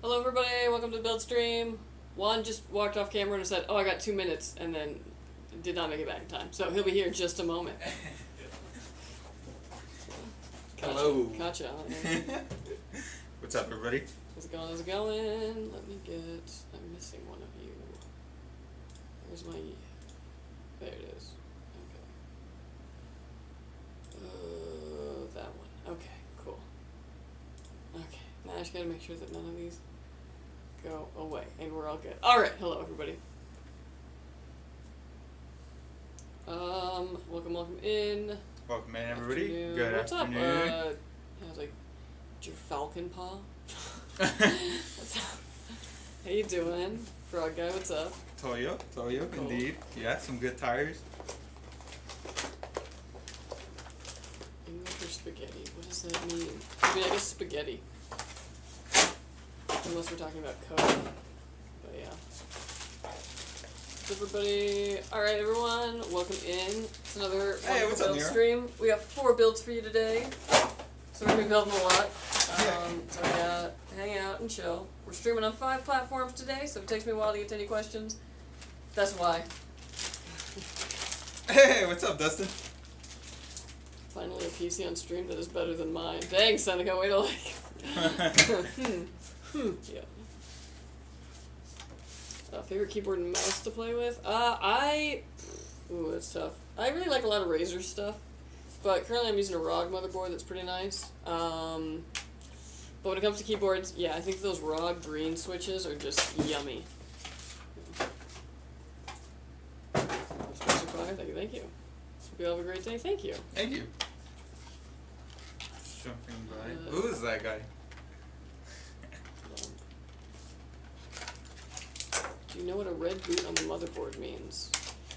Hello everybody, welcome to the build stream. Juan just walked off camera and said, oh, I got 2 minutes, and then did not make it back in time. So he'll be here in just a moment. Hello. Gotcha. What's up, everybody? How's it going? How's it going? Let me get... I'm missing one of you. Where's my... There it is. Okay. That one. Okay, cool. Okay. Now I just gotta make sure that none of these go away, and we're all good. Alright, hello everybody. Welcome in. Welcome in, everybody. Afternoon. Good What's afternoon. up? I was like, your falcon paw? What's up? How you doing? Frog guy, what's up? Toyo, Cool. indeed. Yeah, some good tires. English or spaghetti? What does that mean? I mean, I guess spaghetti. Unless we're talking about code. But yeah. What's up, everybody? Alright, everyone. Welcome in. It's another Hey, what's up, build Nero? stream. We have 4 builds for you today. So we're going to be building a lot. Yeah. So yeah, hang out and chill. We're streaming on 5 platforms today, so if it takes me a while to get to any questions, that's why. Hey, what's up, Dustin? Finally a PC on stream that is better than mine. Dang, Seneca, wait till yeah. Favorite keyboard and mouse to play with? Ooh, that's tough. I really like a lot of Razer stuff, but currently I'm using a ROG motherboard that's pretty nice. But when it comes to keyboards, yeah, I think those ROG green switches are just yummy. Special fire, thank you. Hope you all have a great day. Thank you. Thank you. Jumping by. Who is that guy? Do you know what a red boot on the motherboard means?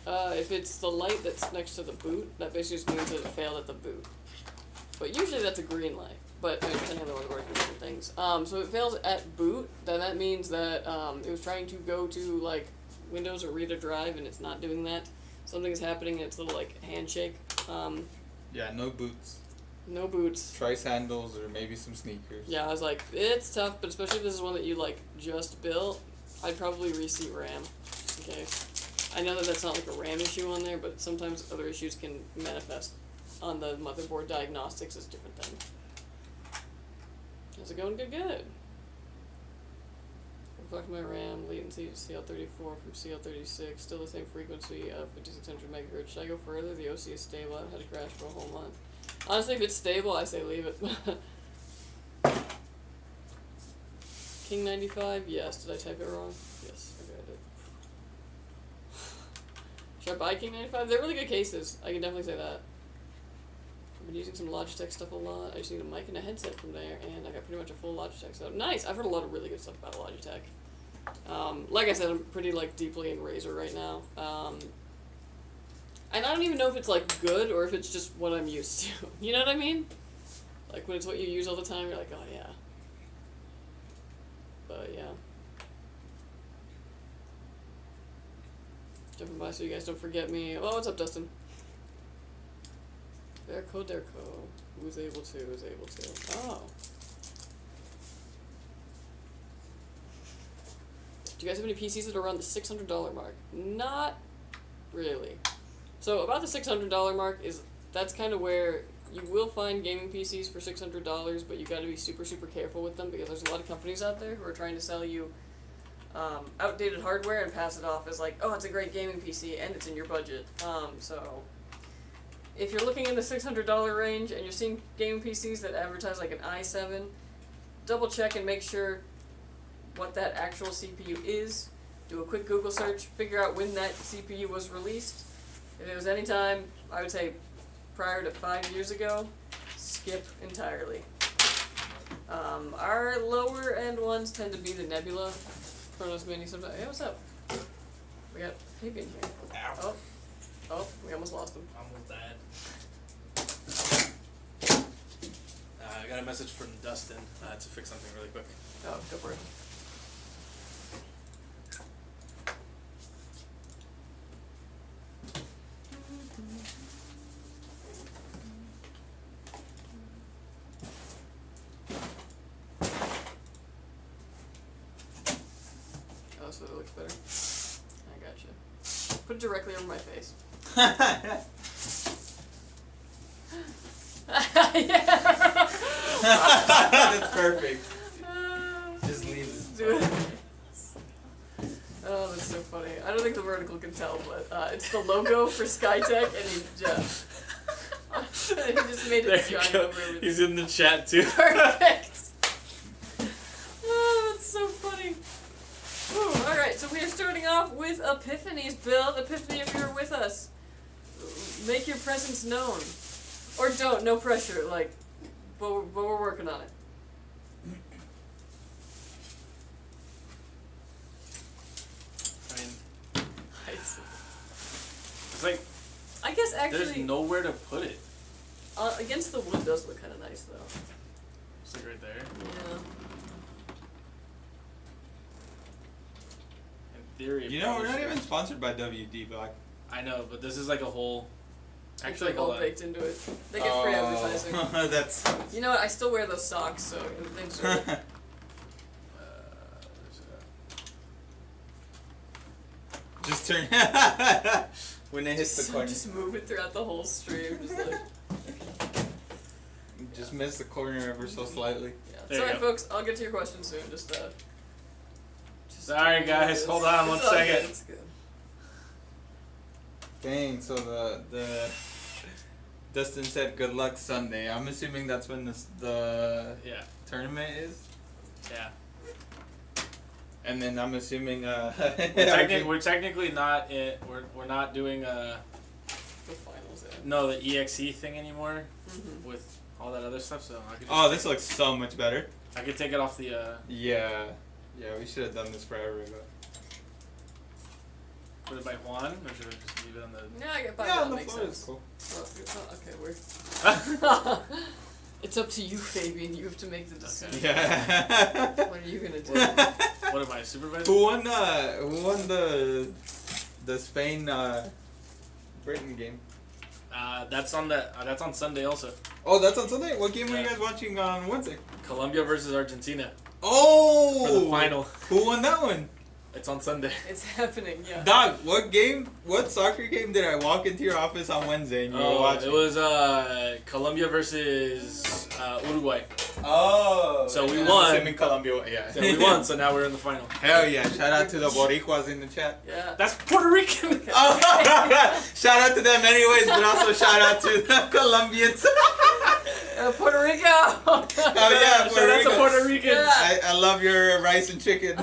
If it's the light that's next to the boot, that basically just means that it failed at the boot. But usually that's a green light. But depending on the motherboard, it can do different things. So if it fails at boot, then that means that it was trying to go to like Windows or read a drive and it's not doing that. Something is happening. It's a little like handshake. Yeah, no boots. No boots. Try sandals or maybe some sneakers. Yeah, I was like, it's tough, but especially if this is one that you like just built, I'd probably reseat RAM, just in case. I know that that's not like a RAM issue on there, but sometimes other issues can manifest on the motherboard diagnostics as different things. How's it going? Good, good. Reflect my RAM, latency to CL34 from CL36, still the same frequency of 5600 megahertz. Should I go further? The OC is stable. I've had a crash for a whole month. Honestly, if it's stable, I say leave it. King 95, yes. Did I type it wrong? Yes, okay, I did. Should I buy King 95? They're really good cases. I can definitely say that. I've been using some Logitech stuff a lot. I just need a mic and a headset from there, and I got pretty much a full Logitech setup. Nice! I've heard a lot of really good stuff about Logitech. Like I said, I'm pretty like deeply in Razer right now. And I don't even know if it's like good or if it's just what I'm used to. You know what I mean? Like when it's what you use all the time, you're like, oh yeah. But yeah. Jumping by so you guys don't forget me. Oh, what's up, Dustin? Derco. Who's able to. Oh. Do you guys have any PCs that are around the $600 mark? Not really. So about the $600 mark that's kind of where you will find gaming PCs for $600, but you got to be super, super careful with them because there's a lot of companies out there who are trying to sell you outdated hardware and pass it off as like, oh, it's a great gaming PC and it's in your budget. So if you're looking in the $600 range and you're seeing gaming PCs that advertise like an i7, double check and make sure what that actual CPU is. Do a quick Google search, figure out when that CPU was released. If it was any time, I would say prior to 5 years ago, skip entirely. Our lower end ones tend to be the Nebula, Chronos Mini. Sometimes. Hey, what's up? We got Fabian here. Ow. Oh, we almost lost him. Almost died. I got a message from Dustin to fix something really quick. Oh, go for it. so that it looks better. I gotcha. Put it directly over my face. Yeah. That's perfect. Just leave it. Do it. Oh, that's so funny. I don't think the vertical can tell, but it's the logo for Skytech, and he just made it shine over everything. He's in the chat too. Perfect. Oh, that's so funny. Ooh, alright, so we are starting off with Epiphany's build. Epiphany, if you're with us, make your presence known. Or don't, no pressure, like, but we're working on it. I mean, It's like I guess there's actually, nowhere to put it. against the wood does look kind of nice, though. It's like right there. Yeah. In theory, it You know, we're probably not should. even sponsored by WD Black. I know, but this is like a whole. It's Actually, like all hold on. baked into it. They get free advertising. That's. You know what? I still wear those socks, so they deserve it. Where's it Just turn. When it hits the corner. Just move it throughout the whole stream. Just like. Just miss the corner ever so slightly. Yeah. There Sorry, you go. folks. I'll get to your questions soon. Just Sorry, guys. Hold on one It's all good, second. It's good. Dang, so the Dustin said good luck Sunday. I'm assuming that's when the Yeah. tournament is. Yeah. And then I'm assuming We're technically not we're not doing The finals. Yeah. no the EXE thing anymore Mm-hmm. with all that other stuff. So I could. Just Oh, this looks so much better. I could take it off the. Yeah. Yeah, we should have done this forever ago. Put it by Juan, or should I just leave it on the? Yeah, I get by Yeah, that. on the Makes floor sense. is cool. Oh, okay, we're. It's up to you, Fabian. You have to make the decision. Yeah. What are you gonna do? What am I supervising? Who won the Spain Britain game? That's on Sunday also. Oh, that's on Sunday? What game were you Yeah. guys watching on Wednesday? Colombia versus Argentina Oh! for the final. Who won that one? It's on Sunday. It's happening, yeah. Dog, what soccer game did I walk into your office on Wednesday and you were watching? It was Colombia versus Uruguay. Oh. So we I'm won. assuming Colombia won, yeah. So we won. So now we're in the final. Hell yeah, shout out to the Boricuas in the chat. Yeah. That's Puerto Rican. Oh, shout out to them anyways, but also shout out to the Colombians. Puerto Rico! Oh yeah, Shout out to Puerto Rican. Yeah. I love your rice and chicken.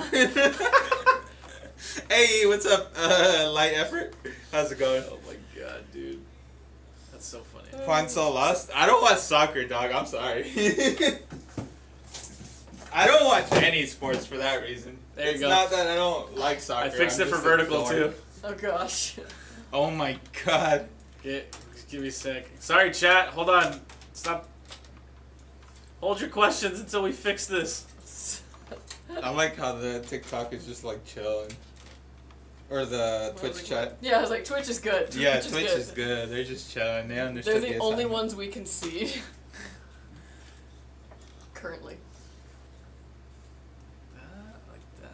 Hey, what's up, Light Effort? How's it going? Oh my god, dude. That's so funny. Juan so lost. I don't watch soccer, dog. I'm sorry. I don't watch any sports for that reason. There you it's go. not that I don't like soccer. I fixed I'm it for just vertical ignoring. too. Oh gosh. Oh my god. Give me a sec. Sorry, chat. Hold on. Stop. Hold your questions until we fix this. I like how the TikTok is just like chilling. Or the Twitch chat. Yeah, I was like, Twitch is good. Yeah, Twitch is good. They're just chilling. They understand. They're the only ones we can see. Currently. Like that.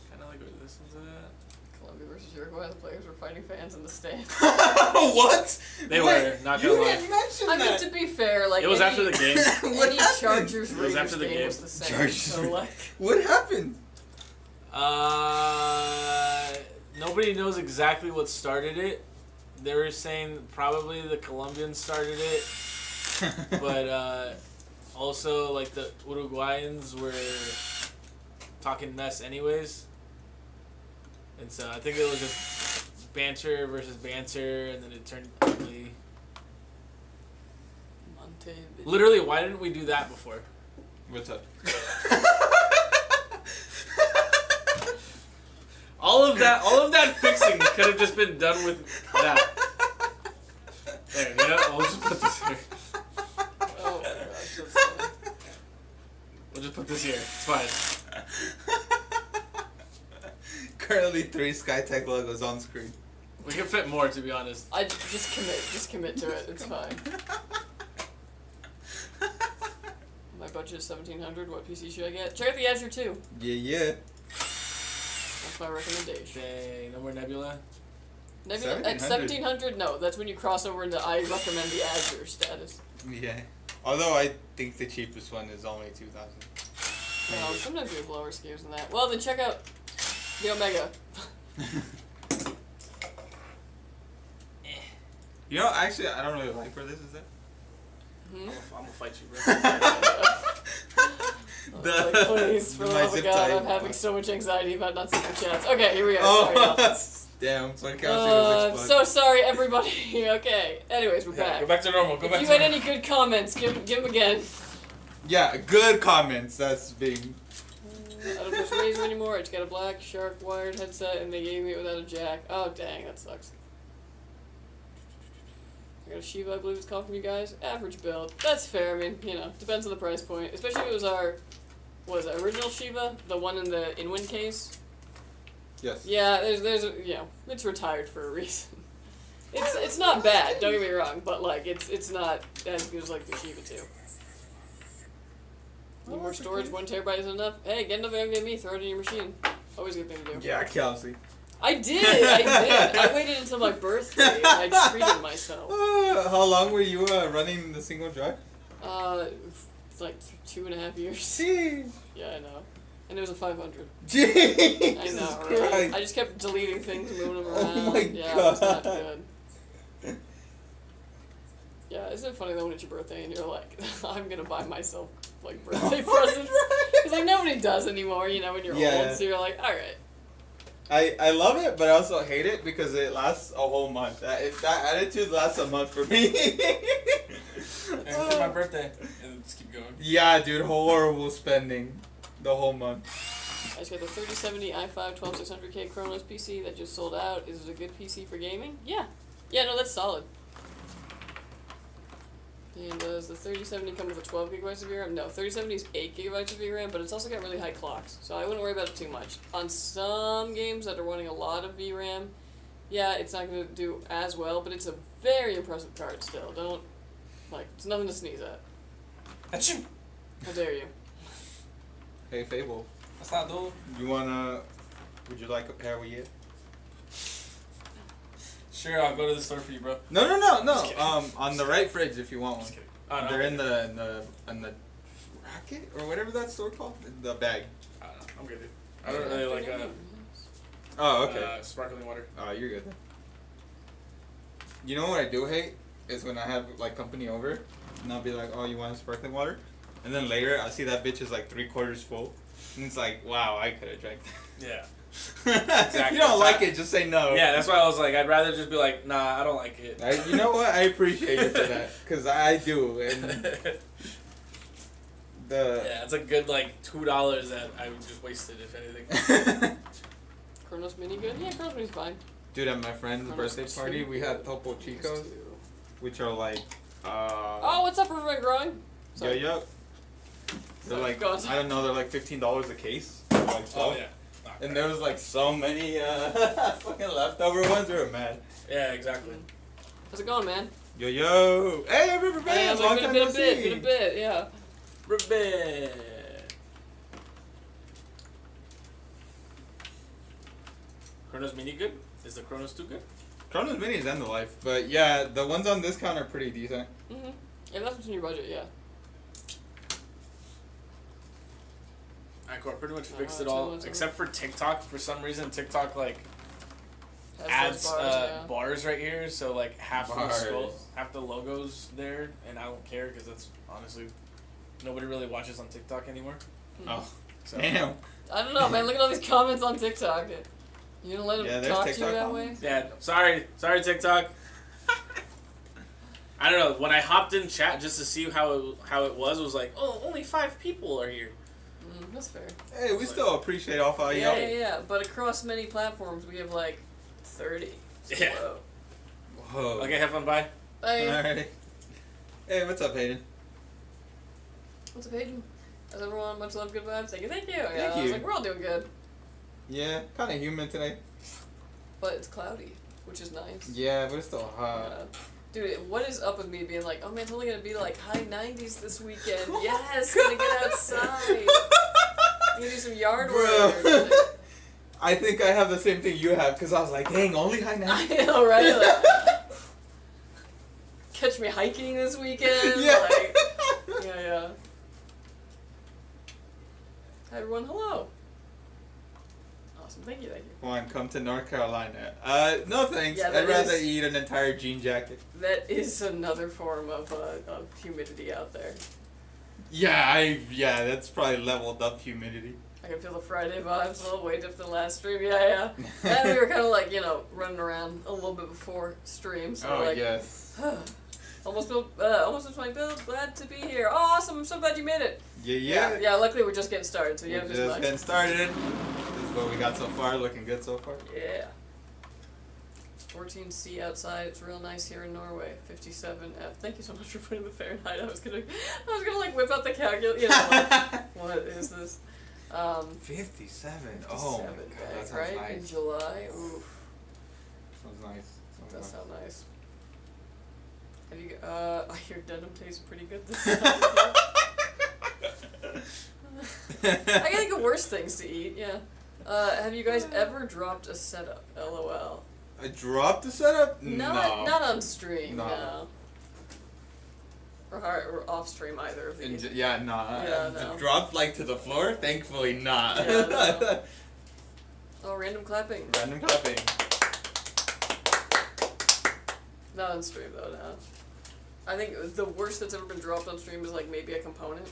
Kind of like where this one's at. Colombia versus Uruguay, the players were fighting fans in the stands. What? They Wait, were, not you gonna lie. didn't mention I mean, that. to be fair, like It was any, after the game. What any happened? Chargers It was Raiders after the game. was the same. Chargers So Raiders. like, What happened? Nobody knows exactly what started it. They were saying probably the Colombians started it, but also like the Uruguayans were talking mess anyways. And so I think it was just banter versus banter, and then it turned ugly. Monte. Literally, why didn't we do that before? What's up? All of that fixing could have just been done with that. There, you know, we'll just put this here. Oh my gosh, that's funny. We'll just put this here. It's fine. Currently 3 Skytech logos on screen. We can fit more, to be honest. I just commit to it. It's fine. My budget is $1,700. What PC should I get? Check out the Azure 2. Yeah. That's my recommendation. Dang, no more Nebula. Nebula at 1700. No, that's when you cross over into I recommend the Azure status. Yeah. Although I think the cheapest one is only 2,000. Sometimes we have lower SKUs than that. Well, then check out the Omega. You know, actually, I don't really like where this is at. Hmm? I'm gonna fight you, bro. Like, please, for the love of God, I'm having so much anxiety about not seeing the chats. Okay, here we go. Oh, Sorry, damn! So I so sorry, everybody. Okay. Anyways, we're back. Go back to normal. Go If back you to had normal. any good comments, give them again. Yeah, good comments. That's being. I don't push Razer anymore. I just got a black shark wired headset, and they gave me it without a jack. Oh dang, that sucks. I got a Shiva, I believe it's called from you guys. Average build. That's fair. I mean, you know, depends on the price point. Especially if it was our, what is it, original Shiva, the one in the in-win case. Yes. Yeah, there's you know, it's retired for a reason. It's not bad. Don't get me wrong, but like it's not as good as like the Shiva 2. Need more storage? 1 terabyte is enough. Hey, get enough NVMe, throw it in your machine. Always a good thing to do. Yeah, Kelsey. I did. I waited until my birthday and I treated myself. How long were you running the single drive? It's like 2.5 years. Jeez. Yeah, I know. And it was a 500. Jesus I know, right? Christ. I just kept deleting things, moving them Oh around. my Yeah, God. it was not good. Yeah, isn't it funny though when it's your birthday and you're like, I'm gonna buy myself like birthday presents? Because like nobody does anymore, you know, when you're Yeah. old. So you're like, all right. I love it, but I also hate it because it lasts a whole month. That attitude lasts a month for me. And for my birthday. And just keep going. Yeah, dude, horrible spending the whole month. I just got the 3070 i5 12600K Chronos PC that just sold out. Is it a good PC for gaming? Yeah. Yeah, no, that's solid. And does the 3070 come with a 12 gigabytes of VRAM? No, 3070 is 8 gigabytes of VRAM, but it's also got really high clocks, so I wouldn't worry about it too much. On some games that are running a lot of VRAM, yeah, it's not going to do as well, but it's a very impressive card still. Don't, like, it's nothing to sneeze at. Achoo! How dare you? Hey, Fable, That's not dude. would you like a pair with you? Sure, I'll go to the store for you, bro. No. Just kidding. On the right fridge if you want one. Just kidding. Oh, no, They're in the racket or whatever that store called. The bag. I don't know. I'm good, dude. I don't really like Oh, okay. sparkling water. Oh, you're good then. You know what I do hate is when I have like company over, and I'll be like, "Oh, you want sparkling water?" And then later I see that bitch is like 3/4 full, and it's like, "Wow, I could have drank that." Yeah. If you don't like it, just say no. Yeah, that's why I was like, I'd rather just be like, nah, I don't like it. You know what? I appreciate you for that, cause I do, and yeah, it's a good like $2 that I would just wasted if anything. Chronos Mini good? Yeah, Chronos Mini's fine. Dude, at my friend's Chronos birthday party, we had Topo Chicos, which are like, Oh, what's up, Riverman Growing? Sorry. They're Sorry, like, go on. I don't know, they're like $15 a case. Like 12. Oh yeah. And there was like so many fucking leftover ones. We were mad. Yeah, exactly. How's it going, man? Yo. Hey, River Hey, I Band. was Long like, time been no a bit, see. been a bit, yeah. Ribbon. Chronos Mini good? Is the Chronos 2 good? Chronos Mini is end of life, but yeah, the ones on discount are pretty decent. Mm-hmm. Yeah, that's what's in your budget, yeah. Alright, cool. I pretty much fixed it 2 all, months ago. except for TikTok. For some reason, TikTok like Has adds those bars, yeah. bars right here, so like half the Bars. skull, half the logos there, and I don't care because that's honestly nobody really watches on TikTok anymore. Oh, So damn. I don't know, man. Look at all these comments on TikTok. You gonna let them Yeah, there's talk to you TikTok that way? comments. yeah, sorry TikTok. I don't know. When I hopped in chat just to see how it was like, oh, only 5 people are here. That's fair. Hey, we still appreciate all 5 y'all. Yeah. But across many platforms, we have like 30. So Yeah. whoa. Whoa. Okay, have fun. Bye. Hey, Alright. Hey, what's up, Hayden? what's up, Hayden? How's everyone? Much love, good vibes. Thank you. Thank I was you. like, we're all doing good. Yeah, kind of humid today. But it's cloudy, which is nice. Yeah, but it's still hot. Dude, what is up with me being like, oh man, it's only gonna be like high 90s this weekend. Yes, gonna get outside. Gonna do some yard Bro. work. I think I have the same thing you have, because I was like, dang, only high 90. I know, right? Like, catch me hiking this weekend. Yeah. Like, yeah. Hi everyone, hello. Awesome, thank you. Juan, come to North Carolina. No thanks. Yeah, that I'd rather is- eat an entire jean jacket. That is another form of humidity out there. Yeah, that's probably leveled up humidity. I can feel the Friday vibes a little way different than last stream. Yeah. And we were kind of like, running around a little bit before stream. So Oh, like, yes. almost finished my build. Glad to be here. Oh, awesome! I'm so glad you made it. Yeah. Yeah. Luckily, we're just getting started, so you We're have just this much. getting started. This is what we got so far. Looking good so far. Yeah. 14C outside. It's real nice here in Norway. 57F. Thank you so much for putting the Fahrenheit. I was gonna like whip out the calculator. Like, what is this? 57. Oh my god, that sounds right? nice. In July. Oof. Sounds nice. That Sounds sounds nice. Have you? I hear denim tastes pretty good this time. I can think of worse things to eat. Yeah. Have you guys ever dropped a setup? LOL. I dropped the setup? Not on stream. No. No. Or off stream either of these. Yeah, nah. Yeah, no. Dropped like to the floor? Thankfully not. Yeah, no. Oh, random clapping. Random clapping. Not on stream though. No. I think the worst that's ever been dropped on stream is like maybe a component.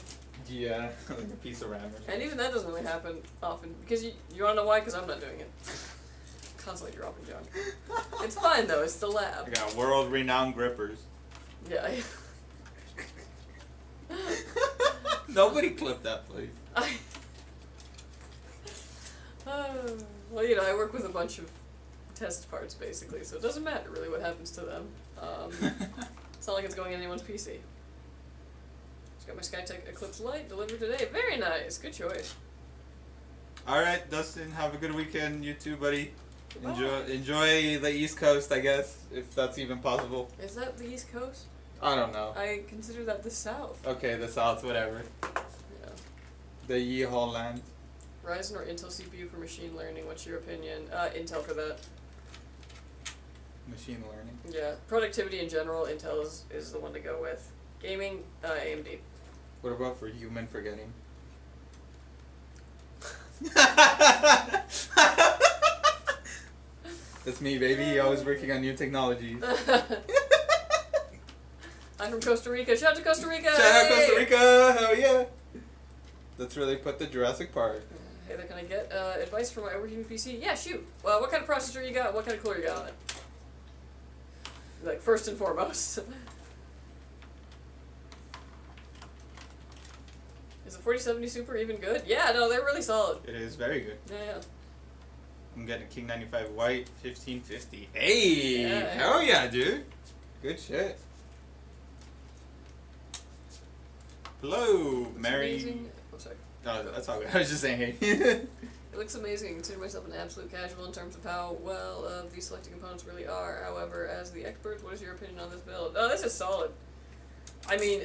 Yeah, like a piece of RAM or something. And even that doesn't really happen often. Because you wanna know why? Because I'm not doing it. Constantly dropping junk. It's fine though, it's the lab. I got world-renowned grippers. Yeah. Nobody clip that, please. Well, I work with a bunch of test parts basically, so it doesn't matter really what happens to them. It's not like it's going in anyone's PC. Just got my Skytech Eclipse Lite delivered today. Very nice. Good choice. Alright, Dustin, have a good weekend, you too, buddy. Goodbye. Enjoy the East Coast, I guess, if that's even possible. Is that the East Coast? I don't know. I consider that the South. Okay, the South, whatever. Yeah. The Yeehaw land. Ryzen or Intel CPU for machine learning? What's your opinion? Intel for that. Machine learning. Yeah. Productivity in general, Intel is the one to go with. Gaming, AMD. What about for human forgetting? That's me, baby. Always working on new technologies. I'm from Costa Rica. Shout out to Costa Rica! Shout out Costa Hey! Rica! Hell yeah! Let's really put the Jurassic Park. Hey there, can I get advice for my overheating PC? Yeah, shoot. Well, what kind of processor you got? What kind of cooler you got on it? Like, first and foremost. Is the 4070 Super even good? Yeah, no, they're really solid. It is very good. Yeah. I'm getting a King 95 White 1550. Hey! Yeah. Hell yeah, dude! Good shit. Hello, Looks Mary. amazing. Oh, sorry. Oh, that's all good. I was just saying hey. It looks amazing. I consider myself an absolute casual in terms of how well these selected components really are. However, as the expert, what is your opinion on this build? Oh, this is solid. I mean,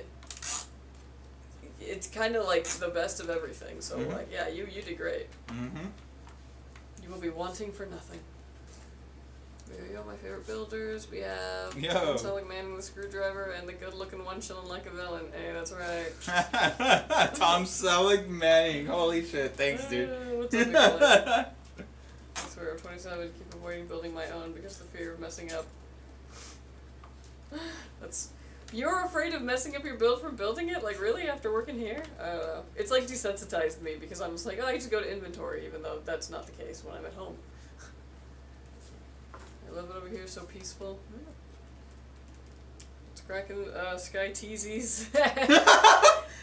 it's kind of like the best of everything. So, Mhm. like, yeah, you did great. Mm-hmm. You will be wanting for nothing. There you go, my favorite builders. We have Yo. the selling man with a screwdriver and the good-looking one chilling like a villain. Hey, that's right. Tom Selleck Manning. Holy shit. Thanks, dude. What's up, Nicola? I swear, I'm 27. Keep avoiding building my own because the fear of messing up. That's. You're afraid of messing up your build from building it? Like, really? After working here? I don't know. It's like desensitized me because I'm just like, oh, I just go to inventory, even though that's not the case when I'm at home. I love it over here, so peaceful. It's cracking, Sky Teasies.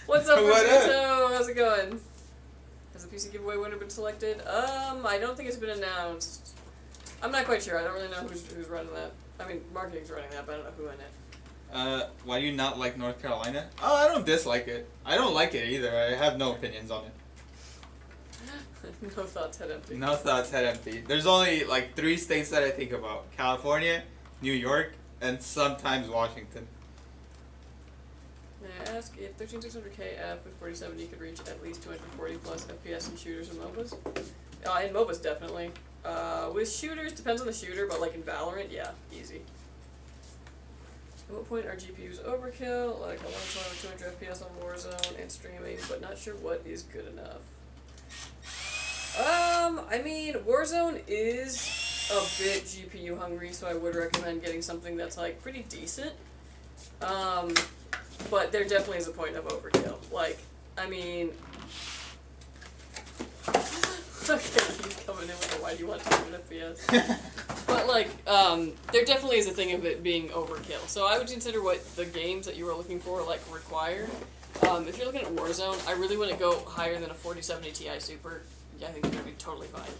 What's up, What Roberto? How's it going? Has the PC giveaway winner been selected? I don't think it's been announced. I'm not quite sure. I don't really know who's running that. I mean, marketing's running that, but I don't know who in it. Why do you not like North Carolina? Oh, I don't dislike it. I don't like it either. I have no opinions on it. No thoughts, head empty. No thoughts, head empty. There's only like 3 states that I think about. California, New York, and sometimes Washington. May I ask if 13600KF with 4070 could reach at least 240 plus FPS in shooters and MOBAs? In MOBAs, definitely. With shooters, depends on the shooter, but like in Valorant, yeah, easy. At what point are GPUs overkill? Like, I want to play with 200 FPS on Warzone and streaming, but not sure what is good enough. I mean, Warzone is a bit GPU hungry, so I would recommend getting something that's like pretty decent. But there definitely is a point of overkill. Like, I mean, okay, he's coming in with a why do you want 200 FPS? But like, there definitely is a thing of it being overkill. So I would consider what the games that you were looking for like require. If you're looking at Warzone, I really wouldn't go higher than a 4070 Ti Super. Yeah, I think you're gonna be totally fine.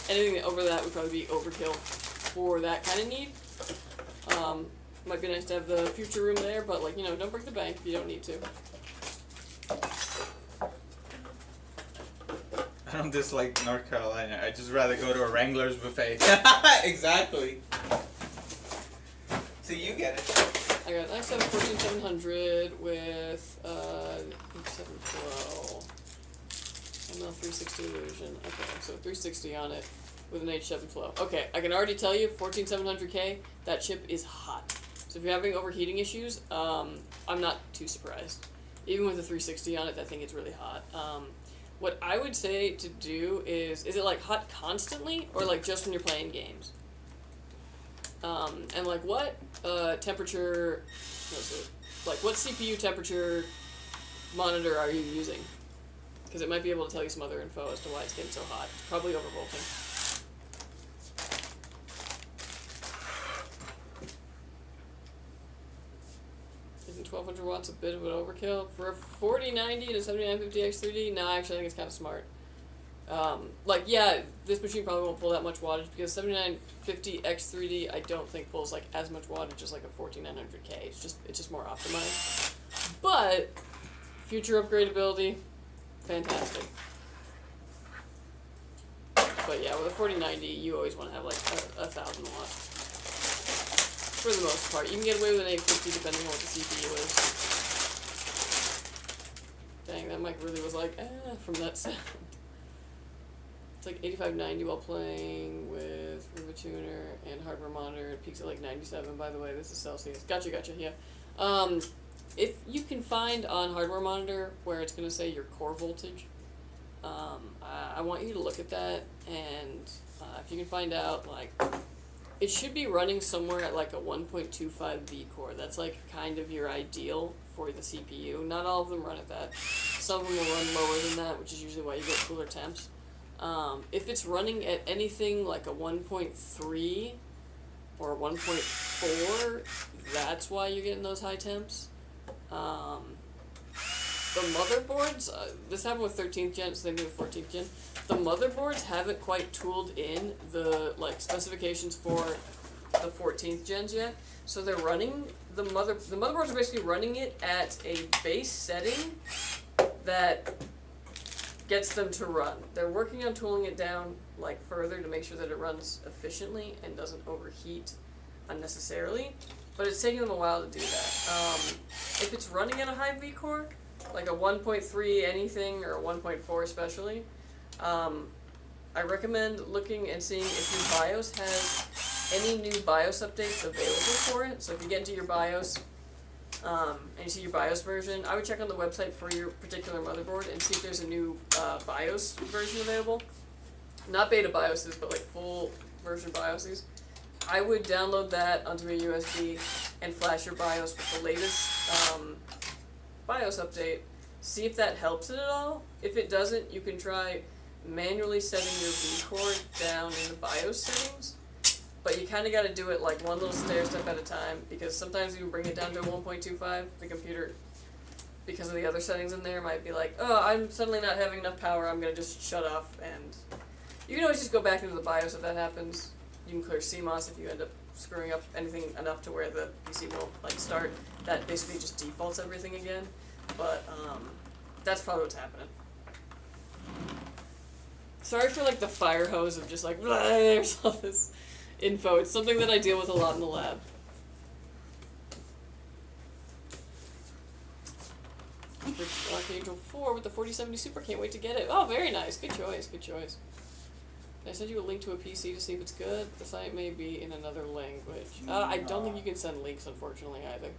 Anything over that would probably be overkill for that kind of need. Might be nice to have the future room there, but like, you know, don't break the bank if you don't need to. I don't dislike North Carolina. I just rather go to a Wrangler's buffet. Exactly. So you get it. I got an i7 14700 with 712. ML 360 Illusion. Okay, so 360 on it with an H7 flow. Okay, I can already tell you, 14700K, that chip is hot. So if you're having overheating issues, I'm not too surprised. Even with the 360 on it, that thing is really hot. What I would say to do is it like hot constantly, or like just when you're playing games? And like what temperature, like what CPU temperature monitor are you using? Because it might be able to tell you some other info as to why it's getting so hot. It's probably overvolting. Isn't 1200 watts a bit of an overkill? For a 4090 and a 7950 X3D? No, actually I think it's kind of smart. Like, yeah, this machine probably won't pull that much wattage because 7950 X3D I don't think pulls like as much wattage as like a 14900K. It's just more optimized. But future upgradability, fantastic. But yeah, with a 4090, you always want to have like a 1000 watts. For the most part. You can get away with an 850 depending on what the CPU is. Dang, that mic really was like, from that sound. It's like 8590 while playing with Riva Tuner and hardware monitor. It peaks at like 97, by the way. This is Celsius. Gotcha, yeah. If you can find on hardware monitor where it's going to say your core voltage, I want you to look at that, and if you can find out, like, it should be running somewhere at like a 1.25 V core. That's like kind of your ideal for the CPU. Not all of them run at that. Some of them will run lower than that, which is usually why you get cooler temps. If it's running at anything like a 1.3 or a 1.4, that's why you're getting those high temps. The motherboards, this happened with 13th gen, same thing with 14th gen. The motherboards haven't quite tooled in the like specifications for the 14th gens yet. So they're running the motherboards are basically running it at a base setting that gets them to run. They're working on tooling it down like further to make sure that it runs efficiently and doesn't overheat unnecessarily. But it's taking them a while to do that. If it's running at a high V core, like a 1.3 anything or a 1.4 especially, I recommend looking and seeing if your BIOS has any new BIOS updates available for it. So if you get into your BIOS and you see your BIOS version, I would check on the website for your particular motherboard and see if there's a new BIOS version available. Not beta BIOSes, but like full version BIOSes. I would download that onto a USB and flash your BIOS with the latest BIOS update. See if that helps it at all. If it doesn't, you can try manually setting your V-core down in the BIOS settings. But you kind of got to do it like one little stair step at a time, because sometimes you bring it down to 1.25, the computer, because of the other settings in there, might be like, oh, I'm suddenly not having enough power, I'm going to just shut off. And you can always just go back into the BIOS if that happens. You can clear CMOS if you end up screwing up anything enough to where the PC won't like start. That basically just defaults everything again. But that's probably what's happening. Sorry for like the fire hose of just like there's all this info. It's something that I deal with a lot in the lab. for Archangel 4 with the 4070 Super. Can't wait to get it. Oh, very nice. Good choice. Good choice. Can I send you a link to a PC to see if it's good? The site may be in another language. I don't think you can send links, unfortunately, either.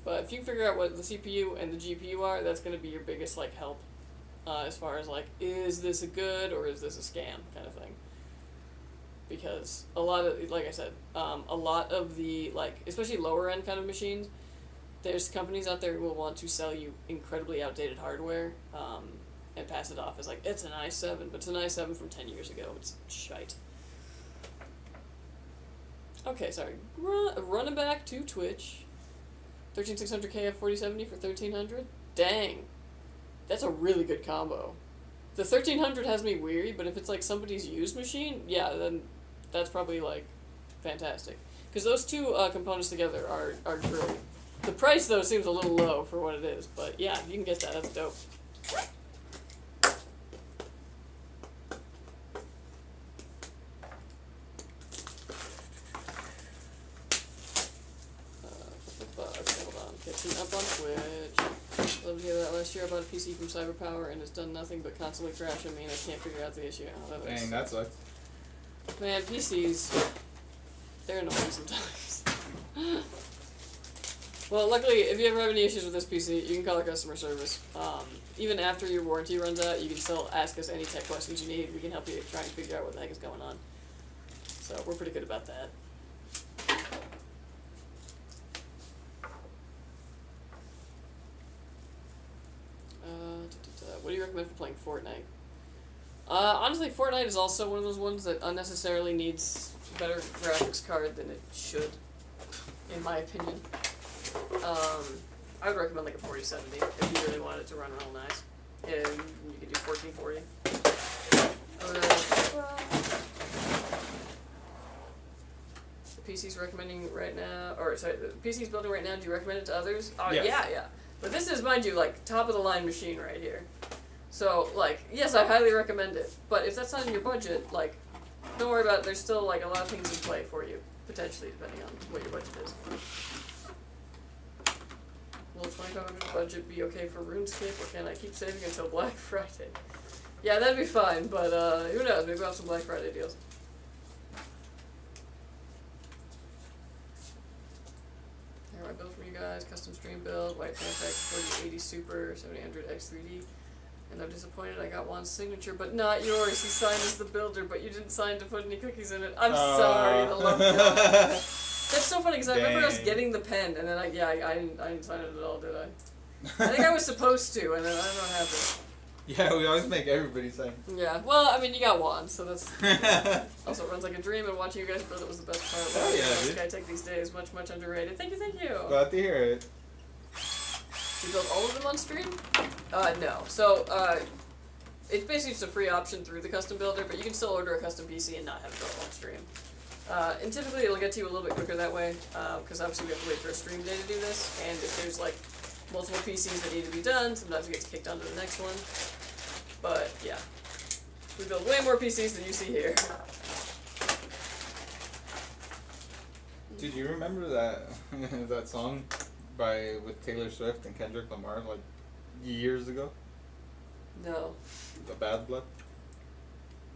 But if you figure out what the CPU and the GPU are, that's going to be your biggest like help, as far as like, is this a good or is this a scam kind of thing. Because a lot of, like I said, a lot of the like, especially lower end kind of machines, there's companies out there who will want to sell you incredibly outdated hardware, and pass it off as like, it's an i7, but it's an i7 from 10 years ago. It's shite. Okay, sorry. Running back to Twitch. 13600K F 4070 for 1300. Dang. That's a really good combo. The 1300 has me weary, but if it's like somebody's used machine, yeah, then that's probably like fantastic. Because those two components together are great. The price though seems a little low for what it is, but yeah, you can get that. That's dope. Catching up on Twitch. Love to hear that. Last year I bought a PC from CyberPower and it's done nothing but constantly crashing me and I can't figure out the issue. Oh, Dang, that sucks. Man, PCs, they're annoying sometimes. Well, luckily, if you ever have any issues with this PC, you can call our customer service. Even after your warranty runs out, you can still ask us any tech questions you need. We can help you try and figure out what the heck is going on. So we're pretty good about that. What do you recommend for playing Fortnite? Honestly, Fortnite is also one of those ones that unnecessarily needs a better graphics card than it should, in my opinion. I would recommend like a 4070 if you really want it to run real nice. And you could do 1440. The PC's recommending right now, or sorry, the PC's building right now, do you recommend it to others? Oh, yes. Yeah. But this is, mind you, like, top of the line machine right here. So, like, yes, I highly recommend it. But if that's not in your budget, like, don't worry about it. There's still, like, a lot of things in play for you, potentially, depending on what your budget is. Will 2500 budget be okay for RuneScape, or can I keep saving until Black Friday? Yeah, that'd be fine, but who knows? Maybe we'll have some Black Friday deals. Here are my build for you guys. Custom stream build, white Pantech 4080 Super, 7000 X3D. And I'm disappointed I got Juan's signature, but not yours. He signed as the builder, but you didn't sign to put any cookies in it. I'm sorry, the love God. That's so funny, because I remember us getting the pen, and then I didn't sign it at all, did I? I think I was supposed to, and then I don't know what happened. Yeah, we always make everybody sign. Yeah, well, I mean, you got Juan, so that's... Also, it runs like a dream, and watching you guys build it was the best part. Oh, yeah, dude. Skytech these days, much, much underrated. Thank you. Glad to hear it. You build all of them on stream? No. So, it's basically just a free option through the custom builder, but you can still order a custom PC and not have it built on stream. And typically it'll get to you a little bit quicker that way, because obviously we have to wait for a stream day to do this, and if there's like multiple PCs that need to be done, sometimes it gets kicked onto the next one. But yeah, we build way more PCs than you see here. Dude, you remember that that song with Taylor Swift and Kendrick Lamar like years ago? No. The Bad Blood?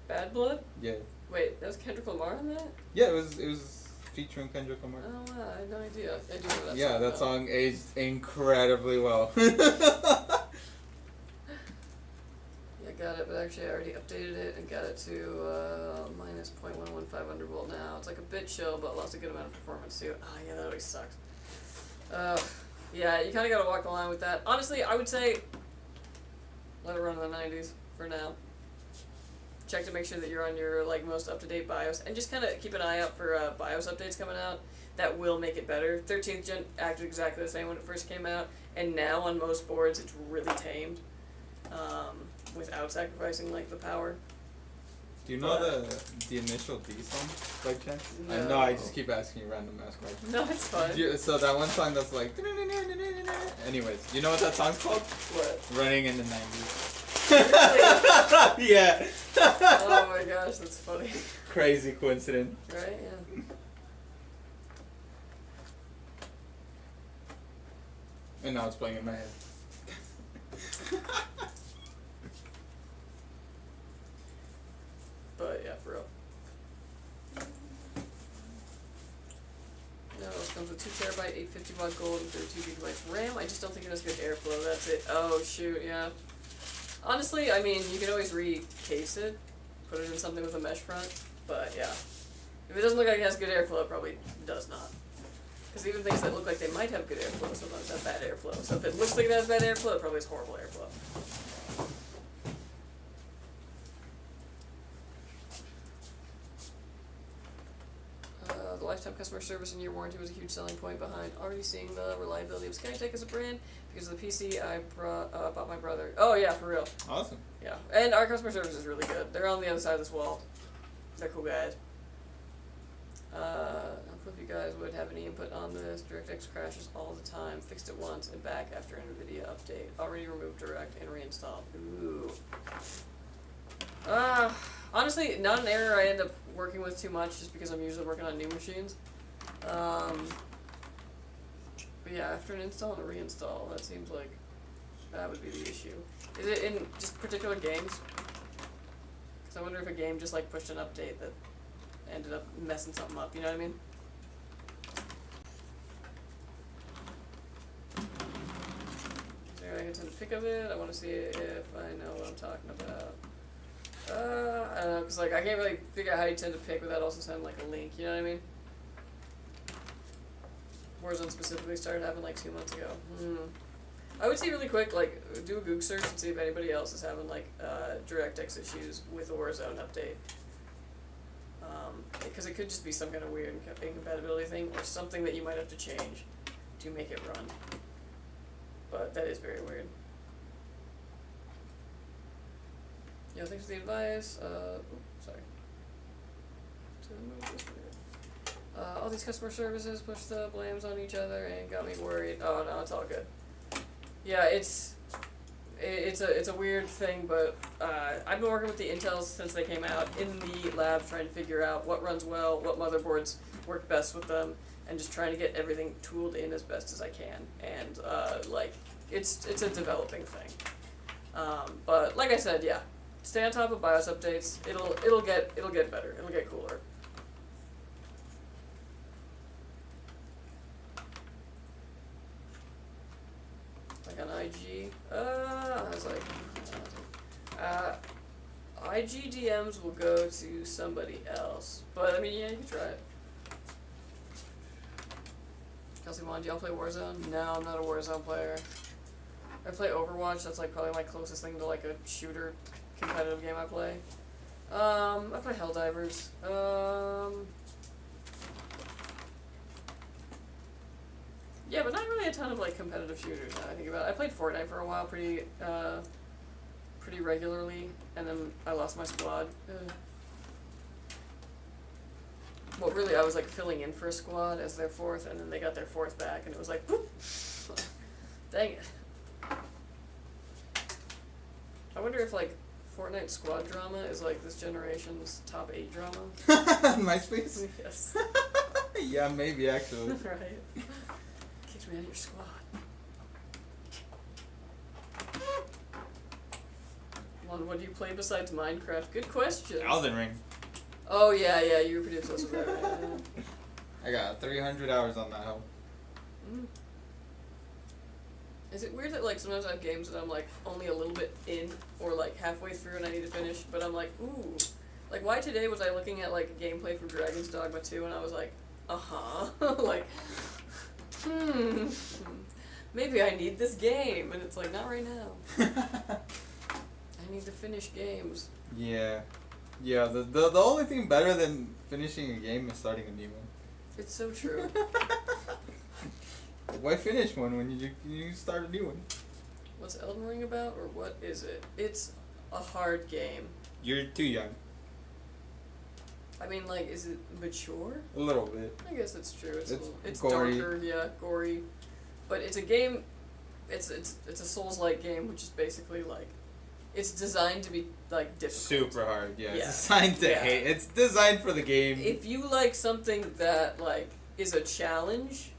Bad Blood? Yeah. Wait, that was Kendrick Lamar on that? Yeah, it was featuring Kendrick Lamar. Oh wow, I had no idea. I do know that yeah, song. that song aged incredibly well. Yeah, got it, but actually I already updated it and got it to minus 0.115 undervolt now. It's like a bit chill, but lost a good amount of performance too. Ah, yeah, that always sucks. Yeah, you kind of got to walk the line with that. Honestly, I would say let it run in the 90s for now. Check to make sure that you're on your like most up-to-date BIOS, and just kind of keep an eye out for BIOS updates coming out. That will make it better. 13th gen acted exactly the same when it first came out, and now on most boards it's really tamed, without sacrificing like the power. Do you know the initial D song by chance? No. I know, I just keep asking you random ass questions. No, it's fine. So that one song that's like... Anyways, you know what that song's called? What? Running in the 90s. Really? Yeah. Oh my gosh, that's funny. Crazy coincidence. Right? Yeah. And now it's playing in my head. But yeah, for real. No, it comes with 2 terabyte, 850 watt gold, and 32 gigabytes RAM. I just don't think it has good airflow. That's it. Oh shoot, yeah. Honestly, I mean, you can always recase it, put it in something with a mesh front. But yeah, if it doesn't look like it has good airflow, it probably does not. Because even things that look like they might have good airflow sometimes have bad airflow. So if it looks like it has bad airflow, it probably has horrible airflow. The lifetime customer service and year warranty was a huge selling point behind already seeing the reliability of Skytech as a brand because of the PC I bought my brother. Oh yeah, for real. Awesome. Yeah, and our customer service is really good. They're on the other side of this wall. They're cool guys. I don't know if you guys would have any input on this. DirectX crashes all the time. Fixed it once and back after NVIDIA update. Already removed Direct and reinstalled. Ooh. Honestly, not an error I end up working with too much just because I'm usually working on new machines. But yeah, after an install and a reinstall, that seems like that would be the issue. Is it in just particular games? Because I wonder if a game just like pushed an update that ended up messing something up, you know what I mean? Is there anything I can send a pic of it? I want to see if I know what I'm talking about. I don't know, because like, I can't really figure out how you send a pic without also sending like a link, you know what I mean? Warzone specifically started happening like 2 months ago. I would say really quick, like, do a Google search and see if anybody else is having like DirectX issues with the Warzone update. Because it could just be some kind of weird incompatibility thing or something that you might have to change to make it run. But that is very weird. Yeah, thanks for the advice. Sorry. All these customer services push the blames on each other and got me worried. Oh no, it's all good. Yeah, it's a weird thing, but I've been working with the Intels since they came out in the lab, trying to figure out what runs well, what motherboards work best with them, and just trying to get everything tooled in as best as I can. And like it's a developing thing. But like I said, yeah, stay on top of BIOS updates. It'll get better. It'll get cooler. Like on IG, I was like, IG DMs will go to somebody else. But I mean, yeah, you can try it. Kelsey Mon, do y'all play Warzone? No, I'm not a Warzone player. I play Overwatch. That's like probably my closest thing to like a shooter competitive game I play. I play Helldivers. Yeah, but not really a ton of like competitive shooters now I think about it. I played Fortnite for a while pretty regularly, and then I lost my squad. Well, really, I was like filling in for a squad as their fourth, and then they got their fourth back, and it was like, boop. Dang it. I wonder if like Fortnite squad drama is like this generation's top 8 drama. MySpace? Yes. Yeah, maybe actually. Right. Kicked me out of your squad. Lon, what do you play besides Minecraft? Good question. Elden Ring. Oh yeah, you were pretty obsessed with that, right? Yeah. I got 300 hours on that hoe. Is it weird that like sometimes I have games that I'm like only a little bit in or like halfway through and I need to finish, but I'm like, ooh, like why today was I looking at like gameplay from Dragon's Dogma 2 and I was like, like, maybe I need this game, and it's like not right now. I need to finish games. Yeah. The only thing better than finishing a game is starting a new one. It's so true. Why finish one when you start a new one? What's Elden Ring about, or what is it? It's a hard game. You're too young. I mean, like, is it mature? A little bit. I guess that's true. It's gory. darker, yeah, gory, but it's a game. It's a Souls-like game, which is basically like, it's designed to be like difficult. Super hard. Yeah. Yeah. It's designed to hate. It's designed for the game. If you like something that like is a challenge,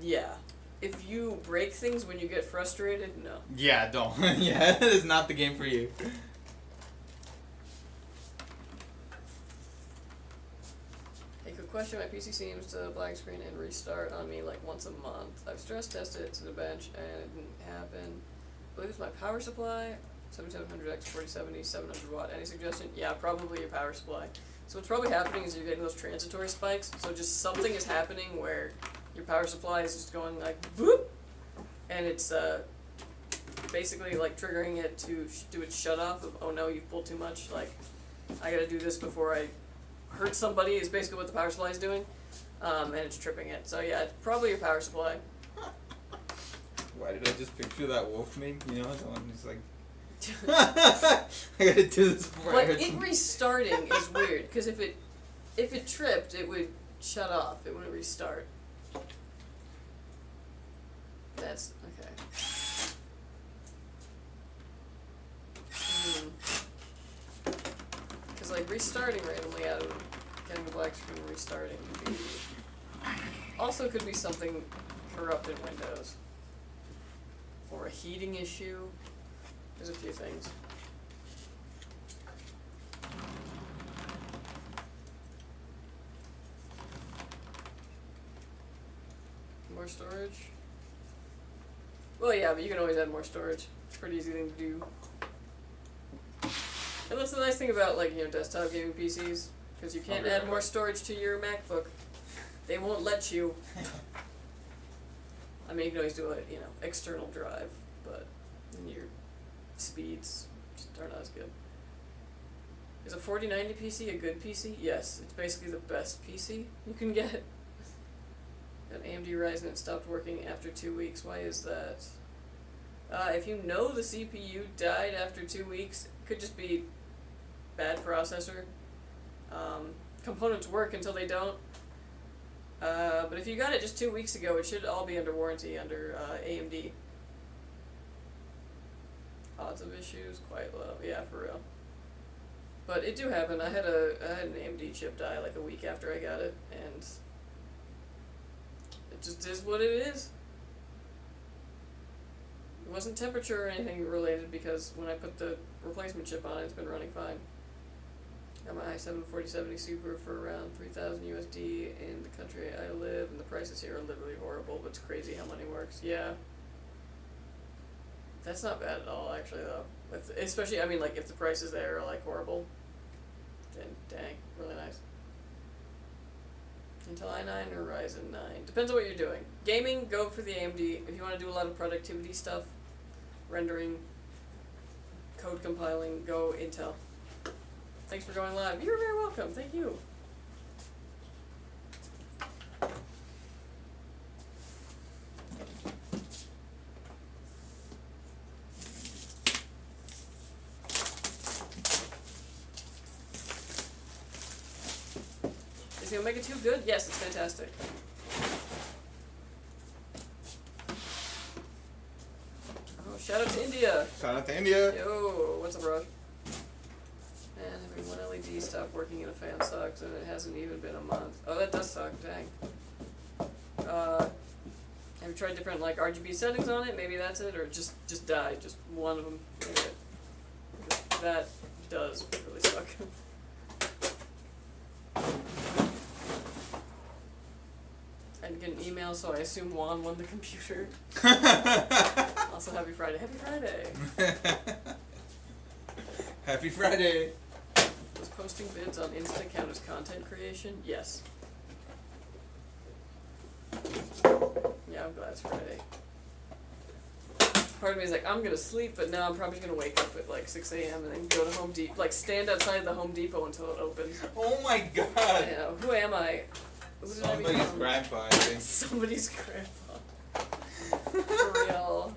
yeah, if you break things when you get frustrated, no. Yeah, don't. Yeah, that is not the game for you. Hey, quick question. My PC seems to black screen and restart on me like once a month. I've stress tested it to the bench and it didn't happen. I believe it's my power supply. 7700X 4070 700 watt. Any suggestion? Yeah, probably your power supply. So what's probably happening is you're getting those transitory spikes. So just something is happening where your power supply is just going like boop, and it's basically like triggering it to do its shut off of, oh no, you've pulled too much. Like I gotta do this before I hurt somebody is basically what the power supply is doing, and it's tripping it. So yeah, it's probably your power supply. Why did I just picture that wolf meme? You know, the one who's like, I gotta do this before I But hurt it somebody. restarting is weird because if it tripped, it would shut off. It wouldn't restart. That's okay. Because like restarting randomly out of getting the black screen and restarting could be, also could be something corrupt in Windows or a heating issue. There's a few things. More storage? Well, yeah, but you can always add more storage. It's a pretty easy thing to do. And that's the nice thing about, like, you know, desktop gaming PCs, because you can't add more storage to your MacBook. They won't let you. I mean, you can always do a, you know, external drive, but then your speeds just are not as good. Is a 4090 PC a good PC? Yes, it's basically the best PC you can get. An AMD Ryzen, it stopped working after 2 weeks. Why is that? If you know the CPU died after 2 weeks, it could just be bad processor. Components work until they don't. But if you got it just 2 weeks ago, it should all be under warranty under AMD. Odds of issues quite low. Yeah, for real. But it do happen. I had an AMD chip die like a week after I got it, and it just is what it is. It wasn't temperature or anything related because when I put the replacement chip on it, it's been running fine. Got my i7 4070 Super for around 3,000 USD in the country I live, and the prices here are literally horrible, but it's crazy how money works. Yeah. That's not bad at all, actually, though. Especially, I mean, like, if the prices there are, like, horrible, then dang, really nice. Intel i9 or Ryzen 9. Depends on what you're doing. Gaming, go for the AMD. If you want to do a lot of productivity stuff, rendering, code compiling, go Intel. Thanks for going live. You're very welcome. Thank you. Is the Omega 2 good? Yes, it's fantastic. Oh, shout out to India. Shout out to India. Yo, what's up, Raj? Man, having one LED stop working in a fan sucks, and it hasn't even been a month. Oh, that does suck. Dang. Have you tried different like RGB settings on it? Maybe that's it, or just die. Just one of them. Maybe that does really suck. I didn't get an email, so I assume Juan won the computer. Also, happy Friday. Happy Friday. Happy Friday. Does posting vids on Insta count as content creation? Yes. Yeah, I'm glad it's Friday. Part of me is like, I'm gonna sleep, but now I'm probably gonna wake up at like 6 a.m. and then go to Home Depot, like stand outside the Home Depot until it opens. Oh my god. You know, who am I? Who did I Somebody's become? grandpa, I think. Somebody's grandpa. For real.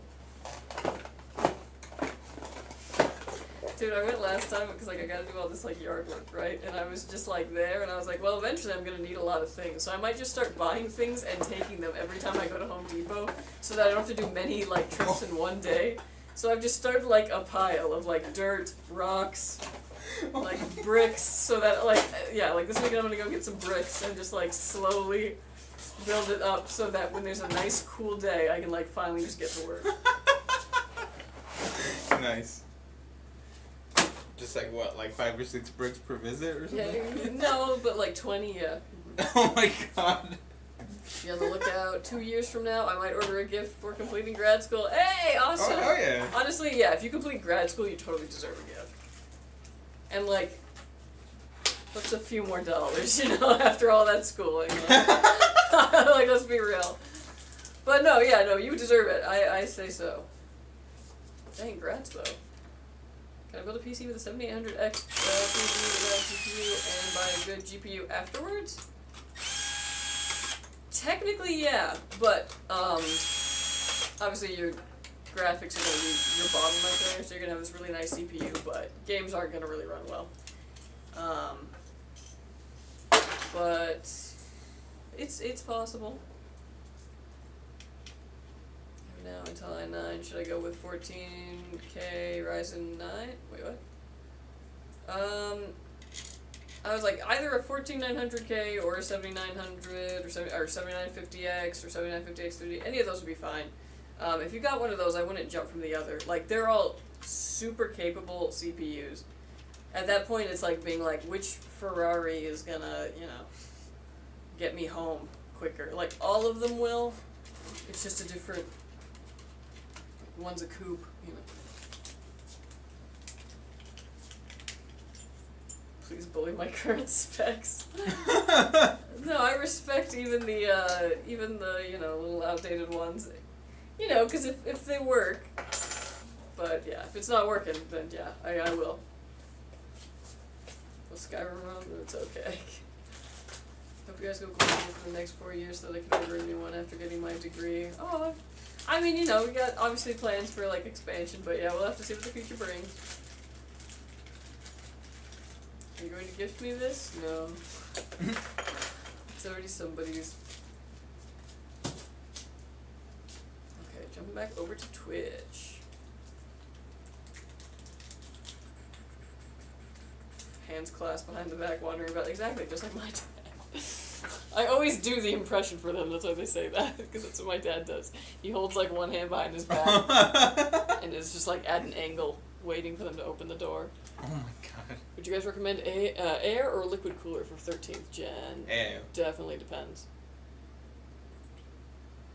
Dude, I went last time because like I gotta do all this like yard work, right? And I was just like there, and I was like, well, eventually I'm gonna need a lot of things, so I might just start buying things and taking them every time I go to Home Depot, so that I don't have to do many like trips in one day. So I've just started like a pile of like dirt, rocks, like bricks, so that like yeah, like this weekend I'm gonna go get some bricks and just like slowly build it up so that when there's a nice cool day, I can like finally just get to work. Nice. Just like what, like 5 or 6 bricks per visit or something? Yeah, no, but like 20, yeah. Oh my god. Be on the lookout. 2 years from now, I might order a gift for completing grad school. Hey, awesome! Oh, hell yeah. Honestly, yeah, if you complete grad school, you totally deserve a gift. And like, what's a few more dollars, you know, after all that schooling? Like, let's be real. But no, yeah, no, you deserve it. I say so. Dang, grats though. Can I build a PC with a 7800X CPU without GPU and buy a good GPU afterwards? Technically, yeah, but obviously your graphics are going to be your bottleneck there, so you're going to have this really nice CPU, but games aren't going to really run well. But it's possible. Now until i9, should I go with 14K Ryzen 9? Wait, what? I was like either a 14900K or a 7900 or 7950X or 7950X3D. Any of those would be fine. If you got one of those, I wouldn't jump from the other. Like, they're all super capable CPUs. At that point, it's like being like, which Ferrari is gonna, you know, get me home quicker? Like, all of them will. It's just a different. One's a coupe, you know. Please bully my current specs. No, I respect even the you know, little outdated ones. You know, because if they work. But yeah, if it's not working, then yeah, I will. Will Skyrim run? It's okay. Hope you guys go global for the next 4 years so that I can order a new one after getting my degree. Oh, I mean, you know, we got obviously plans for like expansion, but yeah, we'll have to see what the future brings. Are you going to gift me this? No. It's already somebody's. Okay, jumping back over to Twitch. Hands clasped behind the back, wandering about. Exactly, just like my dad. I always do the impression for them, that's why they say that, because that's what my dad does. He holds like one hand behind his back, and is just like at an angle, waiting for them to open the door. Oh my god. Would you guys recommend air or liquid cooler for 13th gen? Air. Definitely depends.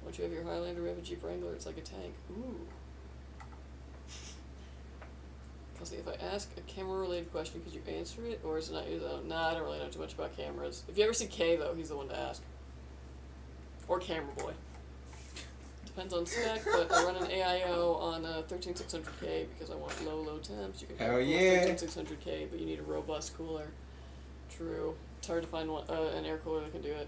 Once you have your Highlander, we have a Jeep Wrangler, it's like a tank. Ooh. Kelsey, if I ask a camera-related question, could you answer it, or is it not you though? Nah, I don't really know too much about cameras. If you ever see Kay, though, he's the one to ask. Or Camera Boy. Depends on spec, but I run an AIO on a 13600K because I want low temps. You can have a 13600K, but you need a robust cooler. True. It's hard to find one, an air cooler that can do it.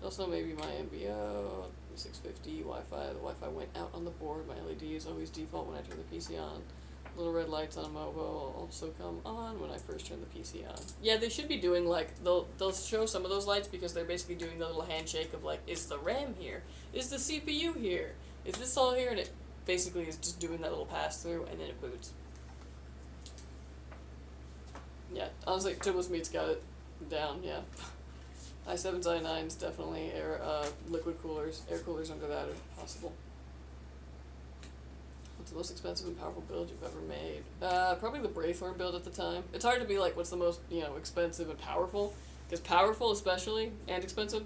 Also, maybe my MBO, 650, Wi-Fi. The Wi-Fi went out on the board. My LEDs always default when I turn the PC on. Little red lights on a mobile also come on when I first turn the PC on. Yeah, they should be doing like, they'll show some of those lights because they're basically doing the little handshake of like, is the RAM here? Is the CPU here? Is this all here? And it basically is just doing that little pass through and then it boots. Yeah, honestly, Tibless Meat's got it down, yeah. i7's i9's definitely liquid coolers, air coolers under that if possible. What's the most expensive and powerful build you've ever made? Probably the Braithorn build at the time. It's hard to be like, what's the most, you know, expensive and powerful? Because powerful, especially, and expensive,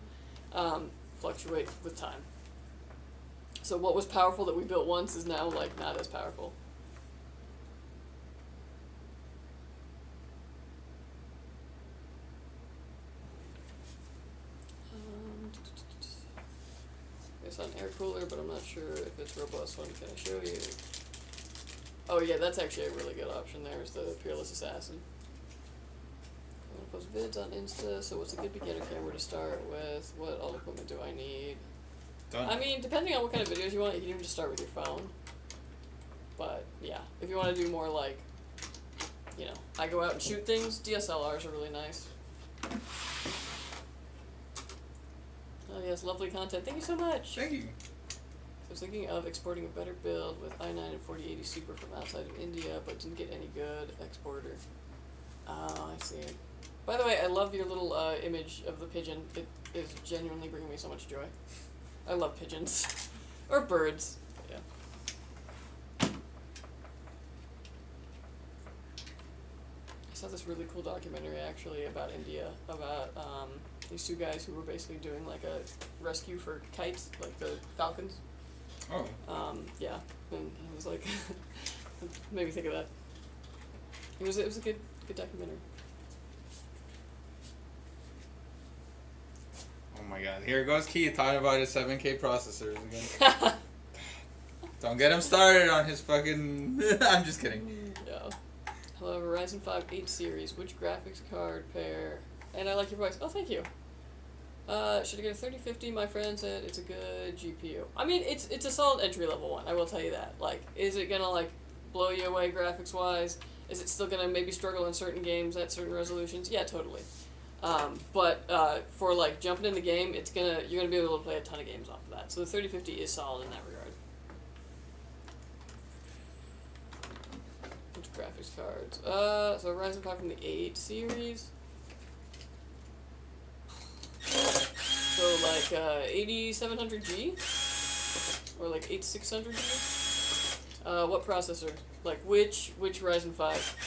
fluctuate with time. So what was powerful that we built once is now, like, not as powerful. It's an air cooler, but I'm not sure if it's robust one. Can I show you? Oh yeah, that's actually a really good option there, is the Peerless Assassin. I'm gonna post vids on Insta, so what's a good beginner camera to start with? What all equipment do I need? Done. I mean, depending on what kind of videos you want, you can even just start with your phone. But yeah, if you want to do more like, you know, I go out and shoot things, DSLRs are really nice. Oh yes, lovely content. Thank you so much. Thank you. I was thinking of exporting a better build with i9 and 4080 Super from outside of India, but didn't get any good exporter. Oh, I see. By the way, I love your little image of the pigeon. It is genuinely bringing me so much joy. I love pigeons. Or birds. Yeah. I saw this really cool documentary actually about India, about these two guys who were basically doing like a rescue for kites, like the falcons. Oh. Yeah, and it was like, made me think of that. It was a good documentary. Oh my god, here goes Keith talking about his 7K processors again. Don't get him started on his fucking... I'm just kidding. Yeah. Hello, Ryzen 5 8 series. Which graphics card pair? And I like your voice. Oh, thank you. Should I get a 3050? My friend said it's a good GPU. I mean, it's a solid entry level one. I will tell you that. Like, is it gonna like blow you away graphics wise? Is it still gonna maybe struggle in certain games at certain resolutions? Yeah, totally. But for like jumping in the game, you're gonna be able to play a ton of games off of that. So the 3050 is solid in that regard. Which graphics cards? So Ryzen 5 from the 8 series. So like 8700G or like 8600G. What processor? Like which Ryzen 5?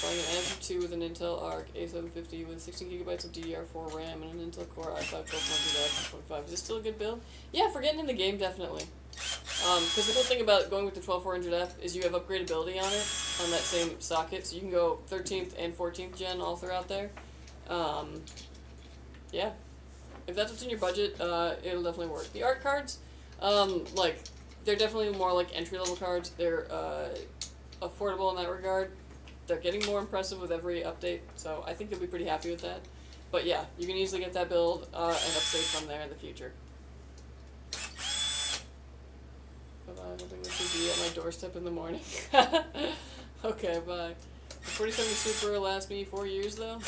Buying an Answer 2 with an Intel Arc A750 with 16 gigabytes of DDR4 RAM and an Intel Core i5 1200F 1.5. Is this still a good build? Yeah, for getting in the game, definitely. Because the cool thing about going with the 12400F is you have upgradability on it, on that same socket, so you can go 13th and 14th gen all throughout there. Yeah. If that's what's in your budget, it'll definitely work. The art cards, like, they're definitely more like entry-level cards. They're affordable in that regard. They're getting more impressive with every update, so I think you'll be pretty happy with that. But yeah, you can easily get that build and upgrade from there in the future. Bye-bye, hoping this will be at my doorstep in the morning. Okay, bye. The 4070 Super will last me 4 years, though?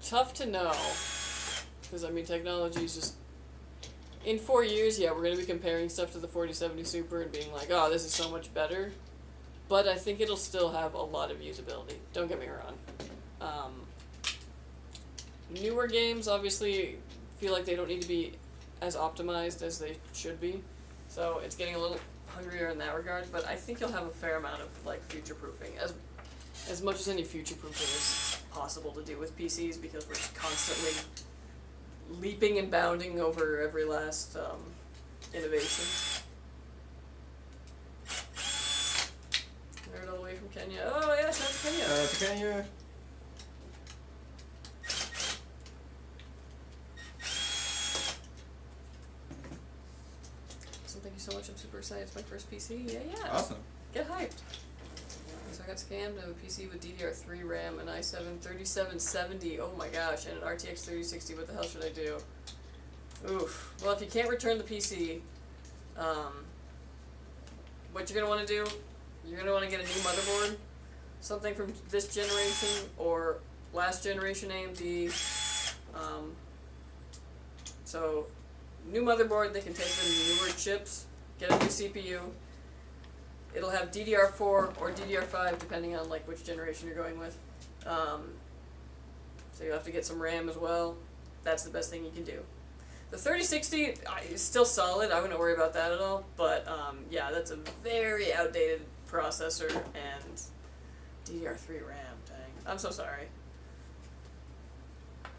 Tough to know. Because, I mean, technology is just... In 4 years, yeah, we're going to be comparing stuff to the 4070 Super and being like, oh, this is so much better. But I think it'll still have a lot of usability. Don't get me wrong. Newer games, obviously, feel like they don't need to be as optimized as they should be. So it's getting a little hungrier in that regard. But I think you'll have a fair amount of, like, future-proofing. As much as any future-proofing is possible to do with PCs, because we're constantly leaping and bounding over every last innovation. Nerd all the way from Kenya. Oh yeah, shout out to Kenya. Kenya. So thank you so much. I'm super excited. It's my first PC. Yeah. Awesome. Get hyped. So I got scammed. I have a PC with DDR3 RAM, an i7 3770. Oh my gosh, and an RTX 3060. What the hell should I do? Oof. Well, if you can't return the PC, what you're gonna want to do? You're gonna want to get a new motherboard, something from this generation or last generation AMD. So, new motherboard. They can take the newer chips, get a new CPU. It'll have DDR4 or DDR5 depending on like which generation you're going with. So you'll have to get some RAM as well. That's the best thing you can do. The 3060 is still solid. I wouldn't worry about that at all. But yeah, that's a very outdated processor and DDR3 RAM. Dang, I'm so sorry. I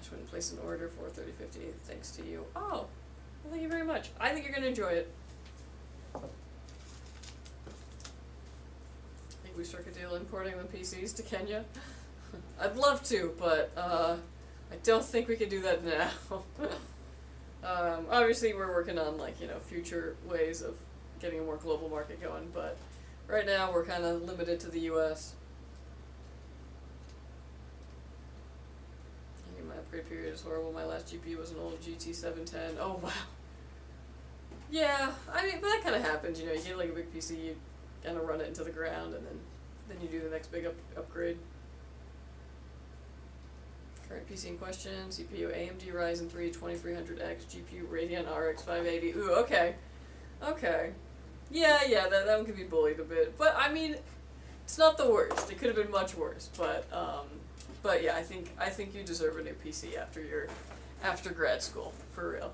just went and placed an order for 3050 thanks to you. Oh, well, thank you very much. I think you're gonna enjoy it. We struck a deal importing the PCs to Kenya. I'd love to, but I don't think we can do that now. Obviously, we're working on like future ways of getting a more global market going, but right now we're kind of limited to the U.S. I think my upgrade period is horrible. My last GPU was an old GT710. Oh wow. Yeah, I mean, but that kind of happens. You get like a big PC, you kind of run it into the ground, and then you do the next big upgrade. Current PC in question, CPU AMD Ryzen 3 2300X, GPU Radeon RX 580. Ooh, okay. Yeah, that one could be bullied a bit. But, I mean, it's not the worst. It could have been much worse. But yeah, I think you deserve a new PC after grad school, for real.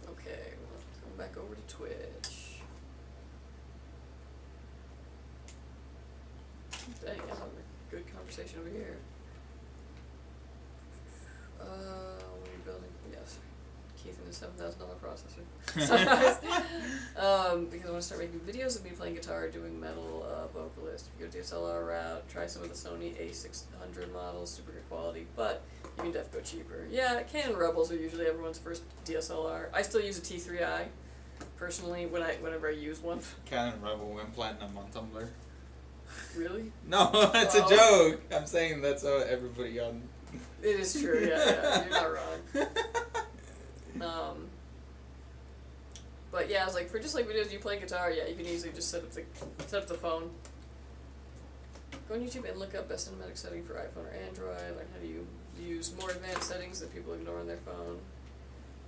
Okay, well, going back over to Twitch. Dang, I'm having a good conversation over here. What are you building? Yes. Keith and his $7,000 processor. Because I want to start making videos of me playing guitar, doing metal, vocalist. Go DSLR route, try some of the Sony A600 models, super good quality, but you can def go cheaper. Yeah, Canon Rebels are usually everyone's first DSLR. I still use a T3i, personally, whenever I use one. Canon Rebel went platinum on Tumblr. Really? No, that's a joke. I'm saying that's how everybody on. It is true, yeah, you're not wrong. But yeah, I was like, for just like videos you play guitar, yeah, you can easily just set up the phone. Go on YouTube and look up best cinematic setting for iPhone or Android, learn how to use more advanced settings that people ignore on their phone.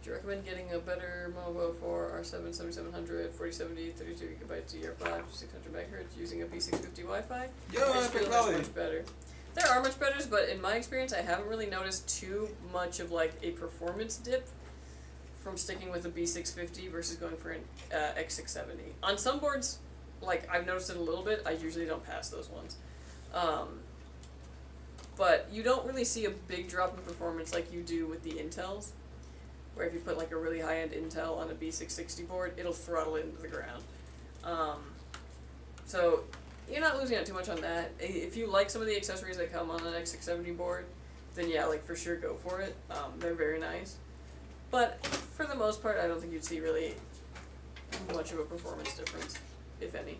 Do you recommend getting a better Movo for R7 7700, 4070, 32 gigabytes DDR5, 600 megahertz using a P650 Wi-Fi? Yo, I just feel Epic that's Valley. much better. There are much better, but in my experience, I haven't really noticed too much of like a performance dip from sticking with a B650 versus going for an X670. On some boards, like I've noticed it a little bit. I usually don't pass those ones, but you don't really see a big drop in performance like you do with the Intels, where if you put like a really high-end Intel on a B660 board, it'll throttle it into the ground. So you're not losing out too much on that. If you like some of the accessories that come on an X670 board, then yeah, like for sure go for it. They're very nice. But for the most part, I don't think you'd see really much of a performance difference, if any.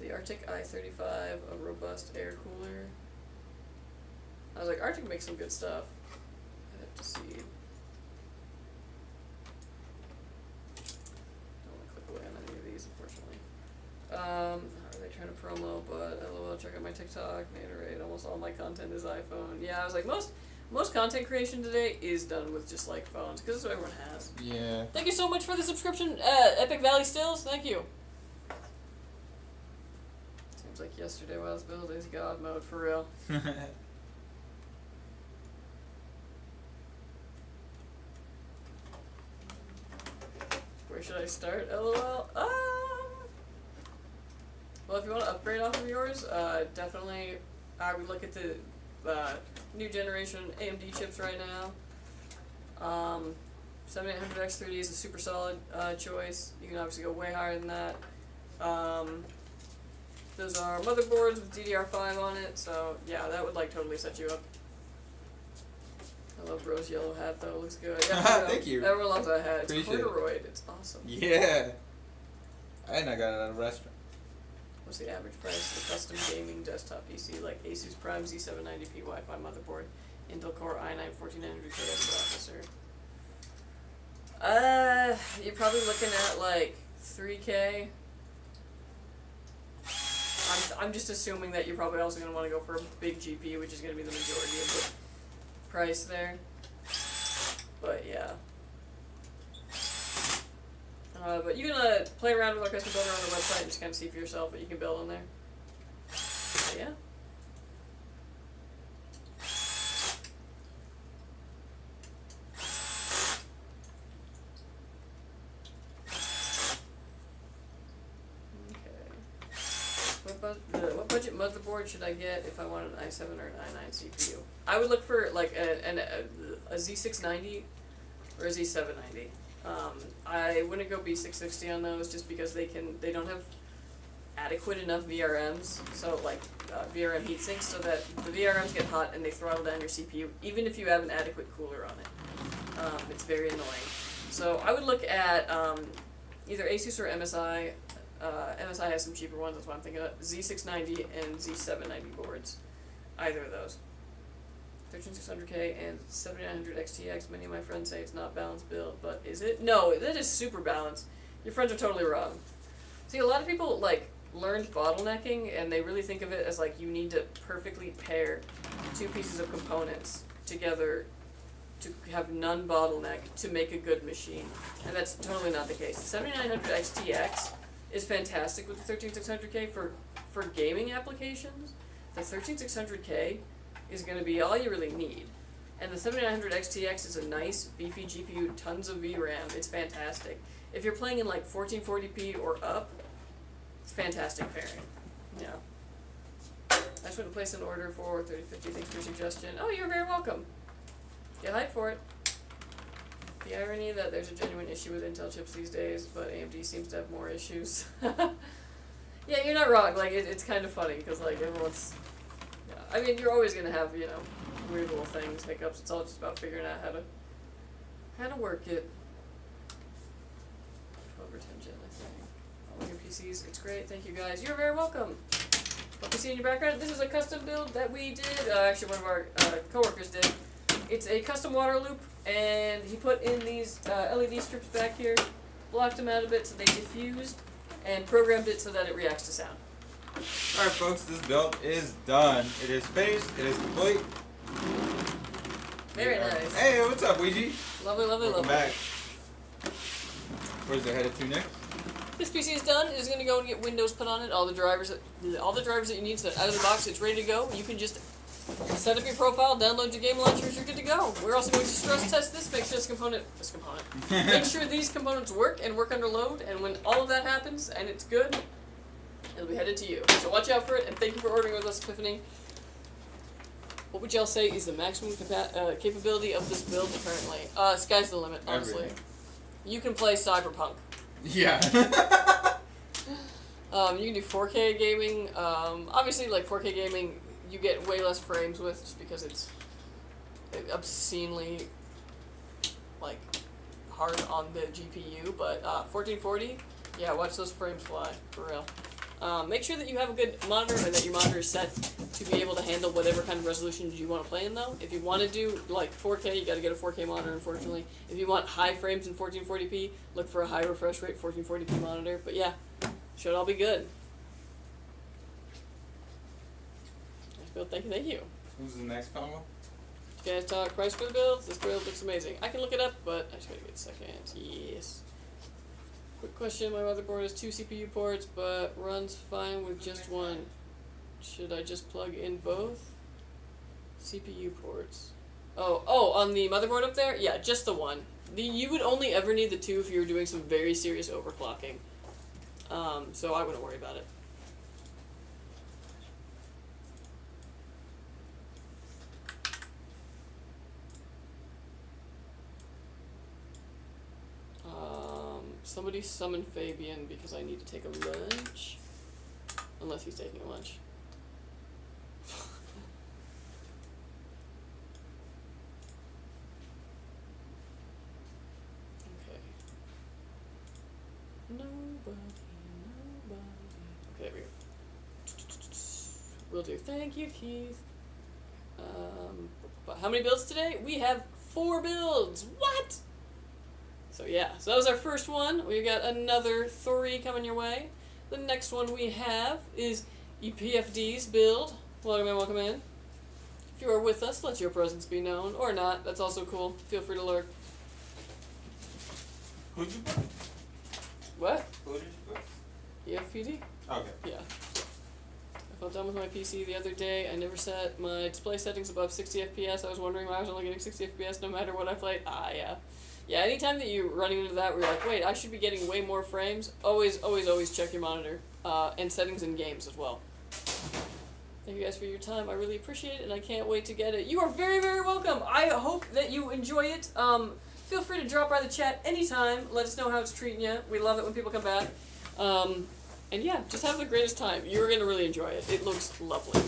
The Arctic i35, a robust air cooler. I was like, Arctic makes some good stuff. I'd have to see. Don't want to click away on any of these, unfortunately. How are they trying to promo? But LOL, check out my TikTok, Naderade. Almost all my content is iPhone. Yeah, I was like, most content creation today is done with just like phones, because that's what everyone has. Yeah. Thank you so much for the subscription, Epic Valley Stills. Thank you. Seems like yesterday while I was building is God mode for real. Where should I start? LOL. Well, if you want to upgrade off of yours, definitely I would look at the new generation AMD chips right now. 7800X3D is a super solid choice. You can obviously go way higher than that. Those are motherboards with DDR5 on it, so yeah, that would like totally set you up. I love Bro's yellow hat though, it looks good. Yeah, Thank you. Everyone loves that hat. It's Appreciate it. corduroy, it's awesome. Yeah. And I got it at a restaurant. What's the average price of a custom gaming desktop PC like Asus Prime Z790p Wi-Fi motherboard, Intel Core i9 1400K processor? You're probably looking at like 3K. I'm just assuming that you're probably also going to want to go for a big GPU, which is going to be the majority of the price there. But yeah. But you can play around with our custom builder on the website and just kind of see for yourself what you can build on there. But yeah. What budget motherboard should I get if I want an i7 or an i9 CPU? I would look for like a Z690 or a Z790. I wouldn't go B660 on those just because they don't have adequate enough VRMs, so like VRM heat sinks, so that the VRMs get hot and they throttle down your CPU, even if you have an adequate cooler on it. It's very annoying. So I would look at either Asus or MSI. MSI has some cheaper ones, that's what I'm thinking of. Z690 and Z790 boards. Either of those. 13600K and 7900 XTX. Many of my friends say it's not balanced build, but is it? No, that is super balanced. Your friends are totally wrong. See, a lot of people, like, learned bottlenecking, and they really think of it as like you need to perfectly pair two pieces of components together to have none bottleneck to make a good machine. And that's totally not the case. The 7900 XTX is fantastic with the 13600K for gaming applications. The 13600K is going to be all you really need. And the 7900 XTX is a nice, beefy GPU, tons of VRAM. It's fantastic. If you're playing in like 1440p or up, it's fantastic pairing. Yeah. I just went to place an order for 3050. Thanks for your suggestion. Oh, you're very welcome. Get hyped for it. The irony that there's a genuine issue with Intel chips these days, but AMD seems to have more issues. Yeah, you're not wrong. Like, it's kind of funny, because, like, everyone's... Yeah. I mean, you're always going to have, you know, weird little things, hiccups. It's all just about figuring out how to work it. 12 or 10 gen, I think. All your PCs, it's great. Thank you, guys. You're very welcome. What you see in your background, this is a custom build that we did. Actually, one of our coworkers did. It's a custom water loop, and he put in these LED strips back here, blocked them out a bit so they diffused, and programmed it so that it reacts to sound. Alright folks, this build is done. It is finished, it is complete. Very nice. Hey, what's up, Ouija? Lovely, lovely, Welcome lovely. back. Where's it headed to next? This PC is done. It's gonna go and get Windows put on it. All the drivers that you need. So out of the box, it's ready to go. You can just set up your profile, download your game launchers. You're good to go. We're also going to stress test this. Make sure make sure these components work and work under load. And when all of that happens and it's good, it'll be headed to you. So watch out for it. And thank you for ordering with us, Epiphany. What would y'all say is the maximum capability of this build currently? Sky's the limit, honestly. Everything. You can play Cyberpunk. Yeah. You can do 4K gaming. Obviously, like 4K gaming, you get way less frames with just because it's obscenely like hard on the GPU. But 1440, yeah, watch those frames fly for real. Make sure that you have a good monitor and that your monitor is set to be able to handle whatever kind of resolution you want to play in. Though, if you want to do like 4K, you got to get a 4K monitor. Unfortunately, if you want high frames in 1440p, look for a high refresh rate 1440p monitor. But yeah, should all be good. Nice build. Thank you. Thank you. Who's the next combo? You guys talk price for the builds. This build looks amazing. I can look it up, but I just gotta get a second. Yes. Quick question, my motherboard has 2 CPU ports, but runs fine with just one. Should I just plug in both? CPU ports. Oh, on the motherboard up there? Yeah, just the one. You would only ever need the 2 if you were doing some very serious overclocking. So I wouldn't worry about it. Somebody summon Fabian because I need to take a lunch. Unless he's taking a lunch. Okay. Nobody. Okay, there we go. Will do. Thank you, Keith. How many builds today? We have 4 builds. What? So yeah, so that was our first one. We got another 3 coming your way. The next one we have is EPFD's build. Welcome in, welcome in. If you are with us, let your presence be known. Or not, that's also cool. Feel free to lurk. Who'd you put? What? Who did you put? EFPD? Okay. Yeah. I felt done with my PC the other day. I never set my display settings above 60 FPS. I was wondering why I was only getting 60 FPS no matter what I played. Yeah. Yeah, anytime that you're running into that where you're like, wait, I should be getting way more frames, always check your monitor. And settings in games as well. Thank you guys for your time. I really appreciate it, and I can't wait to get it. You are very, very welcome. I hope that you enjoy it. Feel free to drop by the chat anytime. Let us know how it's treating you. We love it when people come back. And yeah, just have the greatest time. You're going to really enjoy it. It looks lovely.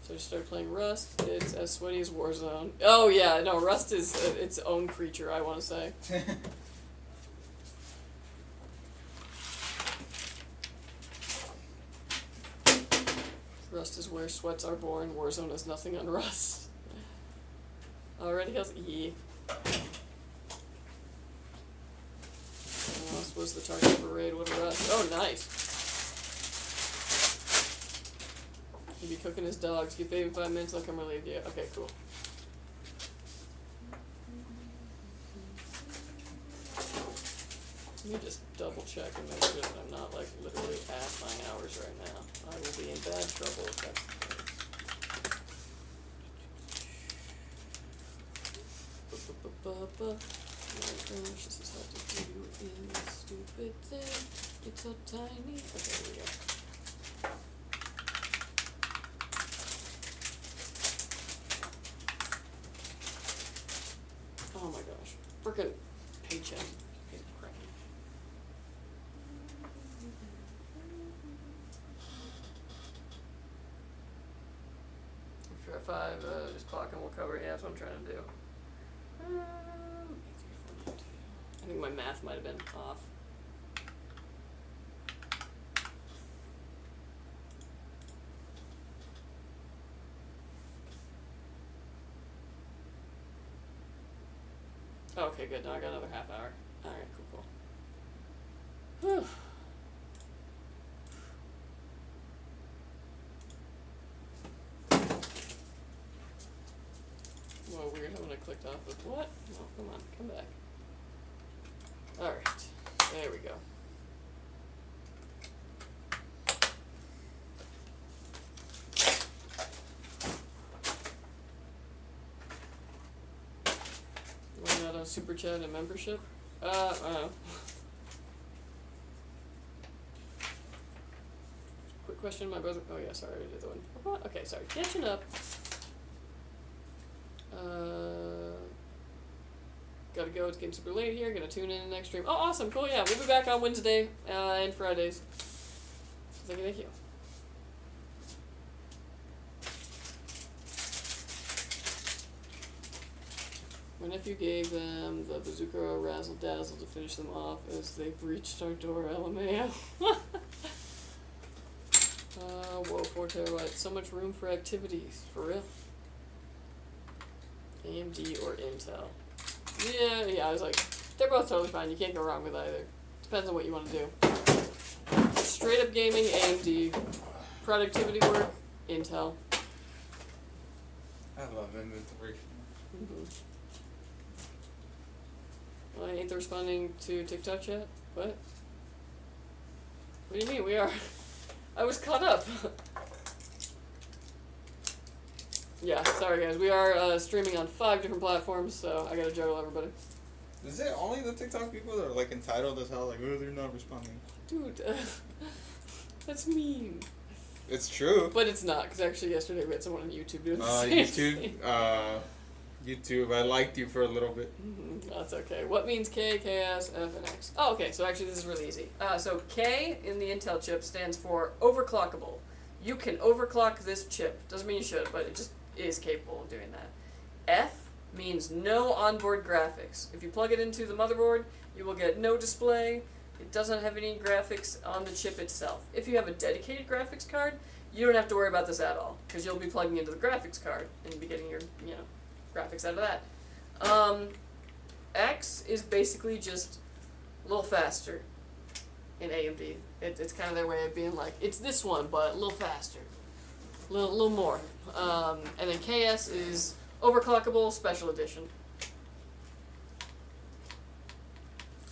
So I just started playing Rust. It's as sweaty as Warzone. Oh yeah, no, Rust is its own creature, I want to say. Rust is where sweats are born. Warzone has nothing on Rust. Already has E. almost was the target for raid. What a rush. Oh, nice. He'd be cooking his dogs. Give baby 5 minutes, I'll come relieve you. Okay, cool. Let me just double check and make sure that I'm not like literally at my hours right now. I will be in bad trouble if that's the case. Oh my gosh, this is hard to do in this stupid thing. It's so tiny. Okay, here we go. Oh my gosh. Frickin' paycheck. Piece of crap. I'm sure if just clock and we'll cover it. Yeah, that's what I'm trying to do. I think my math might have been off. Okay, good. Now I got another half hour. Alright, cool. Whew. Whoa, weird. When I clicked off of what? Oh, come on. Come back. Alright. There we go. We're not on Super Chat and membership? I don't know. Quick question, my brother. Oh, yeah, sorry, I did the one. Okay, sorry. Catching up. Gotta go, it's getting super late here, gonna tune in the next stream. Oh, awesome, cool, yeah, we'll be back on Wednesday, and Fridays. Thank you. My nephew gave them the bazooka razzle dazzle to finish them off as they breached our door, LMAO. Whoa, 4 terabytes, so much room for activities, for real. AMD or Intel? Yeah, I was like, they're both totally fine. You can't go wrong with either. Depends on what you want to do. Straight up gaming, AMD. Productivity work, Intel. I love inventory. Well, ain't they responding to TikTok chat? What? What do you mean? We are. I was caught up. Yeah, sorry guys. We are streaming on 5 different platforms, so I gotta juggle everybody. Is it only the TikTok people that are like entitled as hell? Like, oh, they're not responding. Dude, that's mean. It's true. But it's not, because actually yesterday we had someone on YouTube doing the same thing. YouTube, I liked you for a little bit. That's okay. What means K, KS, F, and X? Oh, okay, so actually this is really easy. So K in the Intel chip stands for overclockable. You can overclock this chip. Doesn't mean you should, but it just is capable of doing that. F means no onboard graphics. If you plug it into the motherboard, you will get no display. It doesn't have any graphics on the chip itself. If you have a dedicated graphics card, you don't have to worry about this at all, because you'll be plugging into the graphics card and be getting your, graphics out of that. X is basically just a little faster in AMD. It's kind of their way of being like, it's this one, but a little faster. A little more. And then KS is overclockable special edition.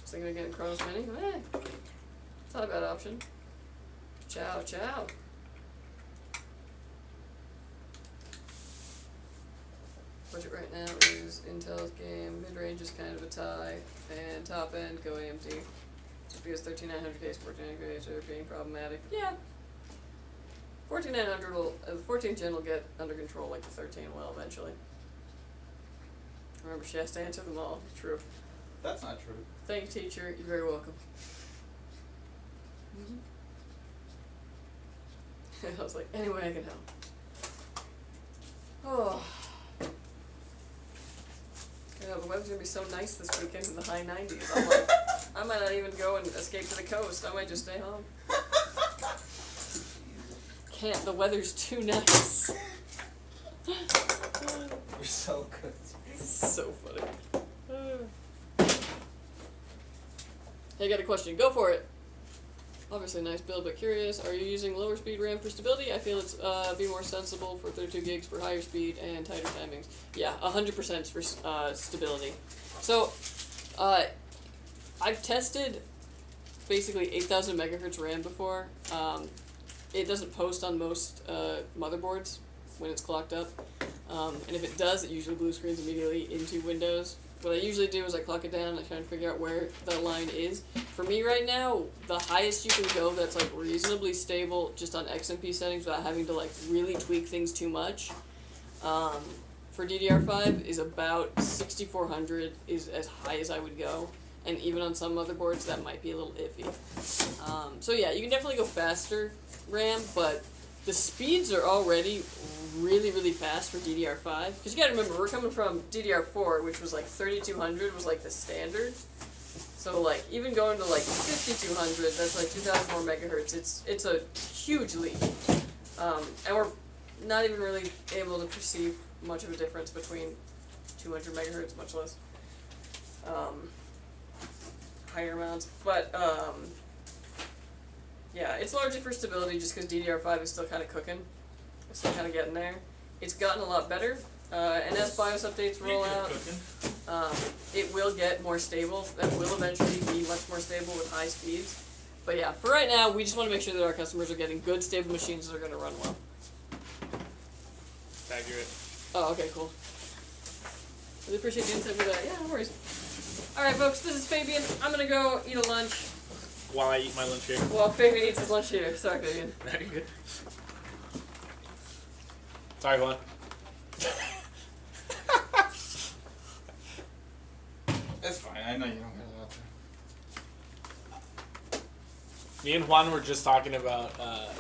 Was thinking of getting Chronos Mini? It's not a bad option. Ciao, ciao. Budget right now is Intel's game, mid-range is kind of a tie, and top end go AMD. CPU is 13900K, 14900K, so being problematic. Yeah. 14900 will, the 14 gen will get under control like the 13 will eventually. Remember, she has to answer them all. True. That's not true. Thank you, teacher. You're very welcome. I was like, any way I can help. Oh. The weather's gonna be so nice this weekend in the high 90s. I'm like, I might not even go and escape to the coast. I might just stay home. Can't. The weather's too nice. You're so good. So funny. Hey, got a question. Go for it. Obviously, nice build, but curious. Are you using lower speed RAM for stability? I feel it's be more sensible for 32 gigs for higher speed and tighter timings. Yeah, 100% for stability. So, I've tested basically 8,000 megahertz RAM before. It doesn't post on most motherboards when it's clocked up, and if it does, it usually blue screens immediately into Windows. What I usually do is I clock it down and I try and figure out where the line is. For me right now, the highest you can go that's like reasonably stable just on XMP settings without having to like really tweak things too much, for DDR5 is about 6400 is as high as I would go. And even on some motherboards that might be a little iffy. So yeah, you can definitely go faster RAM, but the speeds are already really, really fast for DDR5. Because you gotta remember, we're coming from DDR4, which was like 3200 was like the standard. So like, even going to like 5200, that's like 2000 more megahertz, it's a huge leap. And we're not even really able to perceive much of a difference between 200 megahertz, much less higher amounts. But yeah, it's largely for stability just because DDR5 is still kind of cooking. It's still kind of getting there. It's gotten a lot better, and as BIOS updates roll out, it will get more stable. That will eventually be much more stable with high speeds. But yeah, for right now, we just want to make sure that our customers are getting good, stable machines that are going to run well. Accurate. Oh, okay, cool. Really appreciate the insight for that. Yeah, no worries. Alright, folks, this is Fabian. I'm going to go eat a lunch. While I eat my lunch here. Well, Fabian eats his lunch here. Sorry, Fabian. Very good. Sorry, Juan. It's fine. I know you don't get a lot to. Me and Juan were just talking about,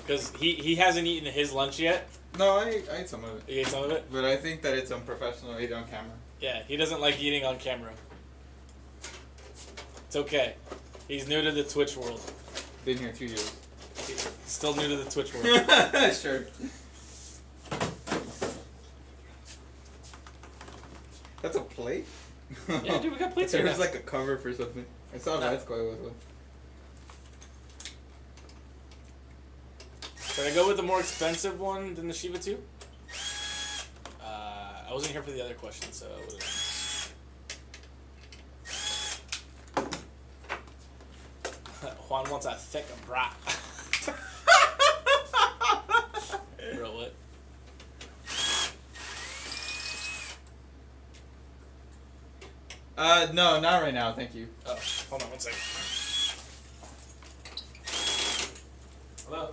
because he hasn't eaten his lunch yet. No, I ate some of it. You ate some of it? But I think that it's unprofessional to eat on camera. Yeah, he doesn't like eating on camera. It's okay. He's new to the Twitch world. Been here 2 years. He's still new to the Twitch world. Sure. That's a plate? Yeah, dude, we got plates here. There's like a cover for something. I saw Nah. Let's Go with one. Should I go with the more expensive one than the Shiba 2? I wasn't here for the other question, so I wouldn't. Juan wants a thick brat. Bro, what? No, not right now, thank you. Oh, hold on one second. Hello?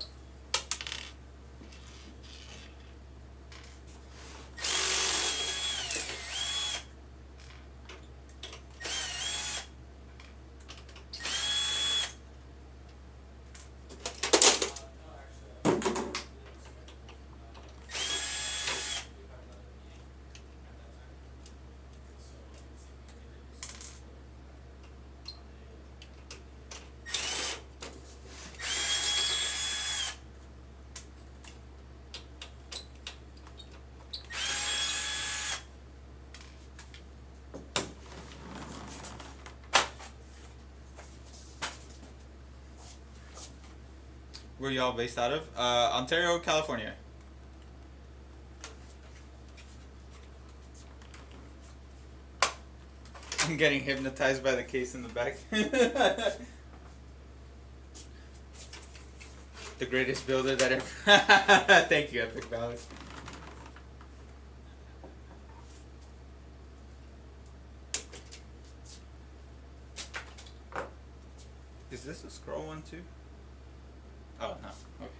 Where y'all based out of? Ontario, California. I'm getting hypnotized by the case in the back. The greatest builder that ever. Thank you, Epic Valley. Is this a scroll one too? Oh, no. Okay.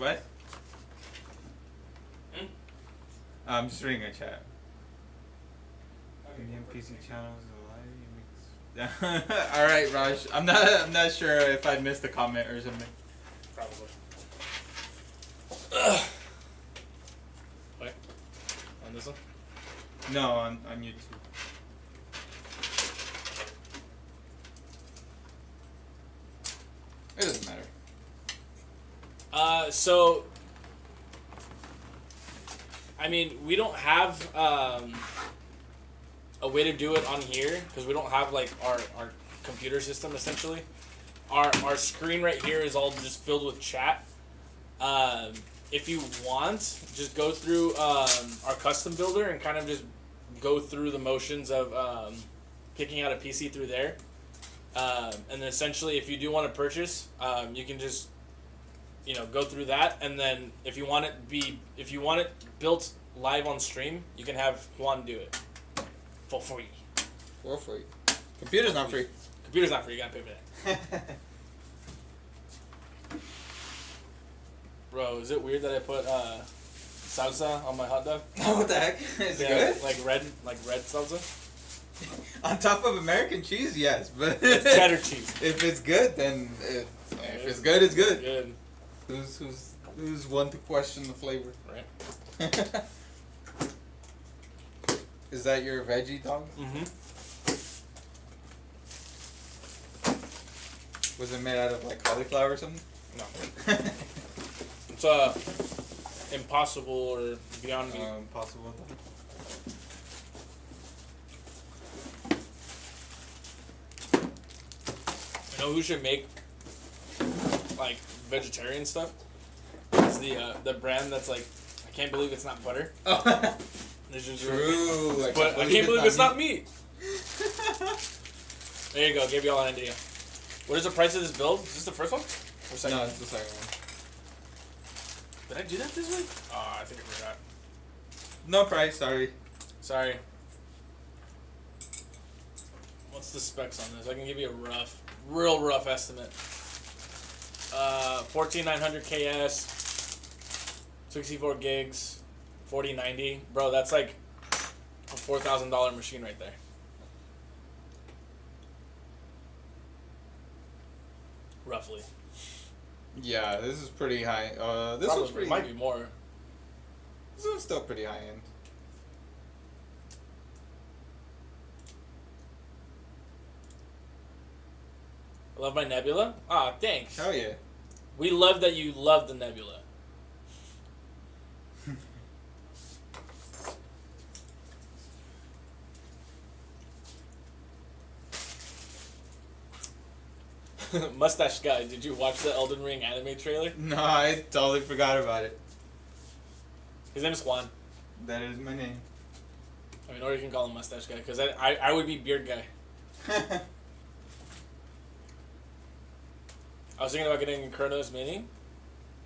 What? Hmm? I'm just reading a chat. Indian PC channels alive. All right, Raj. I'm not sure if I missed a comment or something. Probably. Wait. On this one? No, on YouTube. It doesn't matter. So, I mean, we don't have a way to do it on here because we don't have like our computer system essentially. Our screen right here is all just filled with chat. If you want, just go through our custom builder and kind of just go through the motions of picking out a PC through there. And then essentially, if you do want to purchase, you can just go through that, and then if you want it built live on stream, you can have Juan do it for free. For free. Computer's not free. Computer's not free. You gotta pay for that. Bro, is it weird that I put salsa on my hot dog? What the heck? Is it good? Like red salsa. On top of American cheese, yes, but It's cheddar cheese. If it's good, then if it's good, it's good. Good. Who's one to question the flavor? Right. Is that your veggie dog? Mm-hmm. Was it made out of like cauliflower or something? No. It's impossible or beyond me. Impossible. You know who should make like vegetarian stuff? It's the brand that's like, I can't believe it's not butter. Oh. It's just True. but I can't believe it's not meat. There you go. Gave you all an idea. What is the price of this build? Is this the first one? Or second? No, it's the second one. Did I do that this week? Oh, I think I forgot. No price, sorry. Sorry. What's the specs on this? I can give you a real rough estimate. 14900 KS, 64 gigs, 4090. Bro, that's like a $4,000 machine right there. Roughly. Yeah, this is pretty high. This Probably one's pretty. might be more. This one's still pretty high end. I love my Nebula. Ah, thanks. Hell yeah. We love that you love the Nebula. Mustache guy, did you watch the Elden Ring anime trailer? No, I totally forgot about it. His name is Juan. That is my name. I mean, or you can call him Mustache guy, because I would be Beard guy. I was thinking about getting Chronos Mini.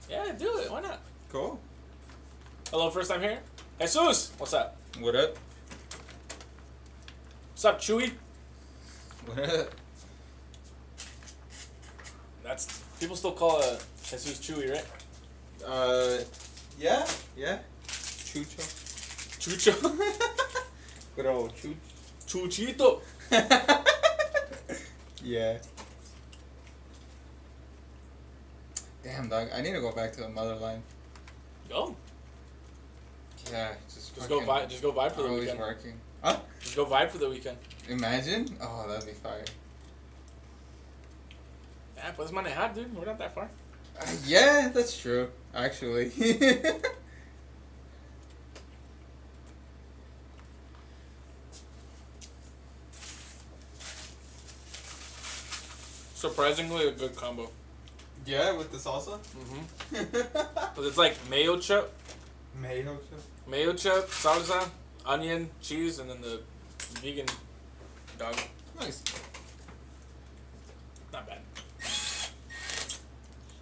Yeah, do it. Why not? Cool. Hello, first time here. Jesus, what's up? What up? What's up, Chewy? What up? That's people still call Jesus Chewy, right? Yeah. Chucho. Chucho. Good old Chucho. Chuchito. Yeah. Damn, dog. I need to go back to the motherline. Go. Yeah, Just go vibe. Just go vibe for the always weekend. working. Huh? Just go vibe for the weekend. Imagine? Oh, that'd be fire. Yeah, pues manejar, dude. We're not that far. Yeah, that's true. Actually. Surprisingly, a good combo. Yeah, with the salsa. Mm-hmm. Cause it's like mayo chup, Mayo. salsa, onion, cheese, and then the vegan dog. Nice. Not bad.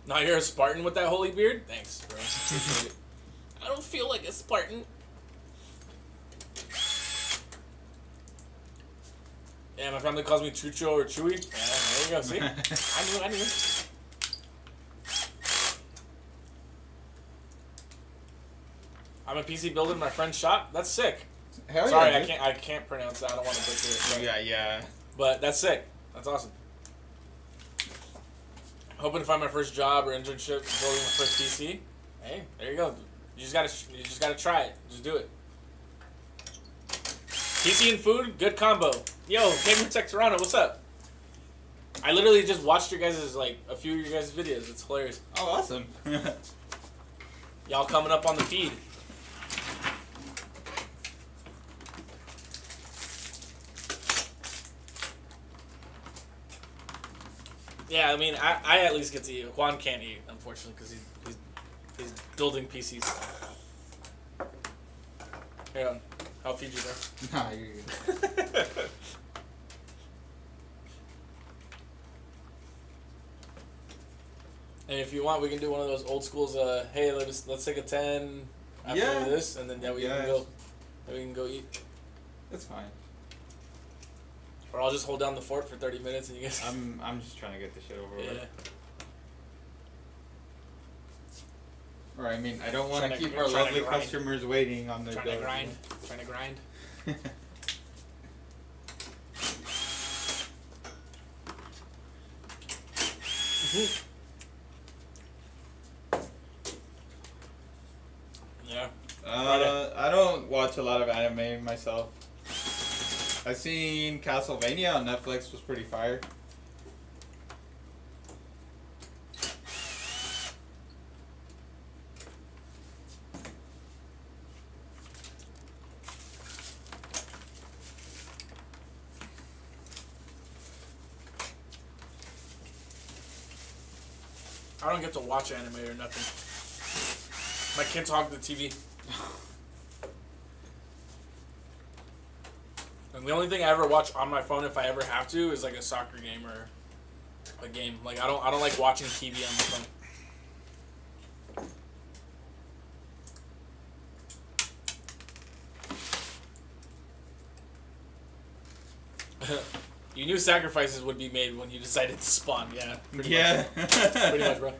Now you're a Spartan with that holy beard? Thanks, bro. I don't feel like a Spartan. Yeah, my family calls me Chucho or Chewy. Yeah, there you go, see? I knew. I'm a PC builder in my friend's shop. That's sick. Hell Sorry, yeah, dude. I can't pronounce that. I don't want to butcher it. But, Yeah. but that's sick. That's awesome. Hoping to find my first job or internship building my first PC. Hey, there you go. You just gotta try it. Just do it. PC and food, good combo. Yo, Gamer Tech Toronto, what's up? I literally just watched your guys' like a few of your guys' videos. It's hilarious. Oh, awesome. Y'all coming up on the feed. Yeah, I mean, I at least get to eat. Juan can't eat, unfortunately, because he's building PCs. Here on, I'll feed you there. Nah, you're good. And if you want, we can do one of those old schools. Hey, let's take a 10 after Yeah. this, and then we can go eat. That's fine. Or I'll just hold down the fort for 30 minutes, and you guys. I'm just trying to get this shit over with. Or I mean, I don't want to keep our lovely customers waiting on their bill. Trying to grind. Yeah. I don't watch a lot of anime myself. I've seen Castlevania on Netflix, was pretty fire. I don't get to watch anime or nothing. My kids hog the TV. And the only thing I ever watch on my phone, if I ever have to, is like a soccer game or a game. Like I don't like watching TV on my phone. You knew sacrifices would be made when you decided to spawn. Yeah. Yeah. Pretty much, bro.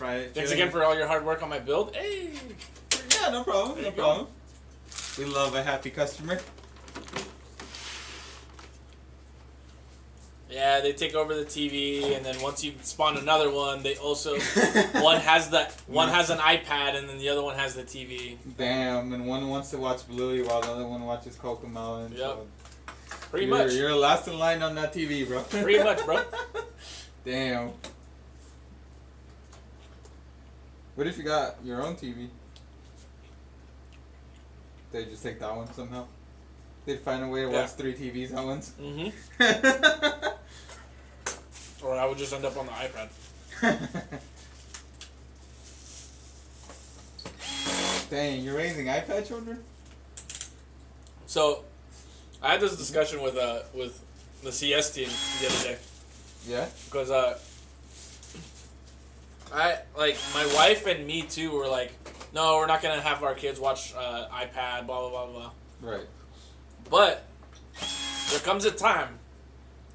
Right. Thanks again for all your hard work on my build. Hey. Yeah, no problem. No problem. We love a happy customer. Yeah, they take over the TV, and then once you spawn another one, they also one has an iPad, and then the other one has the TV. Damn, and one wants to watch Bluey while the other one watches Kokomo. And Yep. so Pretty much. You're last in line on that TV, bro. Pretty much, bro. Damn. What if you got your own TV? They just take that one somehow. They'd find a way to watch 3 TVs at once. Mm-hmm. Or I would just end up on the iPad. Dang, you're raising iPad children? So, I had this discussion with the CS team the other day. Yeah? Because I like my wife and me too were like, no, we're not gonna have our kids watch iPad, blah blah blah blah. Right. But there comes a time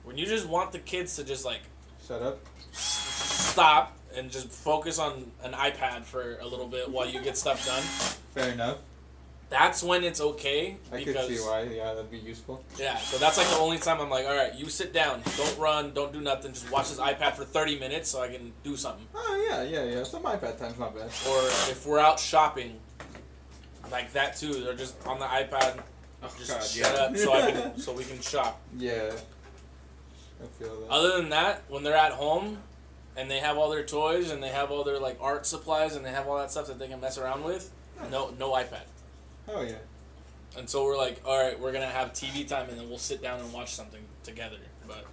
when you just want the kids to just like Shut up. stop and just focus on an iPad for a little bit while you get stuff done. Fair enough. That's when it's okay. I could see why. Yeah, that'd be useful. Yeah, so that's like the only time I'm like, all right, you sit down, don't run, don't do nothing, just watch this iPad for 30 minutes so I can do something. Oh, yeah. Some iPad time's not bad. Or if we're out shopping, like that too, they're just on the iPad, just shut up so we can shop. Yeah. I feel that. Other than that, when they're at home and they have all their toys and they have all their like art supplies and they have all that stuff that they can mess around with, no iPad. Oh, yeah. And so we're like, all right, we're going to have TV time and then we'll sit down and watch something together. But,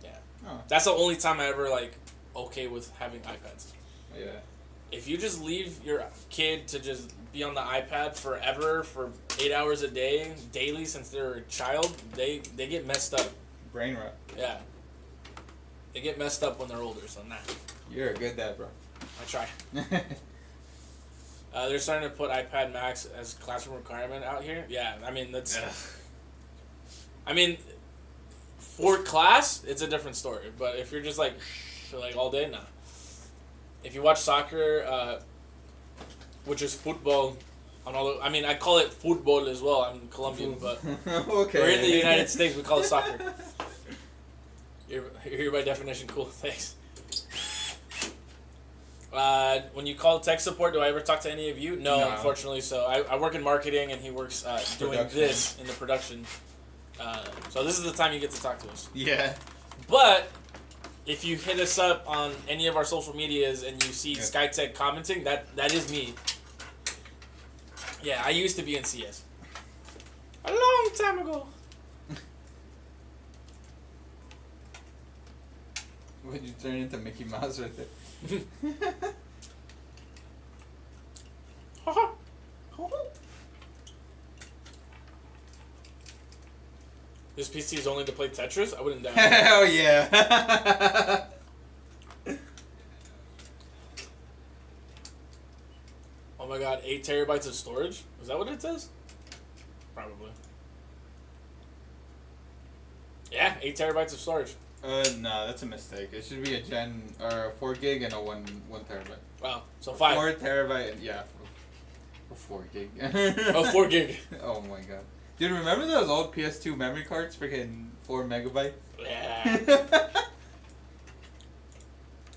yeah. Oh. That's the only time I ever, like, okay with having iPads. Yeah. If you just leave your kid to just be on the iPad forever for 8 hours a day, daily, since they're a child, they get messed up. Brain rot. Yeah. They get messed up when they're older, so nah. You're a good dad, bro. I try. They're starting to put iPad Max as classroom requirement out here. Yeah, I mean, that's... Ugh. I mean, for class, it's a different story. But if you're just like all day, nah. If you watch soccer, which is football. On all, I mean, I call it football as well. I'm Colombian, but Okay. we're in the United States. We call it soccer. You're by definition cool. Thanks. When you call tech support, do I ever talk to any of you? No. Unfortunately. So I work in marketing, and he works doing this in the production. So this is the time you get to talk to us. Yeah. But if you hit us up on any of our social medias and you see Skytech commenting, that is me. Yeah, I used to be in CS. A long time ago. Would you turn into Mickey Mouse right there? This PC is only to play Tetris? I wouldn't doubt it. Hell yeah. Oh my god, 8 terabytes of storage? Is that what it says? Probably. Yeah, 8 terabytes of storage. No, that's a mistake. It should be a Gen or 4 gig and a 1 terabyte. Wow, so 5. 4 terabyte, yeah. 4 gig. Oh, 4 gig. Oh my god. Dude, remember those old PS2 memory cards? Freaking 4 megabyte? Yeah.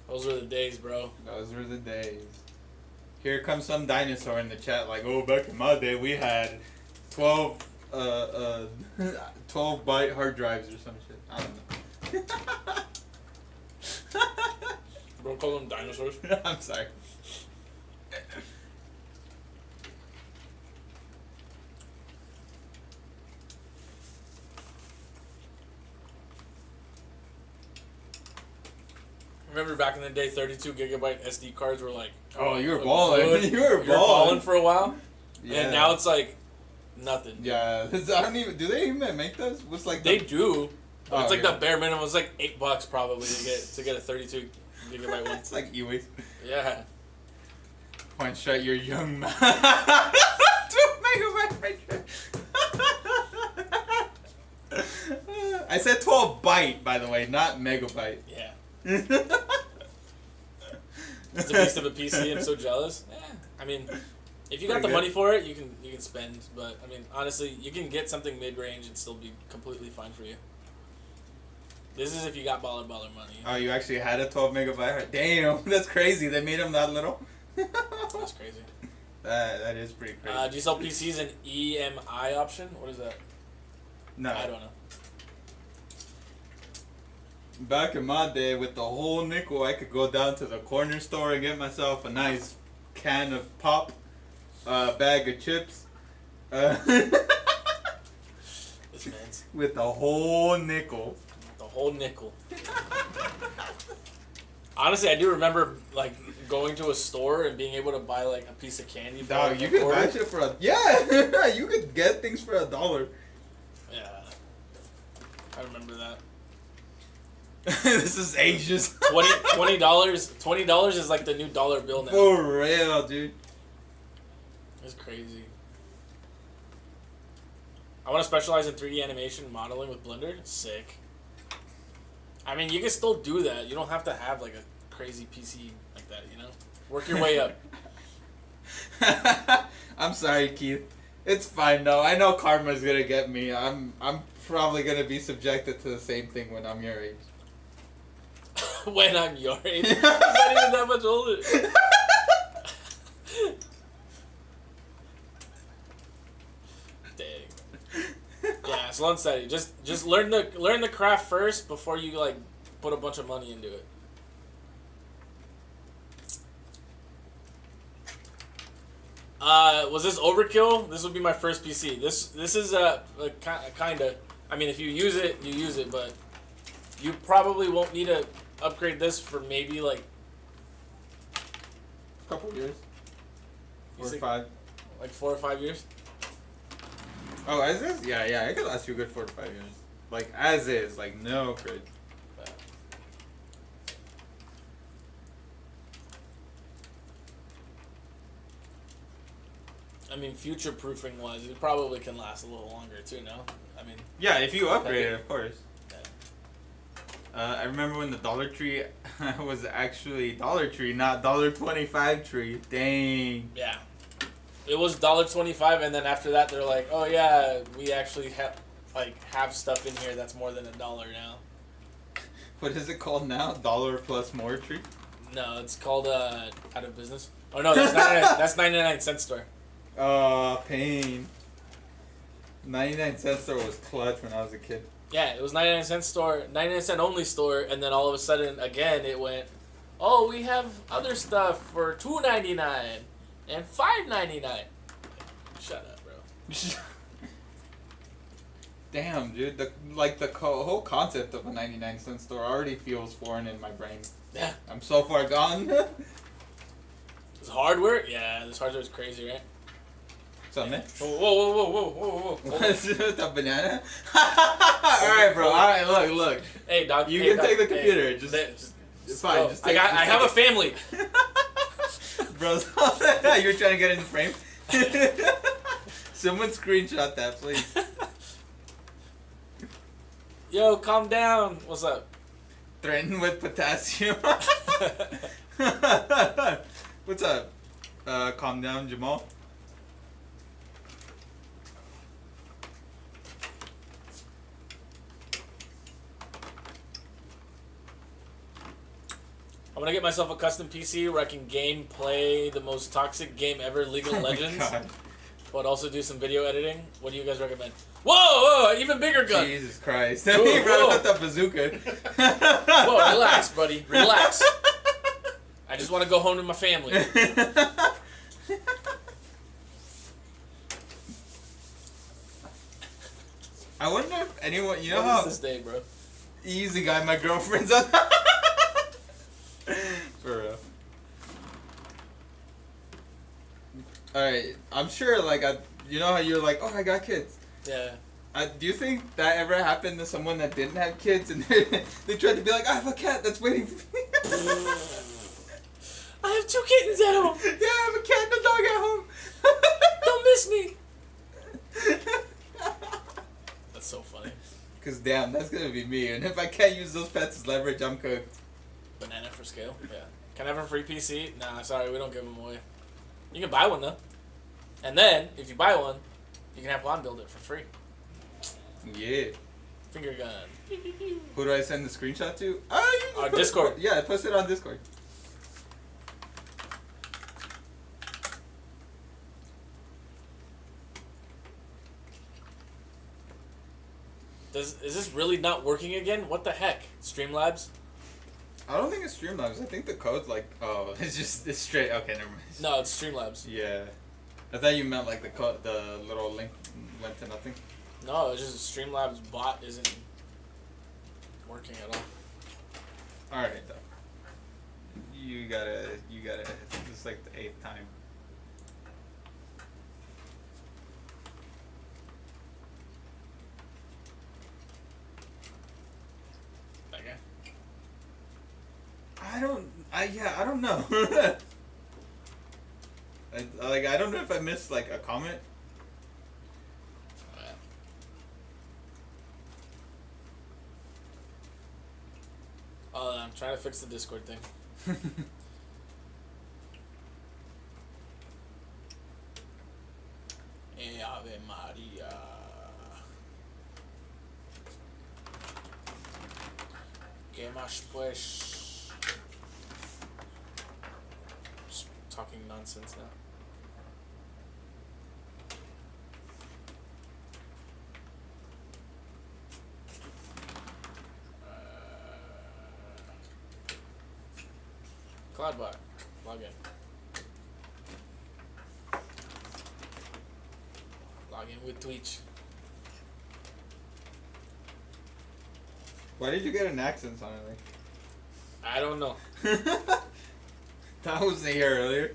Those were the days, bro. Those were the days. Here comes some dinosaur in the chat like, oh, back in my day we had 12 byte hard drives or some shit. I don't know. Bro, call them dinosaurs. I'm sorry. Remember back in the day, 32 gigabyte SD cards were like, Oh, you were balling. You were balling for a while. Yeah. And now it's like nothing. Yeah, I don't even. Do they even make those? What's like? They do. But it's like yeah. the bare minimum. It's like $8 probably to get a 32 gigabyte one. It's like e-waste. Yeah. Point shut your young mouth. 2 megabyte picture. I said 12 byte, by the way, not megabyte. Yeah. It's a beast of a PC. I'm so jealous. Yeah. I mean, if you got the money for it, you can spend. But I mean, honestly, you can get something mid range and still be completely fine for you. This is if you got baller money. Oh, you actually had a 12 megabyte? Damn, that's crazy. They made them that little. That's crazy. That is pretty crazy. Do you sell PCs an EMI option? What is that? No. I don't know. Back in my day, with the whole nickel, I could go down to the corner store and get myself a nice can of pop, bag of chips. This man's With the whole nickel. the whole nickel. Honestly, I do remember like going to a store and being able to buy like a piece of candy for Dog, like, you a could quarter. buy shit for yeah, you could get things for $1. Yeah, I remember that. This is ages. $20 is like the new dollar bill now. For real, dude. It's crazy. I want to specialize in 3D animation modeling with Blender. Sick. I mean, you can still do that. You don't have to have like a crazy PC like that, you know? Work your way up. I'm sorry, Keith. It's fine though. I know karma's gonna get me. I'm probably gonna be subjected to the same thing when I'm your age. When I'm your age. I'm not even that much older. Dang. Yeah, slow and steady. Just learn the craft first before you like put a bunch of money into it. Was this overkill? This would be my first PC. This is kinda. I mean, if you use it, you use it, but you probably won't need to upgrade this for maybe like Couple years. You 4 or think- 5. like 4 or 5 years. Oh, as is? Yeah, it could last you a good 4 to 5 years. Like, as is. Like, no upgrade. I mean, future proofing wise, it probably can last a little longer too. No, I mean, Yeah, if you upgrade it, of course. Yeah. I remember when the Dollar Tree was actually Dollar Tree, not $1.25 tree. Dang. yeah, It was $1.25, and then after that, they're like, "Oh yeah, we actually have stuff in here that's more than $1 now." What is it called now? Dollar plus more tree? No, it's called out of business. Oh no, that's 99, that's 99-cent store. Pain. 99-cent store was clutch when I was a kid. Yeah, it was 99-cent store, 99-cent only store, and then all of a sudden, again, it went, "Oh, we have other stuff for $2.99 and $5.99." Shut up, bro. Damn, dude. The whole concept of a 99-cent store already feels foreign in my brain. Yeah. I'm so far gone. This hardware? Yeah, this hardware is crazy, right? What's up, man? Whoa. What's with the banana? Alright, bro. Alright, look. Hey, dog. You hey, can dog, take the computer. Hey, Just just fine. go. Just take, I have a family. Bro, you were trying to get in the frame? Someone screenshot that, please. Yo, calm down. What's up? Threatened with potassium. What's up? Calm down, Jamal. I'm gonna get myself a custom PC where I can play the most toxic game ever, League of Legends, God. but also do some video editing. What do you guys recommend? Whoa, even bigger gun. Jesus Christ. Whoa, He brought whoa. out the bazooka. Whoa, relax, buddy. Relax. I just want to go home to my family. I wonder if anyone, you know What how is this day, bro? easy guy my girlfriend's on. For real. Alright, I'm sure, like, you know how you're like, oh, I got kids. Yeah. Do you think that ever happened to someone that didn't have kids and they tried to be like, I have a cat that's waiting for me? I have 2 kittens at home. Yeah, I have a cat and a dog at home. Don't miss me. That's so funny. Cause damn, that's gonna be me. And if I can't use those pets as leverage, I'm cooked. Banana for scale? Yeah. Can I have a free PC? Nah, sorry, we don't give them away. You can buy one, though. And then, if you buy one, you can have Juan build it for free. Yeah. Finger gun. Who do I send the screenshot to? Our Discord. Yeah, post it on Discord. Is this really not working again? What the heck? Streamlabs? I don't think it's Streamlabs. I think the code's like, oh, it's straight. Okay, never mind. No, it's Streamlabs. Yeah. I thought you meant like the little link went to nothing. No, it's just Streamlabs bot isn't working at all. Alright, though. You gotta, this is like the 8th time. Okay. I don't know. I don't know if I missed like a comment. I'm trying to fix the Discord thing. Ave Maria. ¿Qué más pues? Just talking nonsense now. Cloudbot, log in. Log in with Twitch. Why did you get an accent on it? Like? I don't know. That wasn't here earlier.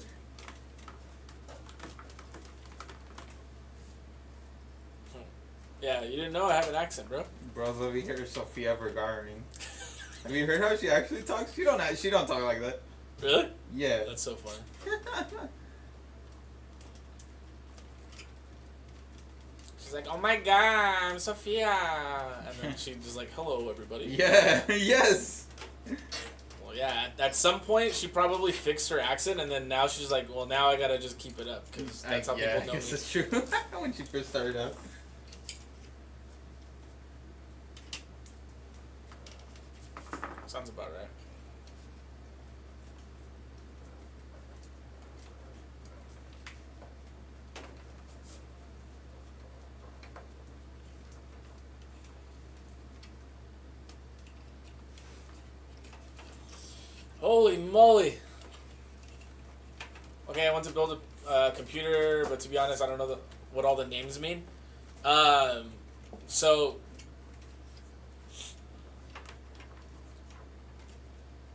Yeah, you didn't know I have an accent, bro. Bro's over here, Sofia Vergara. Have you heard how she actually talks? She don't talk like that. Really? Yeah. That's so funny. She's like, oh my god, I'm Sophia. And then she just like, hello everybody. Yeah, yes. Like, Well, yeah. At some point, she probably fixed her accent, and then now she's like, well, now I gotta just keep it up because that's how people know I guess me. that's true. When she first started out. Sounds about right. Holy moly! Okay, I want to build a computer, but to be honest, I don't know what all the names mean. So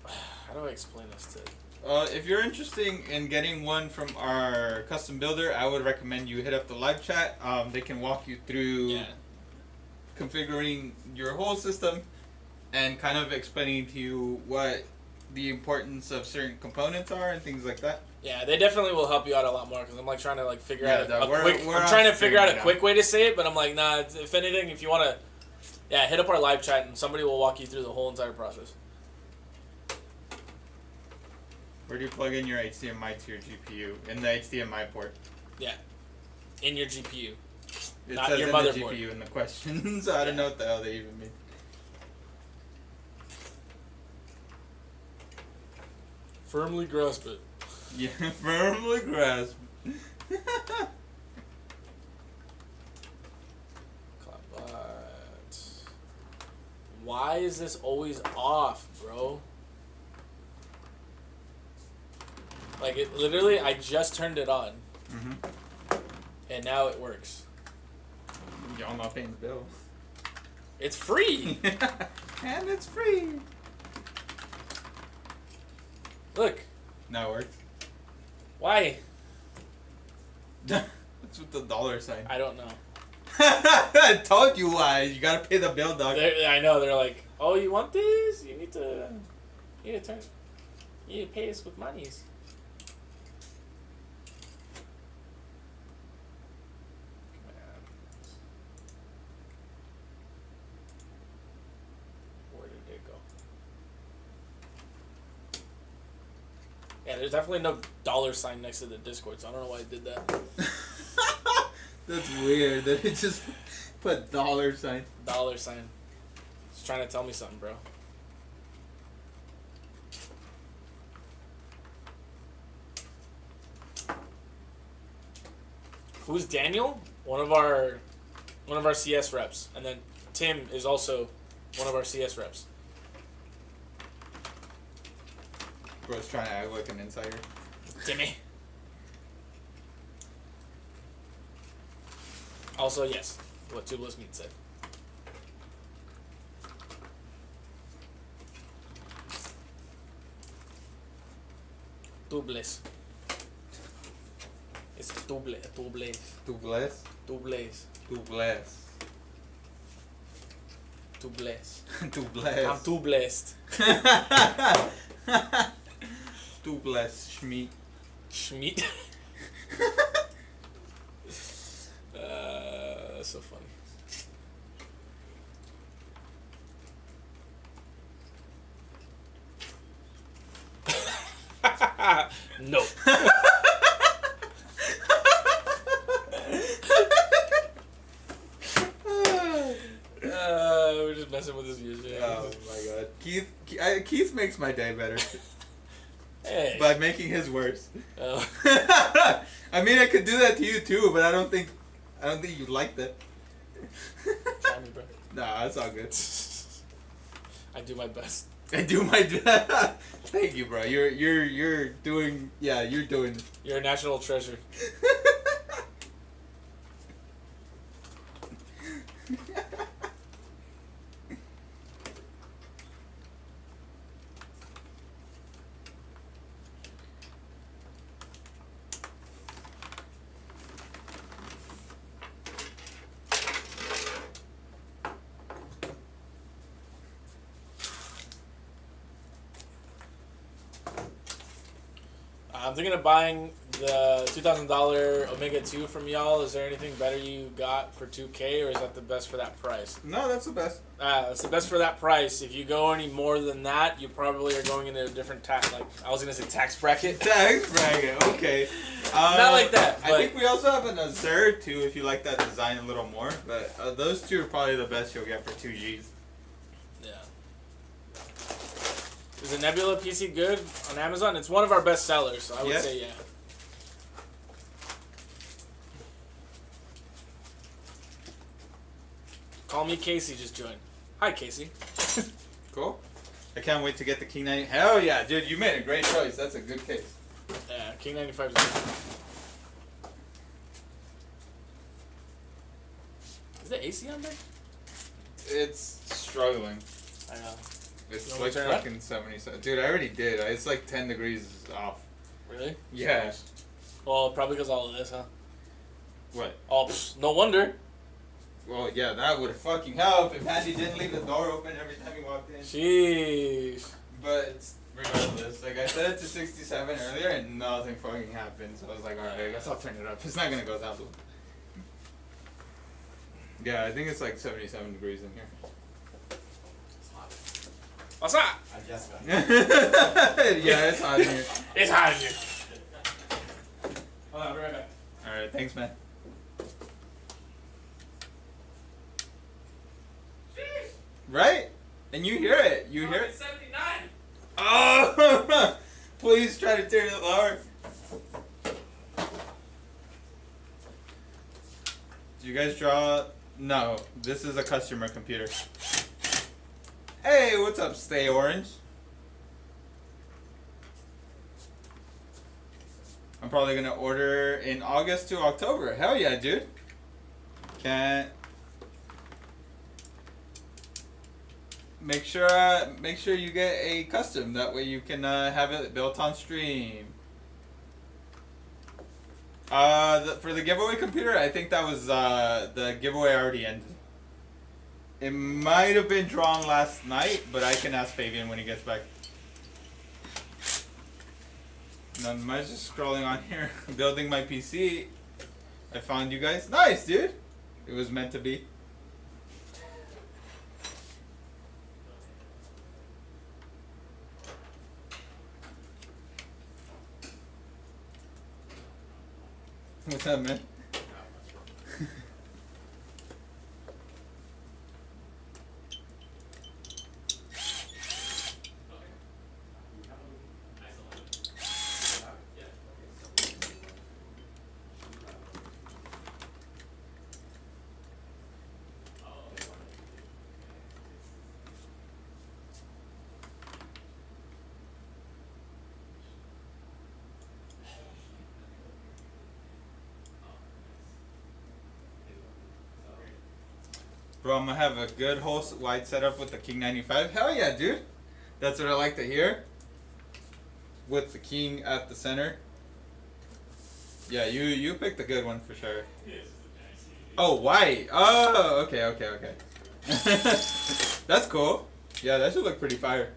how do I explain this to? If you're interested in getting one from our custom builder, I would recommend you hit up the live chat. They can walk you through configuring your whole system and kind of explaining to you what the importance of certain components are and things like that. Yeah, they definitely will help you out a lot more because I'm like trying to like figure out a we're- quick. we're I'm on trying to stream figure out right a now. quick way to say it, but I'm like, nah. If anything, if you want to, hit up our live chat and somebody will walk you through the whole entire process. Where do you plug in your HDMI to your GPU? In the HDMI port. Yeah, in your GPU. It Not says your in the motherboard. GPU in the question, so I don't know what the hell they even mean. Firmly grasp it. Yeah, firmly grasp. Why is this always off, bro? Like, it literally, I just turned it on. And now it works. Y'all not paying the bill. It's free! And it's free. Look. Now it works. Why? What's with the dollar sign? I don't know. I told you why. You gotta pay the bill, dog. I know, they're like, oh, you want this? You need to pay us with monies. Where did it go? Yeah, there's definitely no dollar sign next to the Discord, so I don't know why I did that. That's weird. That it just put dollar sign. Dollar sign. It's trying to tell me something, bro. Who's Daniel? One of our CS reps, and then Tim is also one of our CS reps. Bro's trying to act like an insider. Timmy. Also, yes, what Tubeless Meat said. Tubeless. It's Tubeless. To bless. Tubeless. To bless. Tubeless. To bless. I'm too blessed. To bless Schmeat. Schmeat. That's so funny. No. We're just messing with this music. Oh my god. Keith makes my day better Hey. by making his worse. Oh. I mean, I could do that to you too, but I don't think you'd like that. Try me, bro. Nah, that's all good. I do my best. I do my Thank you, bro. You're doing. Yeah, you're doing. You're a national treasure. I'm thinking of buying the $2,000 Omega 2 from y'all, is there anything better you got for 2K, or is that the best for that price? No, that's the best. It's the best for that price. If you go any more than that, you probably are going into a different tax. Like I was gonna say tax bracket. Tax bracket, okay. Not like that. I think we also have an Azure too, if you like that design a little more. But those two are probably the best you'll get for 2Gs. Yeah. Is the Nebula PC good on Amazon? It's one of our best sellers, so I would say yeah. Call me Casey, just joined. Hi, Casey. Cool. I can't wait to get the King 90. Hell yeah, dude, you made a great choice. That's a good case. Yeah, King 95 is good. Is the AC on there? It's struggling. I know. It's You want like me to turn it up? fucking 77. Dude, I already did. It's like 10 degrees off. Really? Yeah. Well, probably because all of this, huh? What? Oh, no wonder. Well, yeah, that would fucking help if Andy didn't leave the door open every time he walked in. Jeez. But regardless, like I said it to 67 earlier and nothing fucking happened. So I was like, alright, I guess I'll turn it up. It's not gonna go that low. Yeah, I think it's like 77 degrees in here. What's up? I just got Yeah, it's hot in here. It's hot in here. Hold on, I'll be right back. Alright, thanks, man. Right? And you hear it. You hear it? 79. Oh! Please try to turn it lower. Did you guys draw? No, this is a customer computer. Hey, what's up, Stay Orange? I'm probably gonna order in August to October. Hell yeah, dude. Can't. Make sure you get a custom. That way you can have it built on stream. For the giveaway computer, I think that was the giveaway already ended. It might have been drawn last night, but I can ask Fabian when he gets back. And I'm just scrolling on here, building my PC. I found you guys. Nice, dude. It was meant to be. What's up, man? Bro, I'm gonna have a good whole wide setup with the King 95. Hell yeah, dude. That's what I like to hear. With the King at the center. Yeah, you picked a good one for sure. Oh, white. Oh, okay. That's cool. Yeah, that should look pretty fire.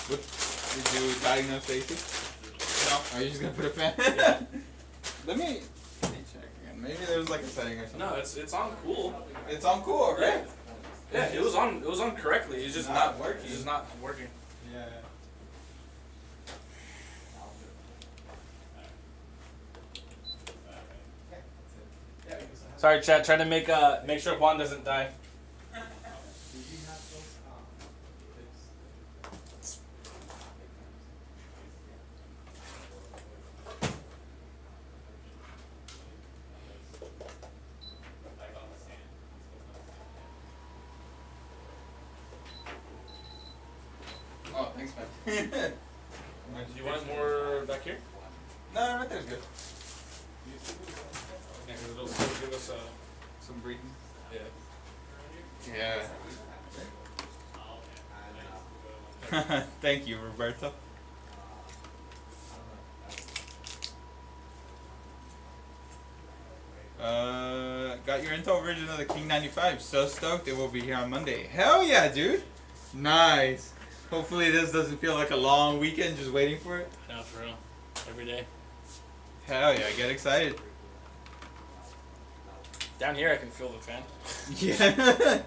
Did you diagnose AC? No. Are you just gonna put a fan? Yeah. Let me check again. Maybe there was like a setting or something. No, it's on cool. It's on cool, right? Yeah, it was on correctly. It's just not working. It's just not working. Yeah. Sorry, Chad. Trying to make sure Juan doesn't die. Oh, thanks, man. Do you want more back here? No, right there's good. Yeah, because it'll still give us Some breathing. yeah. Yeah. Thank you, Roberto. Got your Intel version of the King 95. So stoked it will be here on Monday. Hell yeah, dude. Nice. Hopefully this doesn't feel like a long weekend just waiting for it. No, for real. Every day. Hell yeah, get excited. Down here I can feel the fan. Yeah.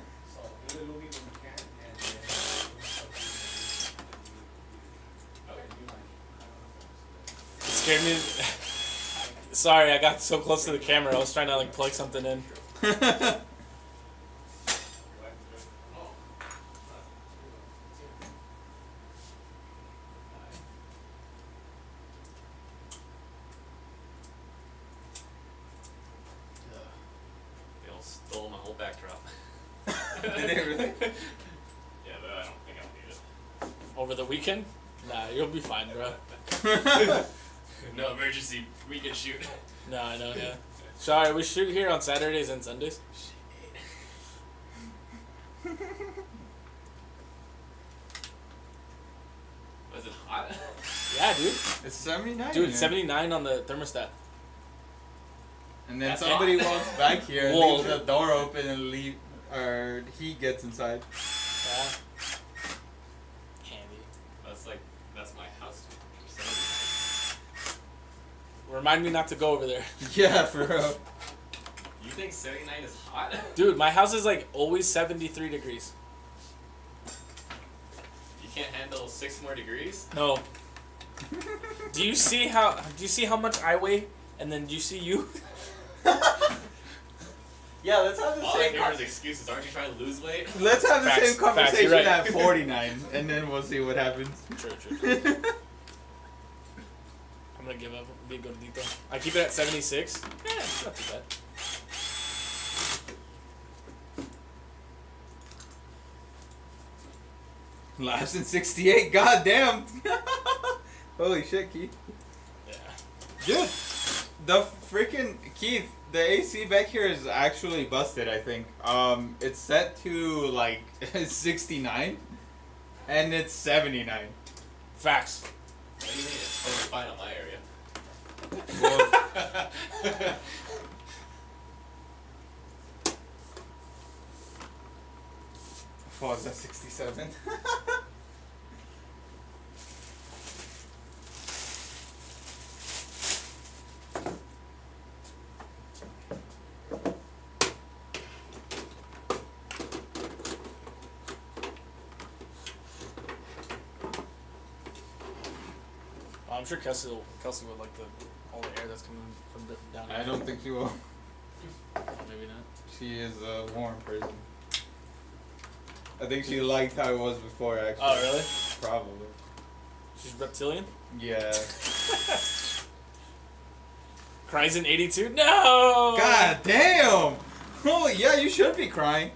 It scared me. Sorry, I got so close to the camera. I was trying to like plug something in. They all stole my whole backdrop. Did they really? Yeah, but I don't think I'll need it. Over the weekend? Nah, you'll be fine, bro. No emergency weekend shoot. No, I know, yeah. Sorry, we shoot here on Saturdays and Sundays. Was it hot? Yeah, dude. It's 79. Dude, man. 79 on the thermostat. And then That's somebody hot. walks back here and Whoa. leaves the door open and or heat gets inside. Yeah. Handy. That's my house temperature. Remind me not to go over there. Yeah, for real. You think 79 is hot? Dude, my house is like always 73 degrees. You can't handle 6 more degrees? No. Do you see how much I weigh? And then do you see you? Yeah, let's have the All I same. hear is excuses. Aren't you trying to lose weight? Let's have the Facts, same conversation you're right. at 49, and then we'll see what happens. True. I'm gonna give up. Be a gordito. I keep it at 76. Yeah, it's not too bad. Laughs in 68. God damn. Holy shit, Keith. Yeah. Dude, the freaking Keith. The AC back here is actually busted. I think. It's set to like 69, and it's 79. Facts. What do you mean? It's totally fine on my area. Well, what was that? 67. I'm sure Kelsey would like all the air that's coming from down here. I don't think she will. Oh, maybe not. She is a warm person. I think she liked how it was before, actually. Oh, really? Probably. She's reptilian? Yeah. Cries in 82? No! God damn! Holy, yeah, you should be crying.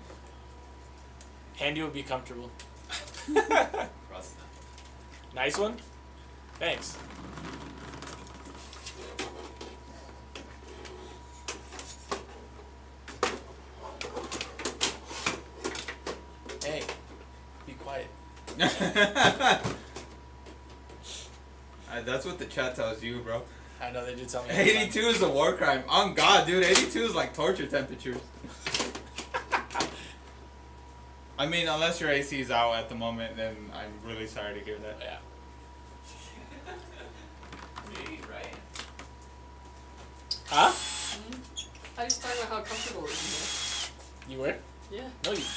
Handy would be comfortable. Cross that. Nice one? Thanks. Hey, be quiet. That's what the chat tells you, bro. I know they do tell me. 82 is a war crime. On God, dude. 82 is like torture temperatures. I mean, unless your AC is out at the moment, then I'm really sorry to hear that. Yeah. Me, right? Huh? I just talking about how comfortable it is You were? in here. No, you weren't.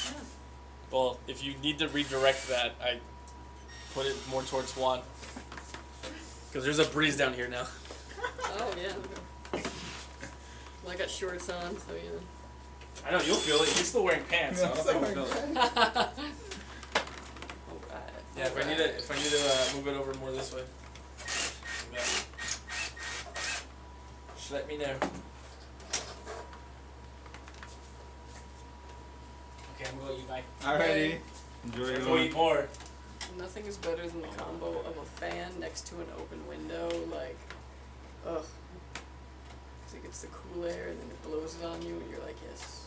Yeah. Yeah. Well, if you need to redirect that, I put it more towards Juan. Because there's a breeze down here now. Oh yeah. Well, I got shorts on, so you know. I know, you'll feel it. You're still wearing pants, so I don't think you'll feel it. Alright. Yeah, if I need to move it over more this way. Yeah. Just let me know. Okay, I'm gonna eat my. Alrighty. Enjoy your Go lunch. eat more. Nothing is better than the combo of a fan next to an open window, like, ugh. 'Cause it gets the cool air and then it blows it on you and you're like, yes.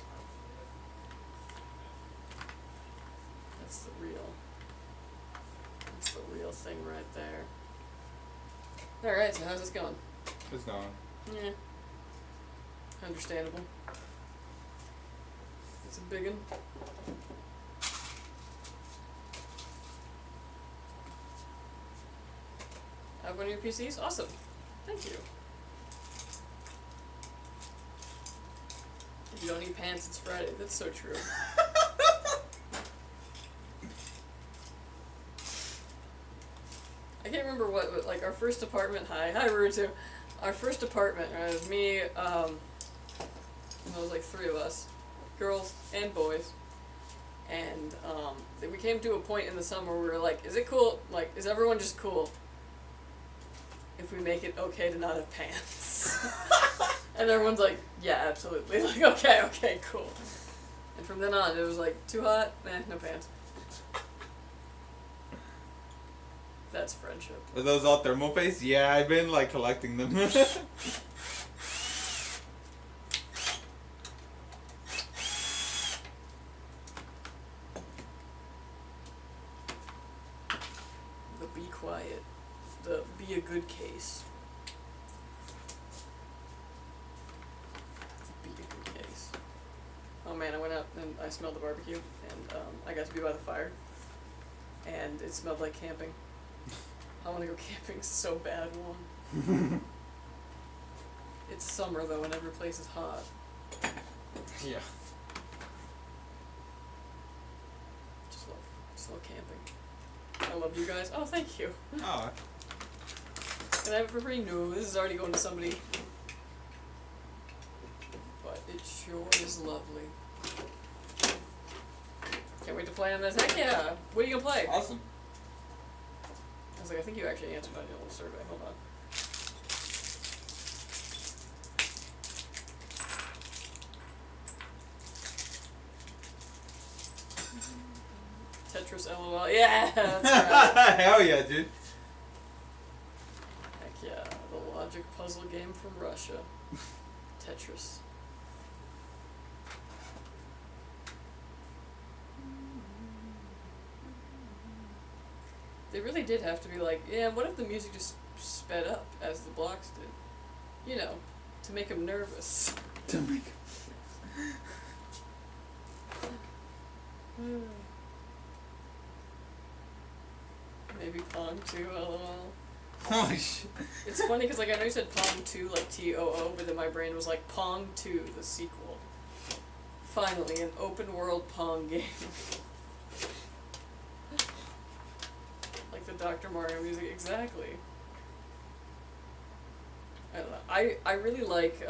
thing right there. Alright, so how's this going? It's gone. Yeah. Understandable. It's a big one. Have one of your PCs? Awesome. Thank you. If you don't need pants, it's Friday. That's so true. I can't remember what, like, our first apartment, hi Rutu. Our first apartment, right, it was me, it was like 3 of us, girls and boys, and, we came to a point in the summer where we were like, is it cool, like, is everyone just cool if we make it okay to not have pants? And everyone's like, yeah, absolutely, like, okay, cool. And from then on, it was like, too hot, no pants. That's friendship. Are those all thermal paste? Yeah, I've been like collecting them. The be quiet. The be a good case. Be a good case. Oh man, I went out and I smelled the barbecue and I got to be by the fire. And it smelled like camping. I want to go camping so bad, one. It's summer though, and every place is hot. Yeah. Just love camping. I love you guys. Oh, thank you. Oh. Can I have it for free? No, this is already going to somebody. But it sure is lovely. Can't wait to play on this. Heck yeah! What are you gonna play? Awesome. I was like, I think you actually answered my little survey. Hold on. Tetris LOL. Yeah, that's right. Hell yeah, dude. Heck yeah, the logic puzzle game from Russia. Tetris. They really did have to be like, yeah, what if the music just sped up as the blocks did? You know, to make them nervous. To make Maybe Pong 2, lol. Holy shit. It's funny because, like, I know you said Pong 2, like T-O-O, but then my brain was like, Pong 2, the sequel. Finally, an open world Pong game. Like the Dr. Mario music, exactly. I don't know. I really like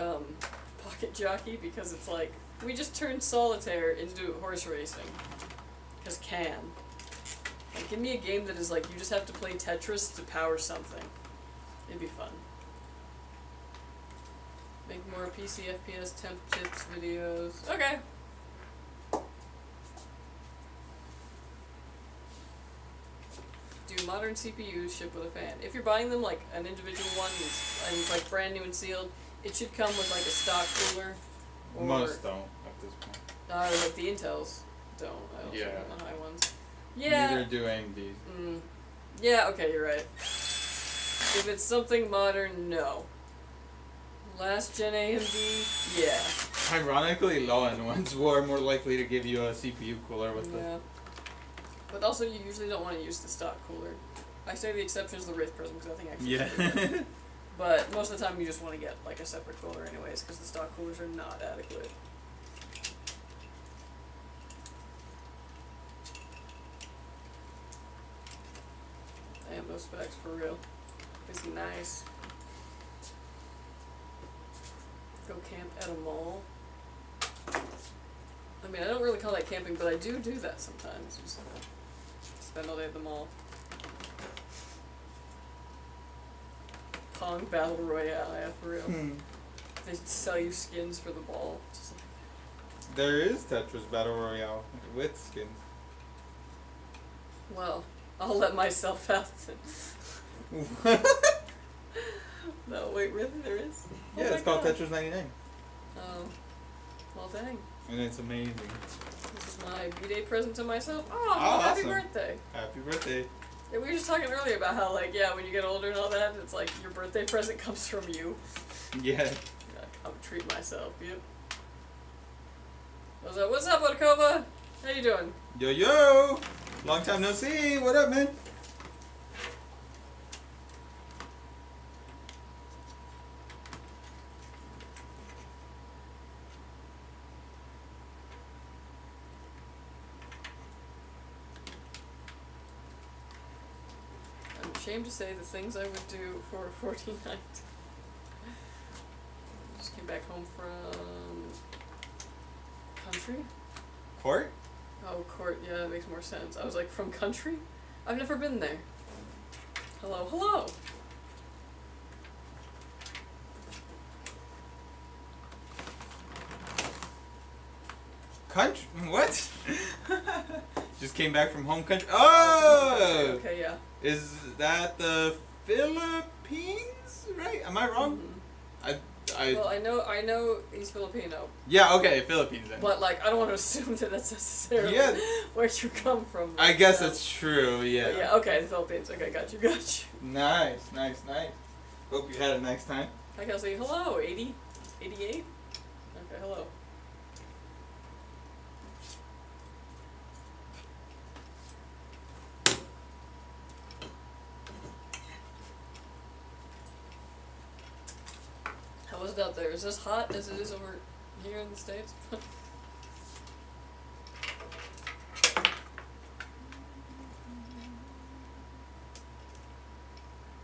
Pocket Jockey because it's like, we just turned solitaire into horse racing. Because can. Like, give me a game that is like, you just have to play Tetris to power something. It'd be fun. Make more PC FPS temp tips videos. Okay. Do modern CPUs ship with a fan? If you're buying them like an individual one and it's like brand new and sealed, it should come with like a stock cooler. Or, Most don't at this point. like the Intels don't. I don't Yeah. see the high ones. Yeah. Neither do AMDs. Yeah, okay, you're right. If it's something modern, no. Last gen AMD, yeah. Ironically, low-end ones were more likely to give you a CPU cooler with Yeah. But also, you usually don't want to use the stock cooler. I say the exception is the Wraith Prism because I think actually. Yeah. But most of the time, you just want to get like a separate cooler, anyways, because the stock coolers are not adequate. Damn, those specs for real. It's nice. Go camp at a mall. I mean, I don't really call that camping, but I do that sometimes. Just spend all day at the mall. Pong Battle Royale, yeah, for real. They sell you skins for the ball. Just like, There is Tetris Battle Royale with skins. well, I'll let myself out then. No, wait, really? There is? Yeah, Oh it's my called God. Tetris 99. Oh. Well, dang. And it's amazing. This is my B-Day present to myself. Oh, Oh, happy awesome. birthday. Happy birthday. Yeah, we were just talking earlier about how, like, yeah, when you get older and all that, it's like your birthday present comes from you. Yeah. Like, I'll treat myself. Yep. What's up, Otakova? How you doing? Yo yo! Long time no see. What up, man? I'm ashamed to say the things I would do for a 14 night. Just came back home from country. Court? Oh, court. Yeah, that makes more sense. I was like, from country? I've never been there. Hello, hello. Country? What? Just came back from home country. Oh! Okay, yeah. Is that the Philippines? Right? Am I wrong? Mhm. I. Well, I know he's Filipino, Yeah. Okay, Philippines then. but like I don't want to assume that that's necessarily Yeah. where you come from. I guess So- that's true. Yeah. But yeah. Okay, the Philippines. Okay, got you. Nice. Hope you had a nice time. Hi, Kelsey. Hello, 80, 88. Okay, hello. How was it out there? Is this hot as it is over here in the States?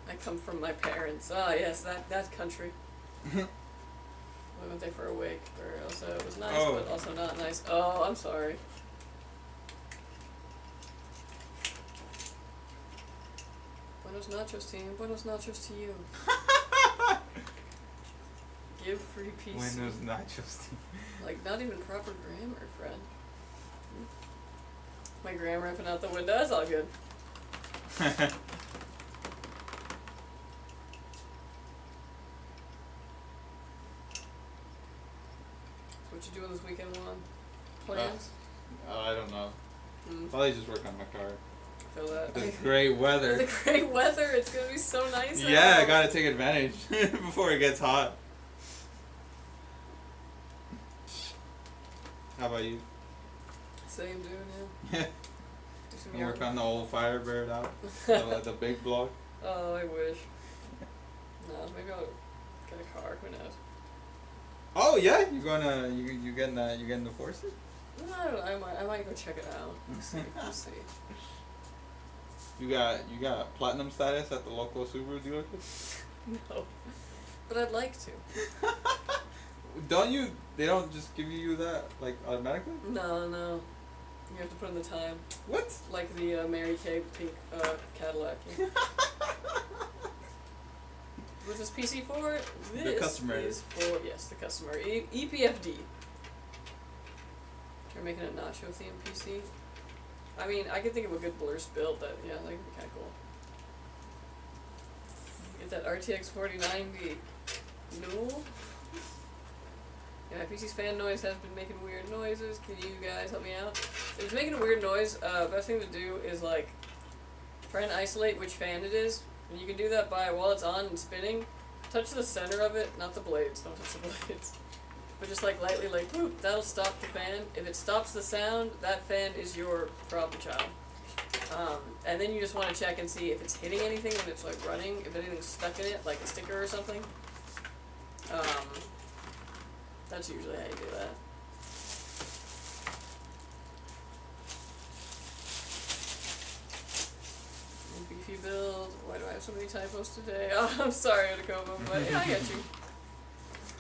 I come from my parents. Ah, yes, that country. We went there for a week, where also it was nice, Oh. but also not nice. Oh, I'm sorry. Buenos nachos, team. Buenos nachos to you. Give free PC. Buenos nachos. Like, not even proper grammar, friend. My grammar up and out the window. That's all good. What you doing this weekend, Juan? Plans? I don't know. Mm, Probably just work on my car. I feel that. This great weather. The great weather. It's gonna be so nice. Yeah, I out. gotta take advantage before it gets hot. How about you? Same, dude. Yeah. Yeah. Do some And work yard- on the old Firebird out. the big block. Oh, I wish. No, maybe I'll get a car. Who knows? Oh yeah, you getting the forces? No, I don't know. I might go check it out. We'll see. We'll see. You got platinum status at the local Subaru dealership? No, but I'd like to. Don't you? They don't just give you that like automatically? No, no. You have to put in the time, What? like the Mary Kay pink Cadillac. What is this PC for? This customer. is for, yes, the customer. EPFD. Try making a nacho themed PC. I mean, I could think of a good blurst build that, yeah, that could be kind of cool. Get that RTX 4090. No. Yeah, my PC's fan noise has been making weird noises. Can you guys help me out? If it's making a weird noise, best thing to do is like try and isolate which fan it is. And you can do that by, while it's on and spinning, touch the center of it, not the blades, don't touch the blades. But just like lightly, like, whoop, that'll stop the fan. If it stops the sound, that fan is your problem child. And then you just want to check and see if it's hitting anything when it's like running, if anything's stuck in it, like a sticker or something. That's usually how you do that. Beefy build. Why do I have so many typos today? Oh, I'm sorry, Otakoma, but yeah, I get you.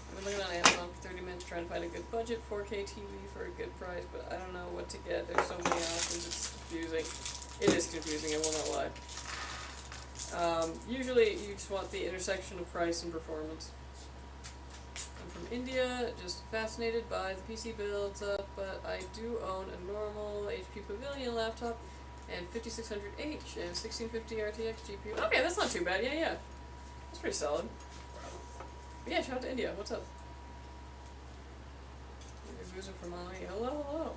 I've been looking on Amazon for 30 minutes trying to find a good budget 4K TV for a good price, but I don't know what to get. There's so many options, it's confusing. It is confusing, I will not lie. Usually you just want the intersection of price and performance. I'm from India, just fascinated by the PC builds up, but I do own a normal HP Pavilion laptop and 5600H and 1650 RTX GPU. Okay, that's not too bad. Yeah. That's pretty solid. But yeah, shout out to India. What's up? Boozer from Molly. Hello.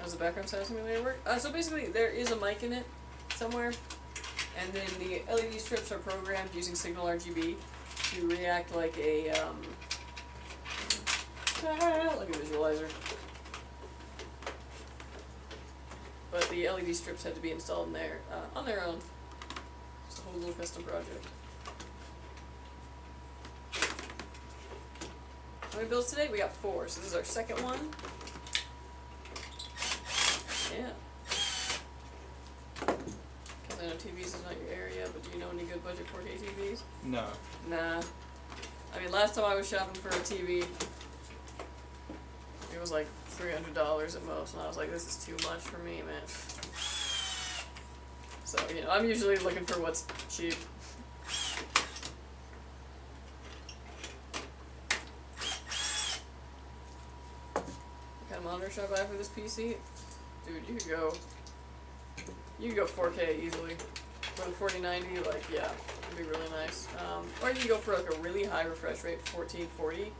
does the background sound simulator work? So basically, there is a mic in it somewhere, and then the LED strips are programmed using signal RGB to react like a like a visualizer. But the LED strips had to be installed in there on their own. It's a whole little custom project. How many builds today? We got 4, so this is our second one. Yeah. Because I know TVs is not your area, but do you know any good budget 4K TVs? No. Nah. I mean, last time I was shopping for a TV, it was like $300 at most, and I was like, this is too much for me, man. So, you know, I'm usually looking for what's cheap. What kind of monitor should I buy for this PC? Dude, you could go 4K easily. For the 4090, like, yeah, it'd be really nice. Or you can go for like a really high refresh rate, 1440.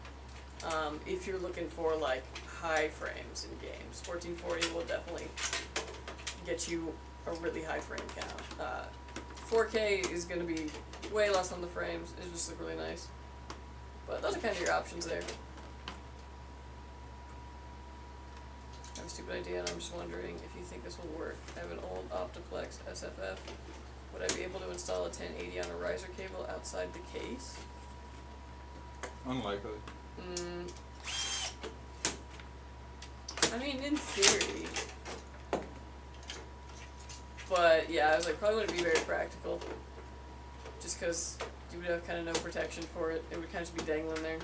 If you're looking for like high frames in games, 1440 will definitely get you a really high frame count. 4K is going to be way less on the frames. It just look really nice. But those are kind of your options there. I have a stupid idea, and I'm just wondering if you think this will work. I have an old Optiplex SFF. Would I be able to install a 1080 on a riser cable outside the case? Unlikely. I mean, in theory. But yeah, I was like, probably wouldn't be very practical. Just because you would have kind of no protection for it. It would kind of just be dangling there.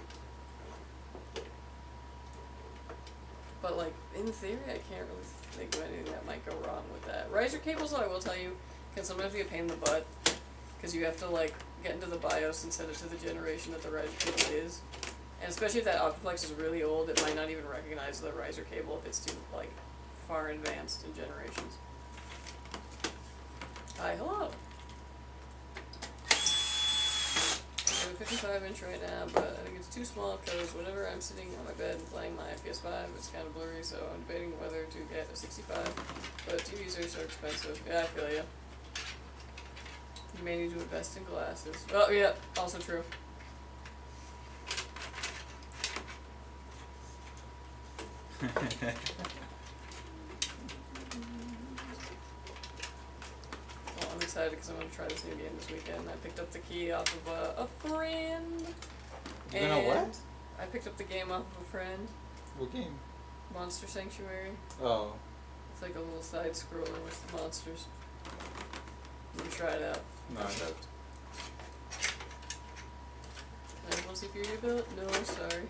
But like, in theory, I can't really think of anything that might go wrong with that. Riser cables, though, I will tell you, can sometimes be a pain in the butt. Because you have to like get into the BIOS and set it to the generation that the riser cable is. And especially if that Optiplex is really old, it might not even recognize the riser cable if it's too like far advanced in generations. Hi, hello. I have a 55-inch right now, but I think it's too small because whenever I'm sitting on my bed and playing my PS5, it's kind of blurry, so I'm debating whether to get a 65. But TVs are so expensive. Yeah, I feel ya. You may need to invest in glasses. Oh, yeah, also true. Well, I'm excited because I'm going to try this new game this weekend. I picked up the key off of a friend. You're gonna what? I picked up the game off of a friend. What game? Monster Sanctuary. Oh. It's like a little side scroller with monsters. I'm going to try it out. I'm Nice. stoked. Can I want to see if you're built? No, sorry.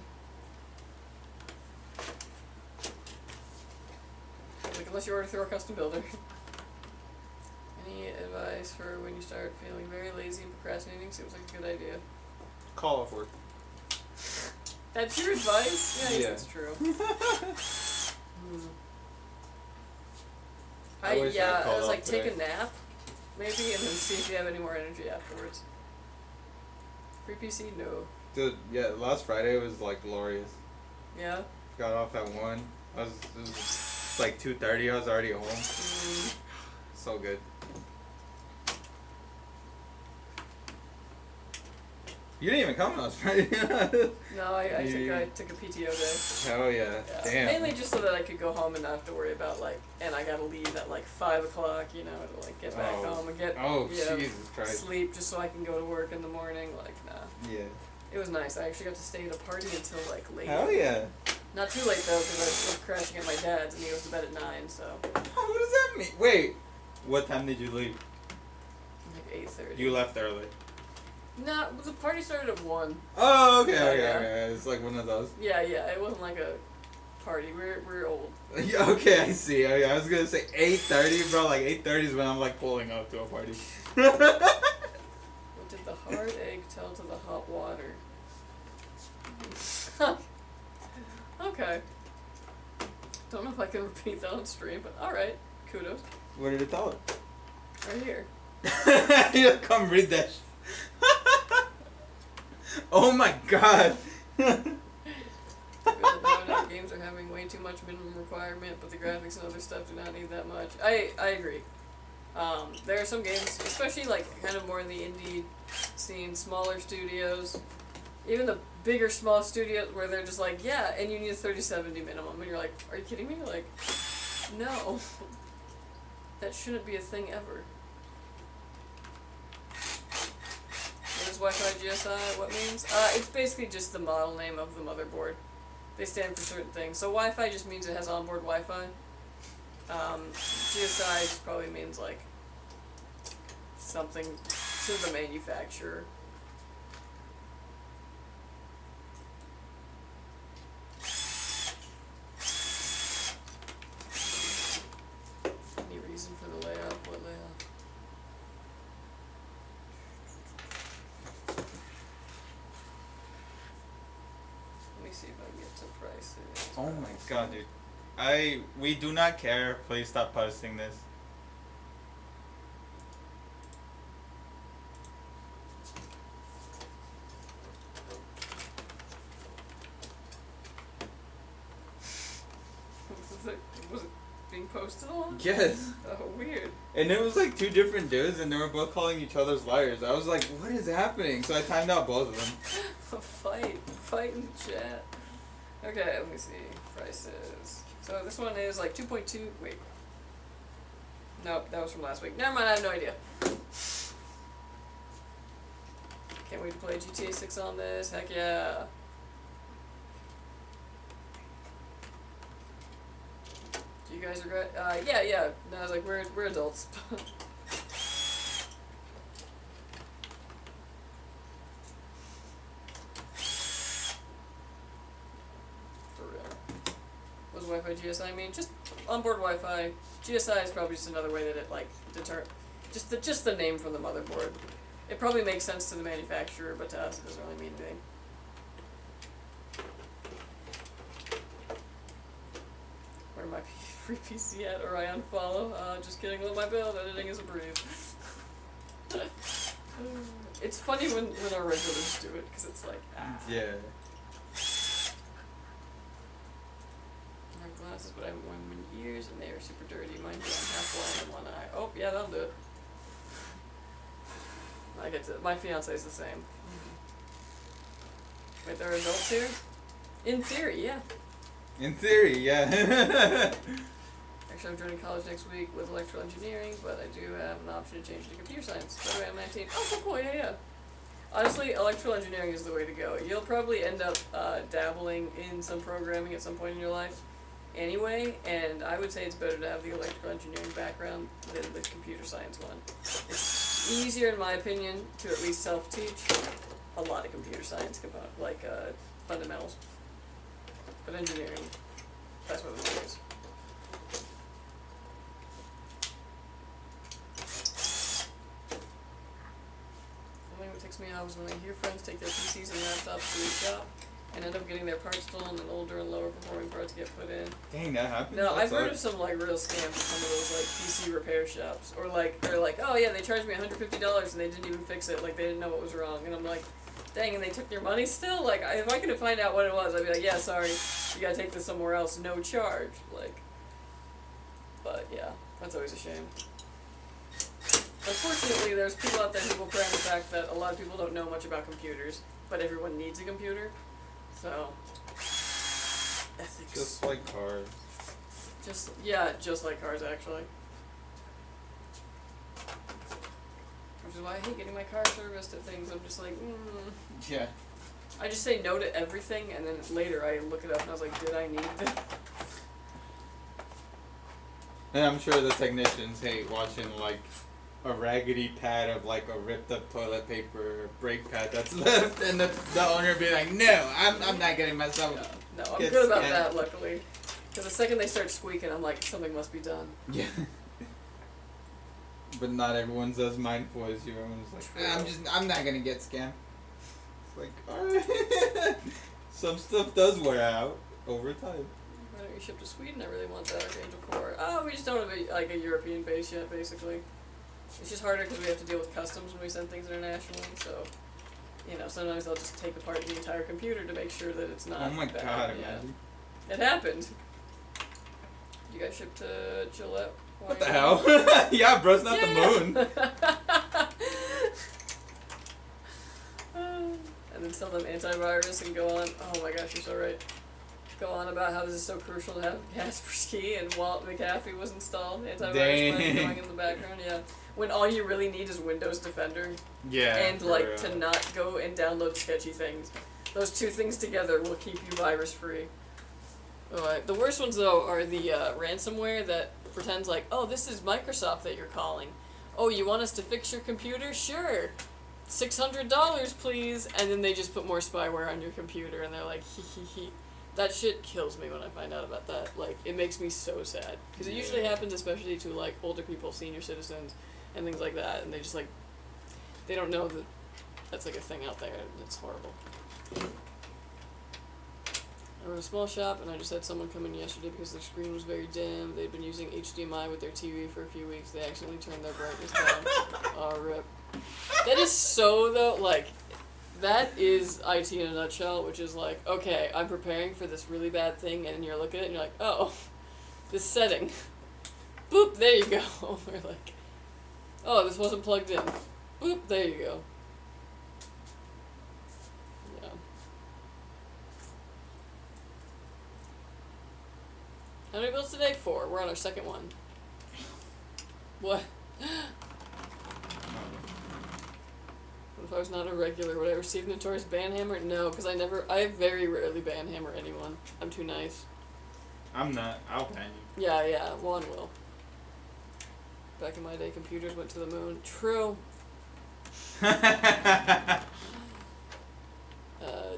Like, unless you order through a custom builder. Any advice for when you start feeling very lazy and procrastinating? Seems like a good idea. Call off work. That's your advice? Yeah, I Yeah. guess that's true. I wish I yeah, called it was off like take today. a nap, maybe, and then see if you have any more energy afterwards. Free PC? No. Dude, yeah, last Friday was like glorious. Yeah? Got off at 1. It was like 2:30. I was already home. So good. You didn't even come last Friday. No, I took a PTO day. Hell yeah. Yeah. Damn. Mainly just so that I could go home and not have to worry about like, and I gotta leave at like 5 o'clock, you know, to like get back home and get, Oh, you know, Jesus Christ. sleep just so I can go to work in the morning. Like, nah. Yeah. It was nice. I actually got to stay at a party until like late. Hell yeah. Not too late though, because I was still crashing at my dad's and he goes to bed at 9, so What does that mean? Wait. What time did you leave? like 8:30. You left early. No, the party started at 1. Oh, okay, Yeah, okay, yeah. okay. It's like one of those. Yeah, it wasn't like a party. We're old. Yeah, okay, I see. I was gonna say 8:30, bro. Like 8:30 is when I'm like pulling up to a party. What did the hard egg tell to the hot water? Okay. Don't know if I can repeat that on stream, but alright. Kudos. What did it tell her? Right here. You come read that. Oh my god. Good, no, no, games are having way too much minimum requirement, but the graphics and other stuff do not need that much. I agree. There are some games, especially like kind of more in the indie scene, smaller studios, even the bigger small studios where they're just like, yeah, and you need a 3070 minimum, and you're like, are you kidding me? Like, no, that shouldn't be a thing ever. What is Wi-Fi GSI? What means? It's basically just the model name of the motherboard. They stand for certain things. So Wi-Fi just means it has onboard Wi-Fi. GSI just probably means like something to the manufacturer. Any reason for the layout? What layout? Let me see if I can get some prices. Oh my god, dude. We do not care. Please stop posting this. Was it being posted a lot? Yes. Oh, weird. And it was like two different dudes, and they were both calling each other's liars. I was like, what is happening? So I timed out both of them. A fight in the chat. Okay, let me see. Prices. So this one is like 2.2. Wait. Nope, that was from last week. Never mind, I have no idea. Can't wait to play GTA 6 on this. Heck yeah. Do you guys regret? Yeah. No, I was like, we're adults. For real. What does Wi-Fi GSI mean? Just onboard Wi-Fi. GSI is probably just another way that it like just the name from the motherboard. It probably makes sense to the manufacturer, but to us it doesn't really mean anything. Where my free PC at, or I unfollow? Just kidding. Let my build. Editing is a breeze. It's funny when our regulars do it, because it's like, Yeah. I have glasses, but I haven't worn them in years, and they are super dirty. Mine do on half blind in one eye. Oh, yeah, that'll do it. I get to. My fiance is the same. Wait, there are adults here? In theory, yeah. In theory, yeah. Actually, I'm joining college next week with electrical engineering, but I do have an option to change to computer science. By the way, I'm 19. Oh, cool, yeah. Honestly, electrical engineering is the way to go. You'll probably end up dabbling in some programming at some point in your life anyway, and I would say it's better to have the electrical engineering background than the computer science one. It's easier, in my opinion, to at least self-teach a lot of computer science component, like fundamentals. But engineering, that's what it is. Only what takes me out is when I hear friends take their PCs and laptops to the shop and end up getting their parts stolen and older and lower performing parts get put in. Dang, that happens? No, That I've heard of sucks. some like real scams at some of those like PC repair shops, or like they're like, oh yeah, they charged me $150 and they didn't even fix it, like they didn't know what was wrong, and I'm like, dang, and they took your money still? Like, if I could find out what it was, I'd be like, yeah, sorry, you gotta take this somewhere else, no charge, like, but yeah, that's always a shame. Unfortunately, there's people out there who will prey on the fact that a lot of people don't know much about computers, but everyone needs a computer, so, ethics. Just like cars. Just like cars, actually. Which is why I hate getting my car serviced at things. I'm just like, Yeah. I just say no to everything, and then later I look it up and I was like, did I need this? And I'm sure the technicians hate watching like a raggedy pad of like a ripped up toilet paper brake pad that's left, and the owner be like, no, I'm not getting myself. No, I'm Get good about scanned. that, luckily. Because the second they start squeaking, I'm like, something must be done. Yeah. But not everyone's as mindful as you. Everyone's like, I'm not gonna get scammed. It's like, alright. Some stuff does wear out over time. Why don't you ship to Sweden? I really want that Archangel Core. Oh, we just don't have a European base yet, basically. It's just harder because we have to deal with customs when we send things internationally, so, you know, sometimes they'll just take apart the entire computer to make sure that it's not Oh my bad. god, Yeah. imagine. It happened. You guys shipped to Gillette? What the hell? Yeah, bro, it's not the moon. And then sell them antivirus and go on. Oh my gosh, you're so right. Go on about how this is so crucial to have Kaspersky and Walt McAfee was installed. Antivirus plan going in the background, yeah. When all you really need is Windows Defender. Yeah. And like to not go and download sketchy things. Those two things together will keep you virus free. Alright, the worst ones though are the ransomware that pretends like, oh, this is Microsoft that you're calling. Oh, you want us to fix your computer? Sure. $600 please. And then they just put more spyware on your computer and they're like, hee hee hee. That shit kills me when I find out about that. Like, it makes me so sad. Because it usually happens especially to like older people, senior citizens, and things like that. And they just like, they don't know that that's like a thing out there. It's horrible. I run a small shop, and I just had someone come in yesterday because their screen was very dim. They'd been using HDMI with their TV for a few weeks. They accidentally turned their brightness down. Oh, rip. That is so, though, like, that is IT in a nutshell, which is like, okay, I'm preparing for this really bad thing, and you're looking at it, and you're like, oh, this setting. Boop, there you go. We're like, oh, this wasn't plugged in. Boop, there you go. How many builds today? 4. We're on our second one. What? What if I was not a regular? Would I receive Notorious Banhammer? No, because I very rarely banhammer anyone. I'm too nice. I'm not. I'll ban you. Yeah, Juan will. Back in my day, computers went to the moon. True.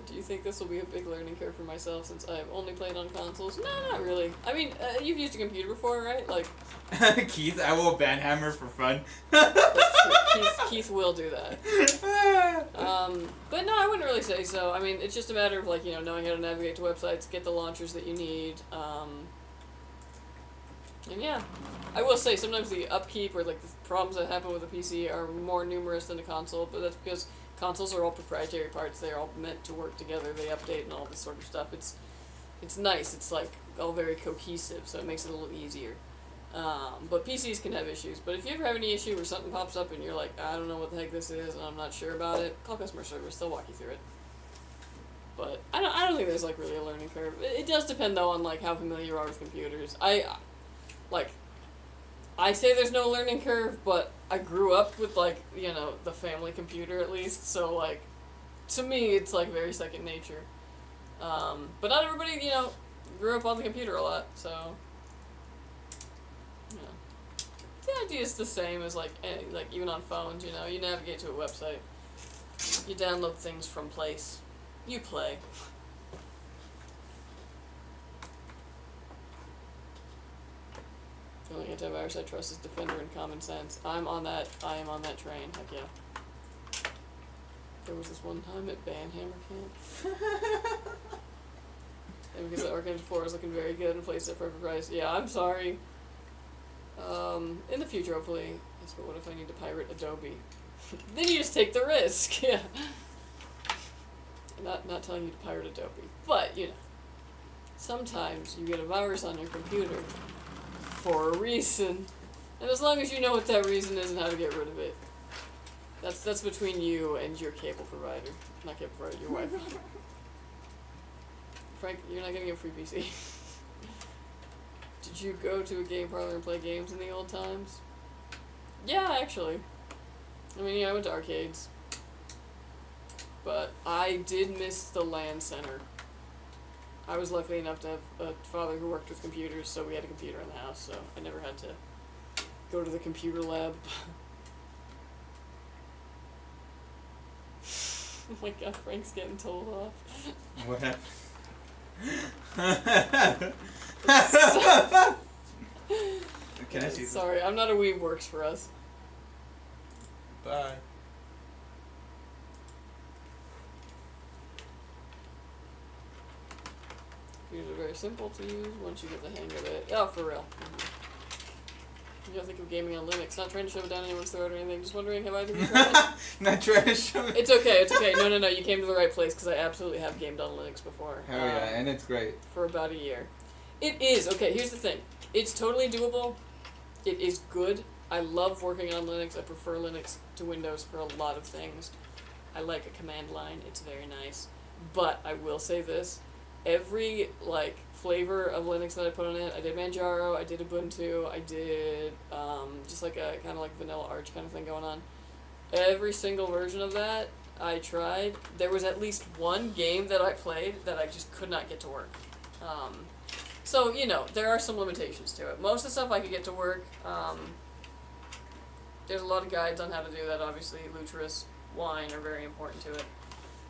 Do you think this will be a big learning curve for myself since I've only played on consoles? No, not really. I mean, you've used a computer before, right? Like Keith, I will banhammer for fun. Keith will do that. But no, I wouldn't really say so. I mean, it's just a matter of like, you know, knowing how to navigate to websites, get the launchers that you need. And yeah, I will say sometimes the upkeep or like the problems that happen with a PC are more numerous than a console, but that's because consoles are all proprietary parts. They're all meant to work together. They update and all this sort of stuff. It's nice. It's like all very cohesive, so it makes it a little easier. But PCs can have issues. But if you ever have any issue where something pops up and you're like, I don't know what the heck this is and I'm not sure about it, call customer service. They'll walk you through it. But I don't think there's like really a learning curve. It does depend though on like how familiar you are with computers. I say there's no learning curve, but I grew up with, like, you know, the family computer at least, so, like, to me, it's, like, very second nature. But not everybody, you know, grew up on the computer a lot, so, yeah. The idea is the same as, like, even on phones, you know, you navigate to a website, you download things from place, you play. The only antivirus I trust is Defender and Common Sense. I am on that train. Heck yeah. There was this one time at Banhammer Camp. And because the Archangel 4 is looking very good and placed at perfect price. Yeah, I'm sorry. In the future, hopefully. Yes, but what if I need to pirate Adobe? Then you just take the risk. Yeah. I'm not telling you to pirate Adobe. But, you know. Sometimes you get a virus on your computer for a reason, and as long as you know what that reason is and how to get rid of it, that's between you and your cable provider, not cable provider, your wife. Frank, you're not getting a free PC. Did you go to a game parlor and play games in the old times? Yeah, actually. I mean, yeah, I went to arcades, but I did miss the LAN center. I was lucky enough to have a father who worked with computers, so we had a computer in the house, so I never had to go to the computer lab. Oh my god, Frank's getting told off. What happened? Can I see this? Sorry, I'm not a weeb, works for us. Bye. Computers are very simple to use once you get the hang of it. Oh, for real. You know, think of gaming on Linux. Not trying to shove it down anyone's throat or anything. Just wondering, have either of you tried it? Not trying to show it. It's okay, it's okay. No, you came to the right place because I absolutely have gamed on Linux before. Hell yeah, and it's great. For about a year. It is. Okay, here's the thing. It's totally doable. It is good. I love working on Linux. I prefer Linux to Windows for a lot of things. I like a command line. It's very nice. But I will say this. Every, like, flavor of Linux that I put on it, I did Manjaro, I did Ubuntu, I did just like a kind of like vanilla Arch kind of thing going on. Every single version of that I tried. There was at least one game that I played that I just could not get to work. So, you know, there are some limitations to it. Most of the stuff I could get to work. There's a lot of guides on how to do that, obviously. Lutris, Wine are very important to it.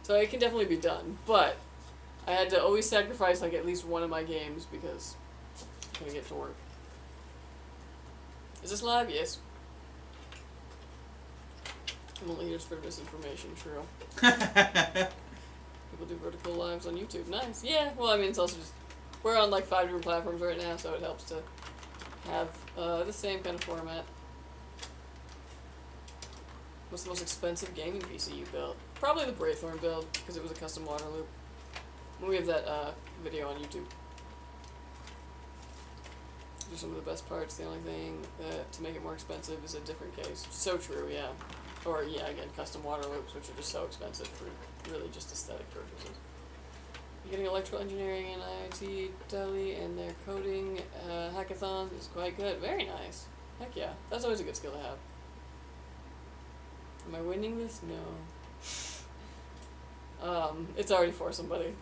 So it can definitely be done, but I had to always sacrifice like at least one of my games because I couldn't get to work. Is this live? Yes. I'm only here to spread misinformation, true. People do vertical lives on YouTube. Nice. Yeah, well, I mean, it's also just, we're on like 5 different platforms right now, so it helps to have the same kind of format. What's the most expensive gaming PC you built? Probably the Braithorn build, because it was a custom water loop. We have that video on YouTube. These are some of the best parts. The only thing to make it more expensive is a different case. So true, yeah. Or, yeah, again, custom water loops, which are just so expensive for really just aesthetic purposes. You're getting electrical engineering and IIT Delhi and their coding hackathon is quite good. Very nice. Heck yeah. That's always a good skill to have. Am I winning this? No. It's already for somebody.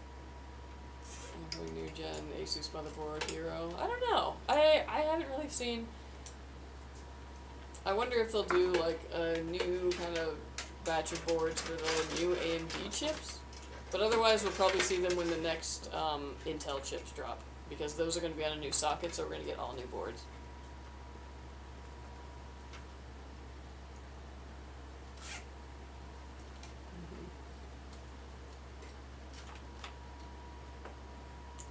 New gen Asus motherboard hero. I don't know. I haven't really seen. I wonder if they'll do like a new kind of batch of boards for the new AMD chips. But otherwise, we'll probably see them when the next Intel chips drop, because those are going to be on a new socket, so we're going to get all new boards.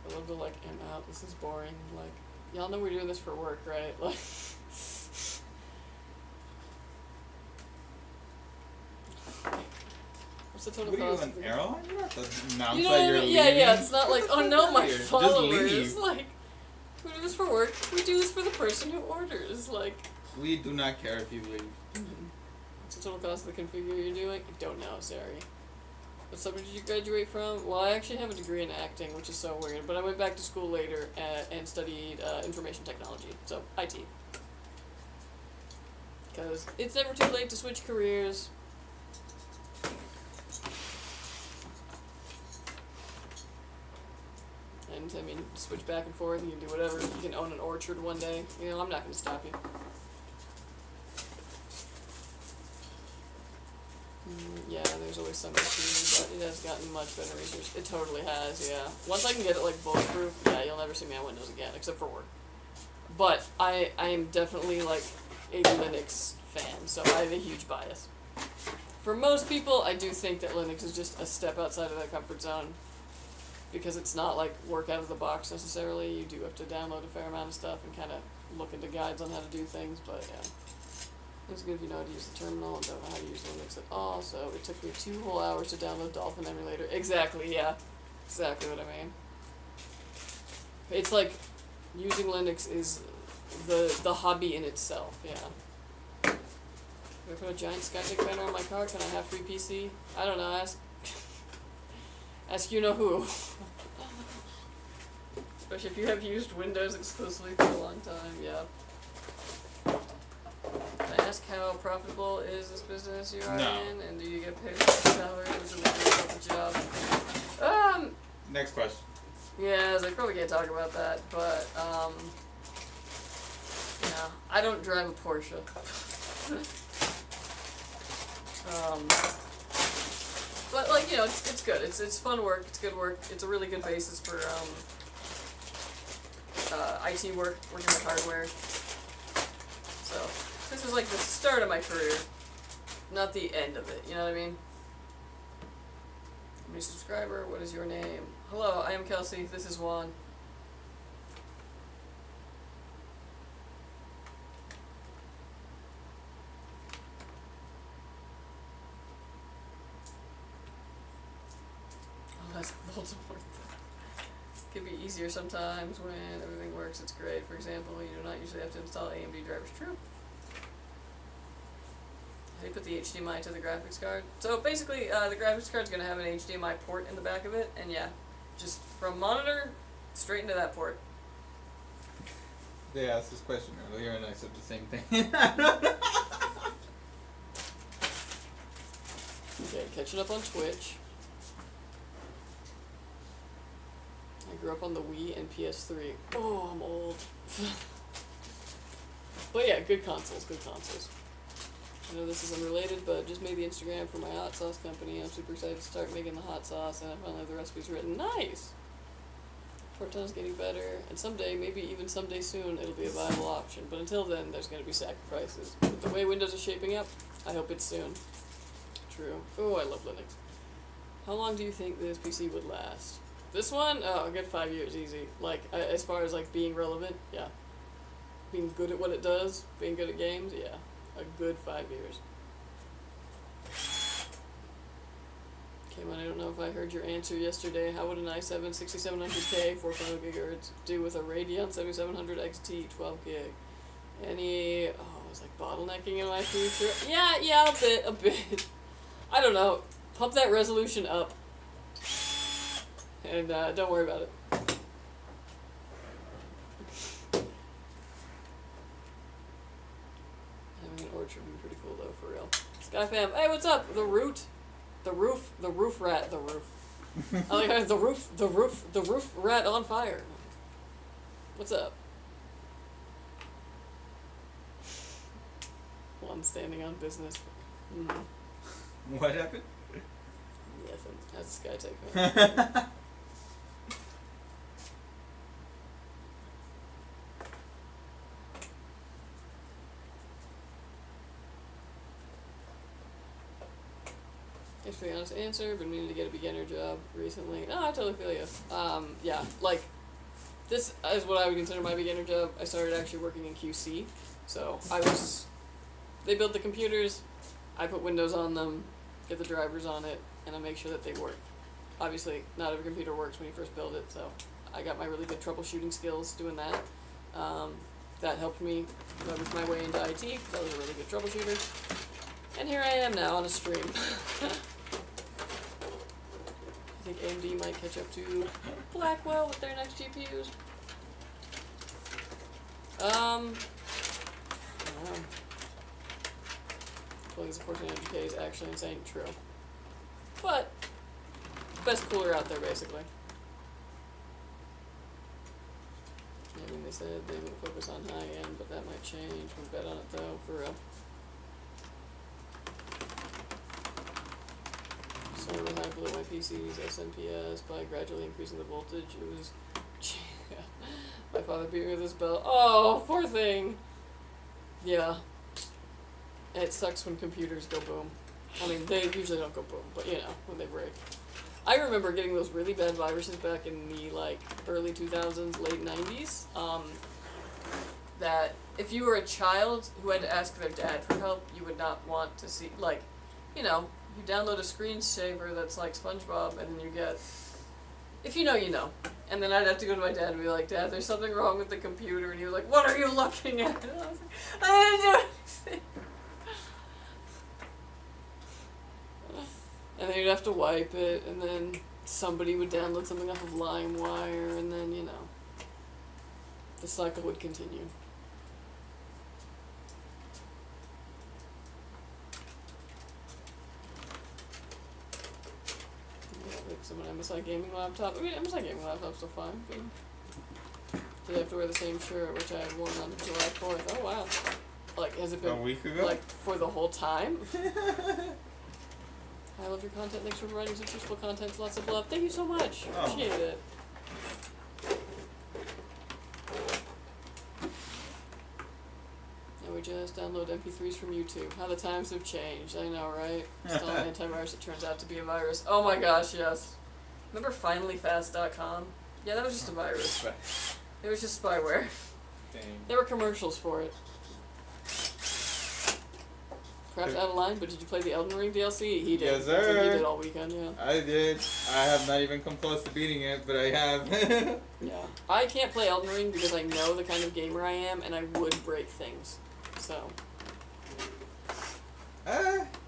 I love the like, I'm out, this is boring. Like, y'all know we're doing this for work, right? Like, what's the total What are you, cost? an airline? You don't have to announce You know that what I you're mean? leaving. Yeah, it's not like, oh no, my Just followers. leave. Like, we do this for work. We do this for the person who orders. Like, We do not care if you leave. what's the total cost of the configure you're doing? I don't know, sorry. What subject did you graduate from? Well, I actually have a degree in acting, which is so weird, but I went back to school later and studied information technology, so IT. Because it's never too late to switch careers. And, I mean, switch back and forth, you can do whatever. You can own an orchard one day. You know, I'm not going to stop you. Yeah, there's always some issues, but it has gotten much better research. It totally has, yeah. Once I can get it, like, bulletproof, yeah, you'll never see me on Windows again, except for work. But I am definitely, like, a Linux fan, so I have a huge bias. For most people, I do think that Linux is just a step outside of their comfort zone, because it's not, like, work out of the box necessarily. You do have to download a fair amount of stuff and kind of look into guides on how to do things, but, yeah. It's good if you know how to use the terminal and don't know how to use Linux at all, so it took me 2 whole hours to download Dolphin Emulator. Exactly, yeah. Exactly what I mean. It's like, using Linux is the hobby in itself, yeah. If I put a giant Skytech banner on my car, can I have free PC? I don't know, ask you know who. Especially if you have used Windows exclusively for a long time, yeah. Can I ask how profitable is this business you are No. in, and do you get paid a salary? What's the job? Next question. Yes, I probably can't talk about that, but yeah, I don't drive a Porsche. But like, you know, it's good. It's fun work. It's good work. It's a really good basis for IT work, working with hardware. So this is like the start of my career, not the end of it. You know what I mean? New subscriber. What is your name? Hello, I am Kelsey. This is Juan. That's Voldemort. Could be easier sometimes when everything works. It's great. For example, you do not usually have to install AMD drivers. True. How do you put the HDMI to the graphics card? So basically, the graphics card's gonna have an HDMI port in the back of it, and yeah, just from monitor straight into that port. They asked this question earlier, and I said the same thing. Okay, catching up on Twitch. I grew up on the Wii and PS3. Oh, I'm old. But yeah, good consoles, good consoles. I know this is unrelated, but just made the Instagram for my hot sauce company. I'm super excited to start making the hot sauce, and I finally have the recipes written. Nice! Tortilla's getting better, and someday, maybe even someday soon, it'll be a viable option. But until then, there's going to be sacrifices. But the way Windows is shaping up, I hope it's soon. True. Oh, I love Linux. How long do you think this PC would last? This one? Oh, a good 5 years, easy. Like, as far as, like, being relevant, yeah. Being good at what it does, being good at games, yeah. A good 5 years. Cameron, I don't know if I heard your answer yesterday. How would an i7 6700K 4.0 GHz do with a Radeon 7700 XT 12 gig? Any, it's like bottlenecking in my future? Yeah, a bit. I don't know. Pump that resolution up. And don't worry about it. Having an orchard would be pretty cool though, for real. Sky fam, hey, what's up? The roof rat. I like how the roof rat on fire. What's up? One standing on business. What happened? Nothing. That's Skytech. Man. Thanks for the honest answer. Been meaning to get a beginner job recently. No, I totally feel you. Yeah, like, this is what I would consider my beginner job. I started actually working in QC. So, they built the computers, I put Windows on them, get the drivers on it, and I make sure that they work. Obviously, not every computer works when you first build it, so I got my really good troubleshooting skills doing that. That helped me leverage my way into IT, because I was a really good troubleshooter. And here I am now on a stream. I think AMD might catch up to Blackwell with their next GPUs. I don't know. Pulling as a 1400K is actually insane. True. But, best cooler out there, basically. Yeah, I mean, they said they would focus on high end, but that might change. Would bet on it, though, for real. So really high below my PC's SMPS by gradually increasing the voltage. It was... My father beat me with his belt. Oh, poor thing! Yeah. It sucks when computers go boom. I mean, they usually don't go boom, but you know, when they break. I remember getting those really bad viruses back in the, like, early 2000s, late 90s. That if you were a child who had to ask their dad for help, you would not want to see, like, you know, you download a screensaver that's like SpongeBob, and then you get, if you know, you know. And then I'd have to go to my dad and be like, Dad, there's something wrong with the computer. And he was like, what are you looking at? And I was like, I didn't do anything. And then you'd have to wipe it, and then somebody would download something off of LimeWire, and then, you know, the cycle would continue. Yeah, like someone MSI gaming laptop. I mean, MSI gaming laptop's still fine. But do they have to wear the same shirt, which I had worn on July 4th? Oh, wow. Like, has it been, a week ago? like, for the whole time? I love your content. Thanks for providing such useful content. Lots of love. Thank you so much. Oh. Appreciate it. And we just download MP3s from YouTube. How the times have changed. I know, right? Still an antivirus. It turns out to be a virus. Oh my gosh, yes. Remember finallyfast.com? Yeah, that was just a virus. It was just spyware. Dang. There were commercials for it. Perhaps out of line, but did you play the Elden Ring DLC? He did. Yes, That's what sir. he did all weekend, yeah. I did. I have not even come close to beating it, but I have. Yeah. I can't play Elden Ring because I know the kind of gamer I am, and I would break things. So.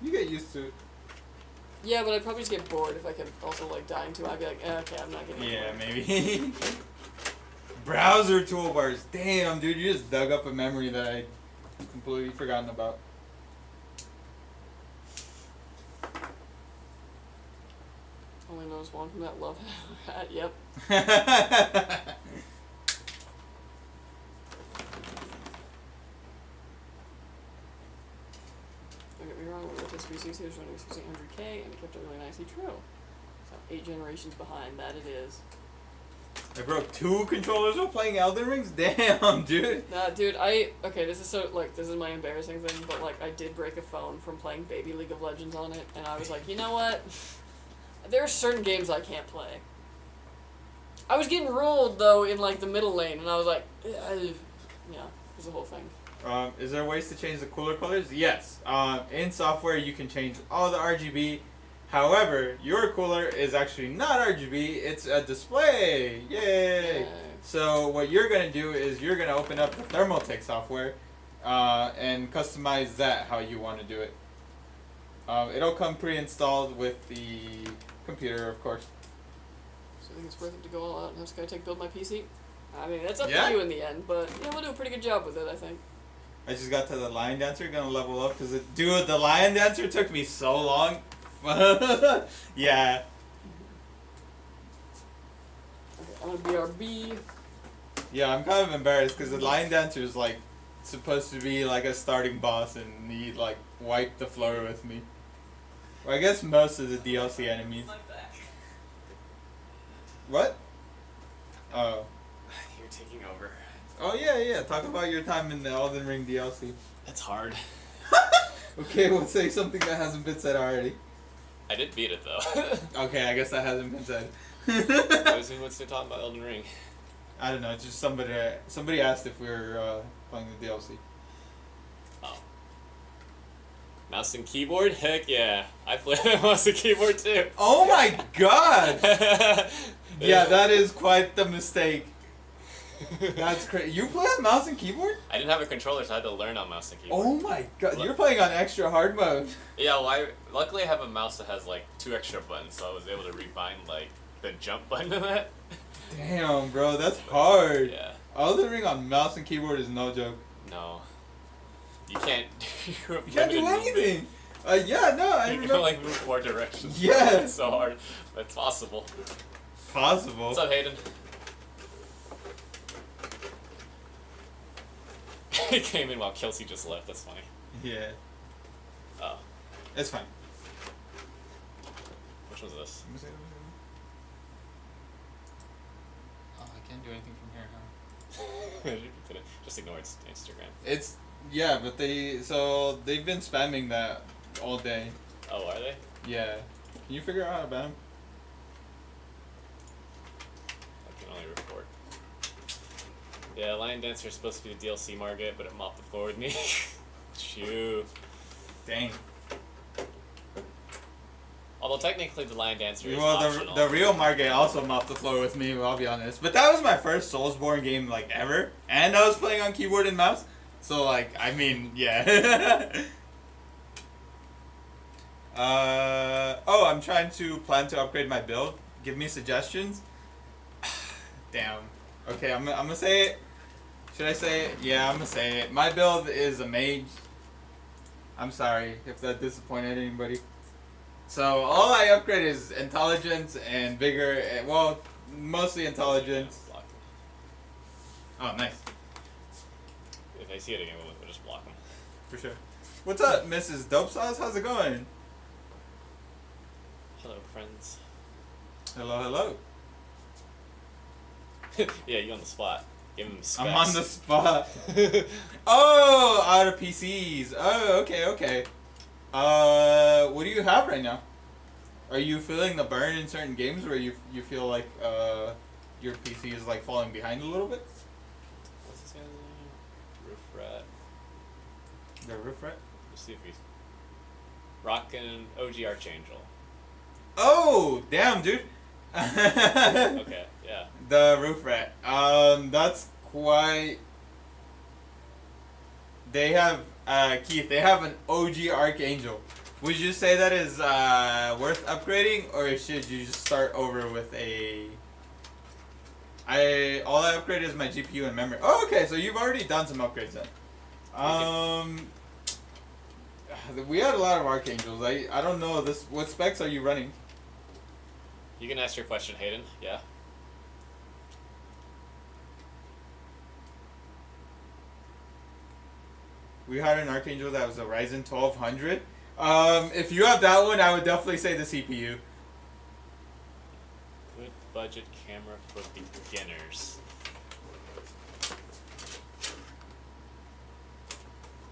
You get used to it. Yeah, but I'd probably just get bored if I kept also, like, dying to it. I'd be like, okay, I'm not getting Yeah, bored. maybe. Browser toolbars. Damn, dude, you just dug up a memory that I completely forgotten about. Only knows one from that love hat. Yep. Don't get me wrong, with this PC, he was running 1600K and he kept it really nicely true. So 8 generations behind, that it is. I broke 2 controllers while playing Elden Rings? Damn, dude. Nah, dude, okay, this is so, like, this is my embarrassing thing, but, like, I did break a phone from playing Baby League of Legends on it, and I was like, you know what? There are certain games I can't play. I was getting ruled, though, in, like, the middle lane, and I was like, yeah, it was the whole thing. Is there ways to change the cooler colors? Yes. In software, you can change all the RGB. However, your cooler is actually not RGB, it's a display. Yay! Yay. So what you're going to do is you're going to open up the Thermaltake software and customize that how you want to do it. It'll come pre-installed with the computer, of course. So I think it's worth it to go all out and have Skytech build my PC? I mean, that's up Yeah. to you in the end, but, yeah, we'll do a pretty good job with it, I think. I just got to the Lion Dancer, gonna level up, because, dude, the Lion Dancer took me so long. Yeah. Okay, I'm gonna BRB. Yeah, I'm kind of embarrassed, because the Lion Dancer is, like, supposed to be, like, a starting boss, and he, like, wiped the floor with me. Well, I guess most of the DLC enemies. What? Oh. You're taking over. Oh, yeah. Talk about your time in the Elden Ring DLC. That's hard. Okay, we'll say something that hasn't been said already. I did beat it though. Okay, I guess that hasn't been said. What's they talking about Elden Ring? I don't know, it's just somebody asked if we were playing the DLC. Oh. Mouse and keyboard? Heck yeah. I play mouse and keyboard too. Oh my god! Yeah, that is quite the mistake. That's crazy. You play on mouse and keyboard? I didn't have a controller, so I had to learn on mouse and keyboard. Oh my god, you're playing on extra hard mode. Yeah, well, luckily I have a mouse that has like 2 extra buttons, so I was able to refine like the jump button of that. Damn, bro, that's hard. Yeah. Elden Ring on mouse and keyboard is no joke. No. You can't. You can't do anything. Yeah, no, I You remember. can like move 4 directions. Yeah. It's so hard, but it's possible. Possible. What's up, Hayden? He came in while Kelsey just left. That's funny. Yeah, Oh, it's fine. which was this? Oh, I can't do anything from here, huh? Just ignore its Instagram. It's but they've been spamming that all day. Oh, are they? Yeah. Can you figure out how to ban them? I can only report. Yeah, Lion Dancer is supposed to be the DLC market, but it mopped the floor with me. Shoo. Dang. Although technically the Lion Dancer is Well, optional. the real Margate also mopped the floor with me, I'll be honest. But that was my first Soulsborne game, like, ever. And I was playing on keyboard and mouse. So, like, I mean, yeah. I'm trying to plan to upgrade my build. Give me suggestions. Damn. Okay, I'm gonna say it. Should I say it? Yeah, I'm gonna say it. My build is a mage. I'm sorry if that disappointed anybody. So all I upgrade is intelligence and vigor. Well, mostly intelligence. Block them. Oh, nice. If I see it again, we'll just block them. For sure. What's up, Mrs. Dope Sauce? How's it going? Hello, friends. Hello, hello. Yeah, you on the spot. Give him specs. I'm on the spot. Oh, out of PCs. Oh, okay. What do you have right now? Are you feeling the burn in certain games where you feel like your PC is like falling behind a little bit? What's this guy's name? Roof Rat. The roof rat? Let's see if he's. Rockin' OG Archangel. Oh, damn, dude. Okay, yeah. The roof rat. That's quite. They have Keith. They have an OG Archangel. Would you say that is worth upgrading, or should you just start over with a? All I upgraded is my GPU and memory. Oh, okay. So you've already done some upgrades then. We had a lot of Archangels. I don't know this. What specs are you running? You can ask your question, Hayden. Yeah. We had an Archangel that was a Ryzen 1200. If you have that one, I would definitely say the CPU. Good budget camera for beginners.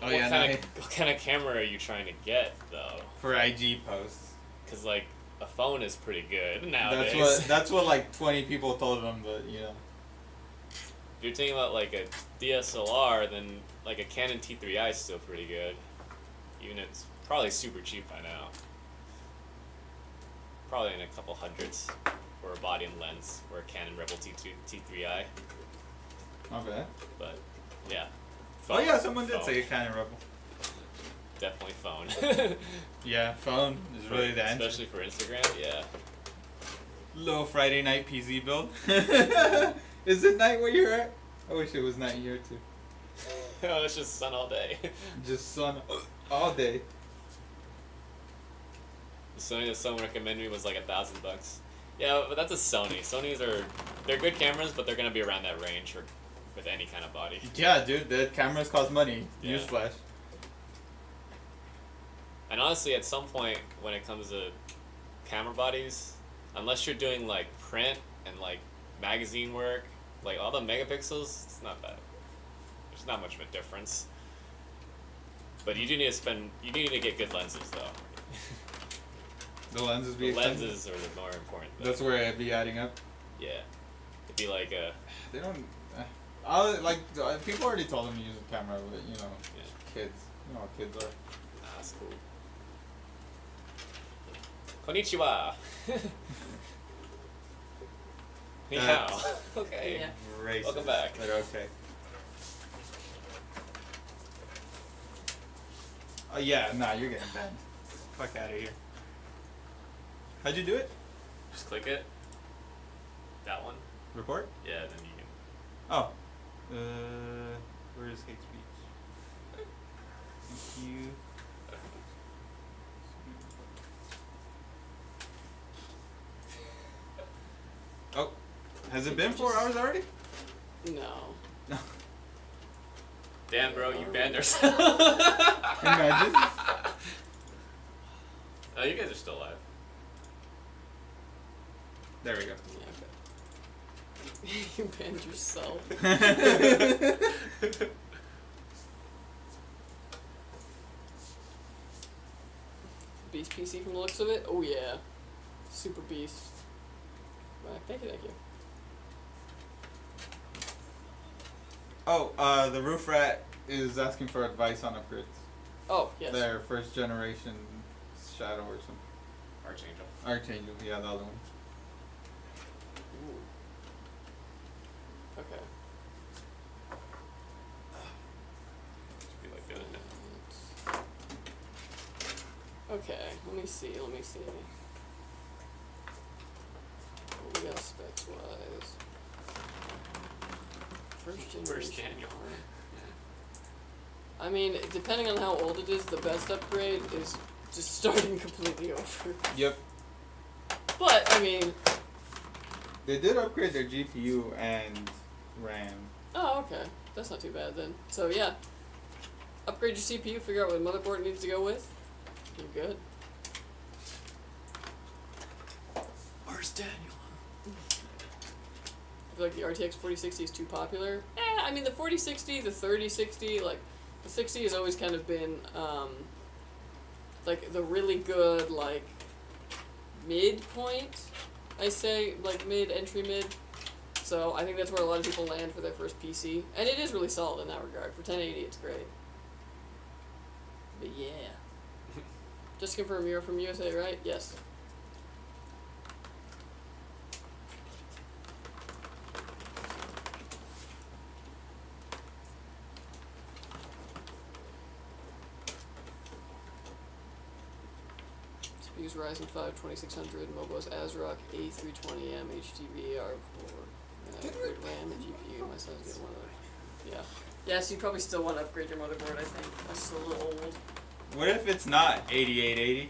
Oh yeah, What kind of camera are you trying to get though? for IG posts. Because like a phone is pretty good nowadays. That's what like 20 people told them, but you know. If you're thinking about like a DSLR, then like a Canon T3i is still pretty good. Even if it's probably super cheap by now. Probably in a couple hundreds for a body and lens for a Canon Rebel T3i. Not bad. But yeah. Oh yeah, someone did phone. say Canon Rebel. Definitely phone. Yeah, phone is really the answer. Especially for Instagram, yeah. Little Friday night PZ build. Is it night where you're at? I wish it was night here too. Oh, it's just sun all day. Just sun all day. The Sony that someone recommended me was like $1,000. Yeah, but that's a Sony. Sonys they're good cameras, but they're gonna be around that range with any kind of body. Yeah, dude, the cameras cost money. Yeah. Newsflash. And honestly, at some point when it comes to camera bodies, unless you're doing like print and like magazine work, like all the megapixels, it's not that. There's not much of a difference. But you do need to get good lenses though. The lenses be The expensive? lenses are the more important thing. That's where I'd be adding up. Yeah. It'd be like a They don't. People already told them to use a camera, but you know, kids. You know how kids are. that's cool. Konnichiwa. Ni hao. Okay. Yeah. Racist. Welcome back. But okay. Oh yeah, nah, you're getting banned. Fuck out of here. How'd you do it? Just click it. That one. Report? Yeah, then you can. Oh. Where is hate speech? Thank you. Oh. Has it been 4 hours already? No. Damn, bro, you banned yourself. Imagine. Oh, you guys are still alive. There we go. Yeah, okay. You banned yourself. Beast PC from the looks of it? Oh yeah. Super beast. Right, thank you, thank you. Oh, the roof rat is asking for advice on upgrades. Oh, yes. Their first generation Shadow or something. Archangel. Archangel, yeah, the other one. Ooh. Okay. Should be like that. Okay, let me see. What we got specs wise? First generation. Where's Daniel? I mean, depending on how old it is, the best upgrade is just starting completely over. Yep. But, I mean... They did upgrade their GPU and RAM. Oh, okay. That's not too bad then. So, yeah. Upgrade your CPU, figure out what motherboard it needs to go with. You're good. Where's Daniel? I feel like the RTX 4060 is too popular. I mean, the 4060, the 3060, like, the 60 has always kind of been, like, the really good, like, midpoint, I say, like, entry mid. So I think that's where a lot of people land for their first PC. And it is really solid in that regard. For 1080, it's great. But yeah. Just to confirm, you're from USA, right? Yes. CPU's Ryzen 5 2600, Mobo's ASRock A320M HDV R4. Upgrade RAM and GPU. My son's getting one of those. Yeah. Yeah, so you probably still want to upgrade your motherboard, I think. That's still a little old. What if it's not 8880?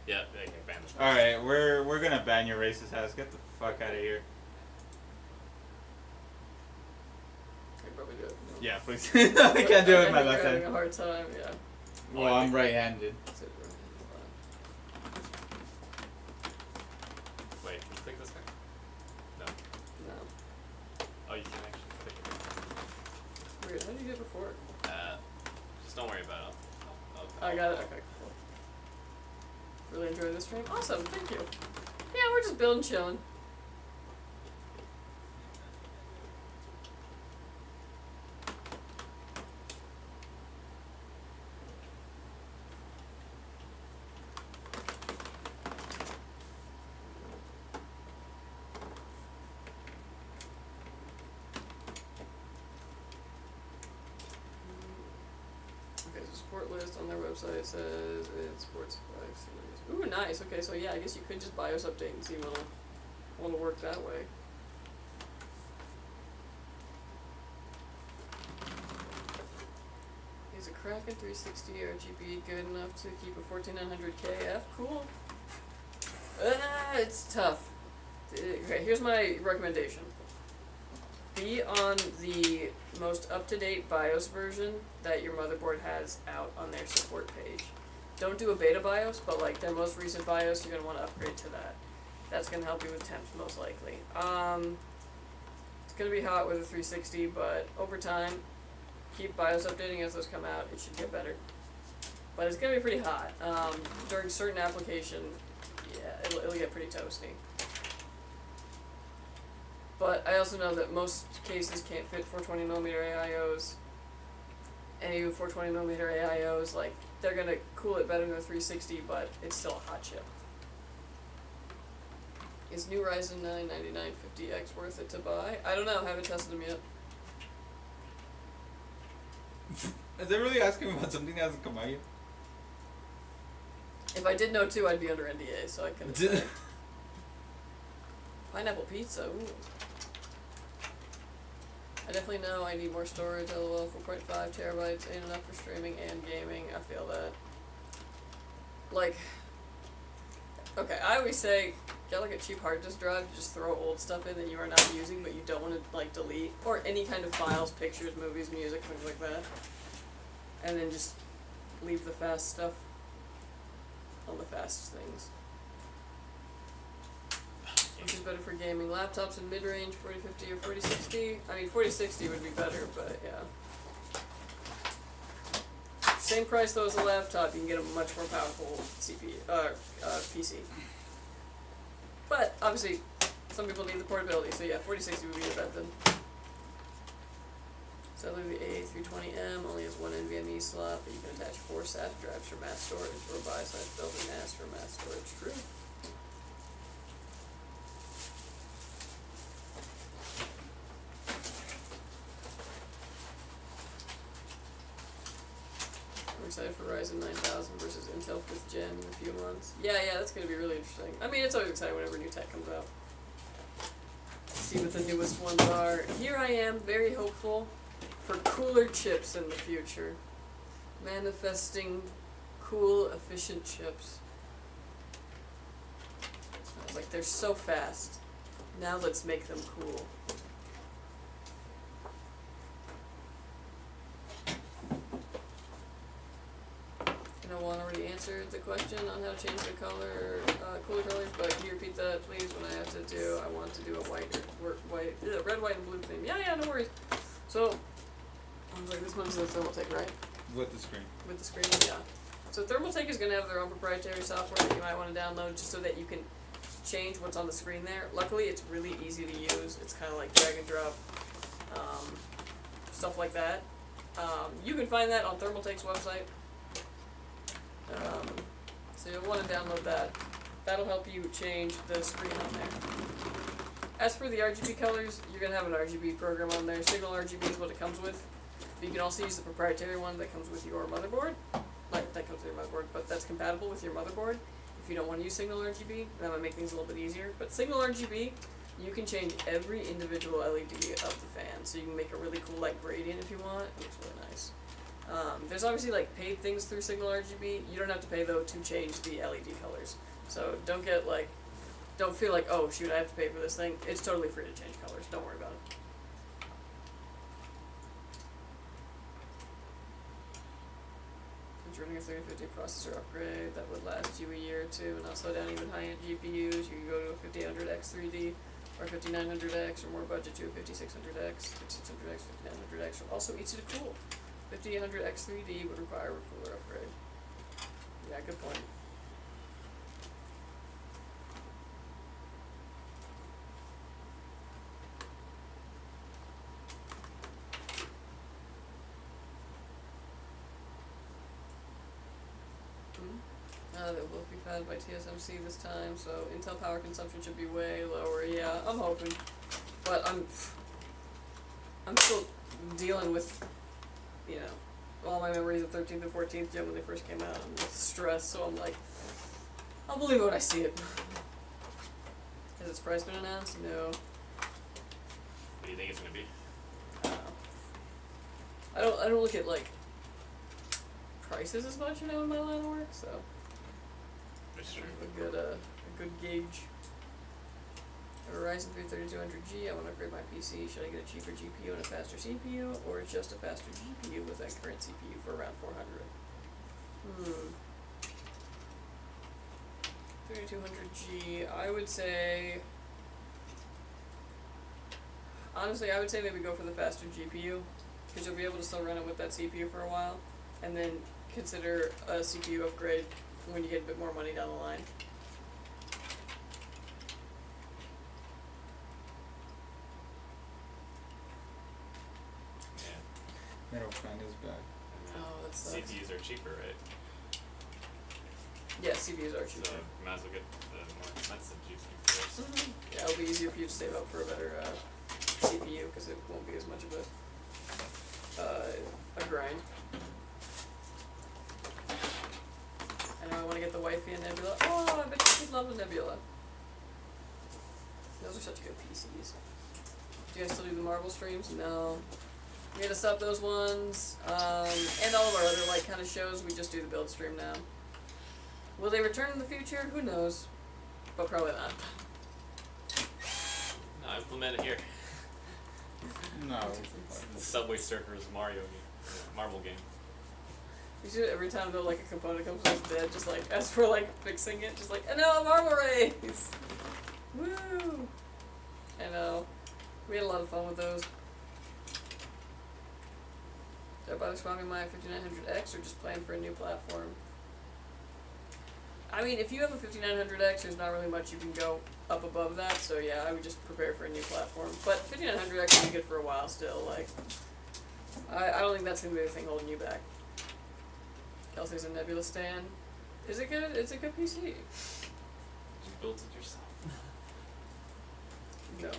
Yeah, they can ban this. Alright, we're gonna ban your racist ass. Get the fuck out of here. I can probably do it. No. Yeah, please. I can't do it with my left having a hand. hard time, yeah. Well, I'm right-handed. That's it, right. Wait, can you click this guy? No. No. Oh, you can actually click it. Weird. How did you do it before? Just don't worry about it. I got it. Okay, cool. Really enjoyed this stream. Awesome. Thank you. Yeah, we're just building, chilling. Okay, so support list on their website says it supports 5 series. Ooh, nice. Okay, so yeah, I guess you could just BIOS update and see what'll work that way. Is a Kraken 360 or GPU good enough to keep a 14900 KF? Cool. It's tough. Okay, here's my recommendation. Be on the most up-to-date BIOS version that your motherboard has out on their support page. Don't do a beta BIOS, but like their most recent BIOS, you're gonna want to upgrade to that. That's gonna help you with temps most likely. It's gonna be hot with a 360, but over time, keep BIOS updating as those come out. It should get better. But it's gonna be pretty hot. During certain application, yeah, it'll get pretty toasty. But I also know that most cases can't fit 420mm AIOs. And even 420mm AIOs, like, they're gonna cool it better than the 360, but it's still a hot chip. Is new Ryzen 9 9950X worth it to buy? I don't know, haven't tested them yet. Is they really asking about something that hasn't come out yet? If I did know too, I'd be under NDA, so I couldn't say. Pineapple pizza, ooh. I definitely know I need more storage, lol, 4.5 terabytes ain't enough for streaming and gaming, I feel that. Like, okay, I always say, get like a cheap hard disk drive, just throw old stuff in that you are not using but you don't want to like delete, or any kind of files, pictures, movies, music, things like that. And then just leave the fast stuff on the fast things. Which is better for gaming? Laptops in mid-range, 4050 or 4060? I mean, 4060 would be better, but yeah. Same price though as a laptop, you can get a much more powerful PC. But, obviously, some people need the portability, so yeah, 4060 would be the bet then. Sadly, the A320M only has one NVMe slot, but you can attach 4 SATA drives for mass storage, or buy slash build a NAS for mass storage. True. I'm excited for Ryzen 9000 versus Intel 5th Gen in a few months. Yeah, that's going to be really interesting. I mean, it's always exciting whenever new tech comes out. See what the newest ones are. Here I am, very hopeful for cooler chips in the future. Manifesting cool, efficient chips. I was like, they're so fast. Now let's make them cool. One already answered the question on how to change the color, cooler colors, but can you repeat that please? When I have to do, I want to do a red, white, and blue theme. Yeah, no worries. So, I was like, this one's the thermal take, right? With the screen. With the screen, yeah. So Thermaltake is going to have their own proprietary software that you might want to download just so that you can change what's on the screen there. Luckily, it's really easy to use. It's kind of like drag and drop, stuff like that. You can find that on Thermaltake's website. So you'll want to download that. That'll help you change the screen on there. As for the RGB colors, you're going to have an RGB program on there. Signal RGB is what it comes with. But you can also use the proprietary one that comes with your motherboard. Like, that comes with your motherboard, but that's compatible with your motherboard. If you don't want to use Signal RGB, that might make things a little bit easier. But Signal RGB, you can change every individual LED of the fan. So you can make a really cool, like, gradient if you want. It looks really nice. There's obviously, like, paid things through Signal RGB. You don't have to pay, though, to change the LED colors. So don't get, like, don't feel like, oh, shoot, I have to pay for this thing. It's totally free to change colors. Don't worry about it. Running a 3050 processor upgrade that would last you a year or two and not slow down even high-end GPUs. You can go to a 5800X 3D or 5900X or more budget to a 5600X, 5600X, 5900X. Also easy to cool. 5800X 3D would require a cooler upgrade. Yeah, good point. That will be fed by TSMC this time, so Intel power consumption should be way lower. Yeah, I'm hoping, but I'm still dealing with, you know, all my memories of 13th and 14th gen when they first came out, and with stress. So I'm like, I'll believe it when I see it. Has its price been announced? No. What do you think it's gonna be? I don't look at like prices as much, you know, in my line of work, so. Sure. A good gauge. A Ryzen 3 3200G. I want to upgrade my PC. Should I get a cheaper GPU and a faster CPU, or just a faster GPU with that current CPU for around 400? 3200G. I would say. Honestly, I would say maybe go for the faster GPU, because you'll be able to still run it with that CPU for a while, and then consider a CPU upgrade when you get a bit more money down the line. Yeah. Middle fan is bad. Oh, that sucks. CPUs are cheaper, right? Yeah, CPUs are So cheaper. you might as well get the more expensive GPU first. Yeah, it'll be easier for you to save up for a better CPU, because it won't be as much of a grind. I know I want to get the Wifey and Nebula. Oh, I bet she'd love the Nebula. Those are such good PCs. Do you guys still do the Marvel streams? No. We had to stop those ones. And all of our other like kind of shows, we just do the build stream now. Will they return in the future? Who knows? But probably not. No, implement it here. No. The Subway Surfers Marvel game. You should every time though like a component comes off dead, just like as for like fixing it, just like no Marvel rays. Woo! I know. We had a lot of fun with those. Did I bother swapping my 5900X or just plan for a new platform? I mean, if you have a 5900X, there's not really much you can go up above that, so yeah, I would just prepare for a new platform. But 5900X will be good for a while still, like, I don't think that's going to be the thing holding you back. Kelsey's a Nebula stan. Is it good? It's a good PC. You built it yourself. No, but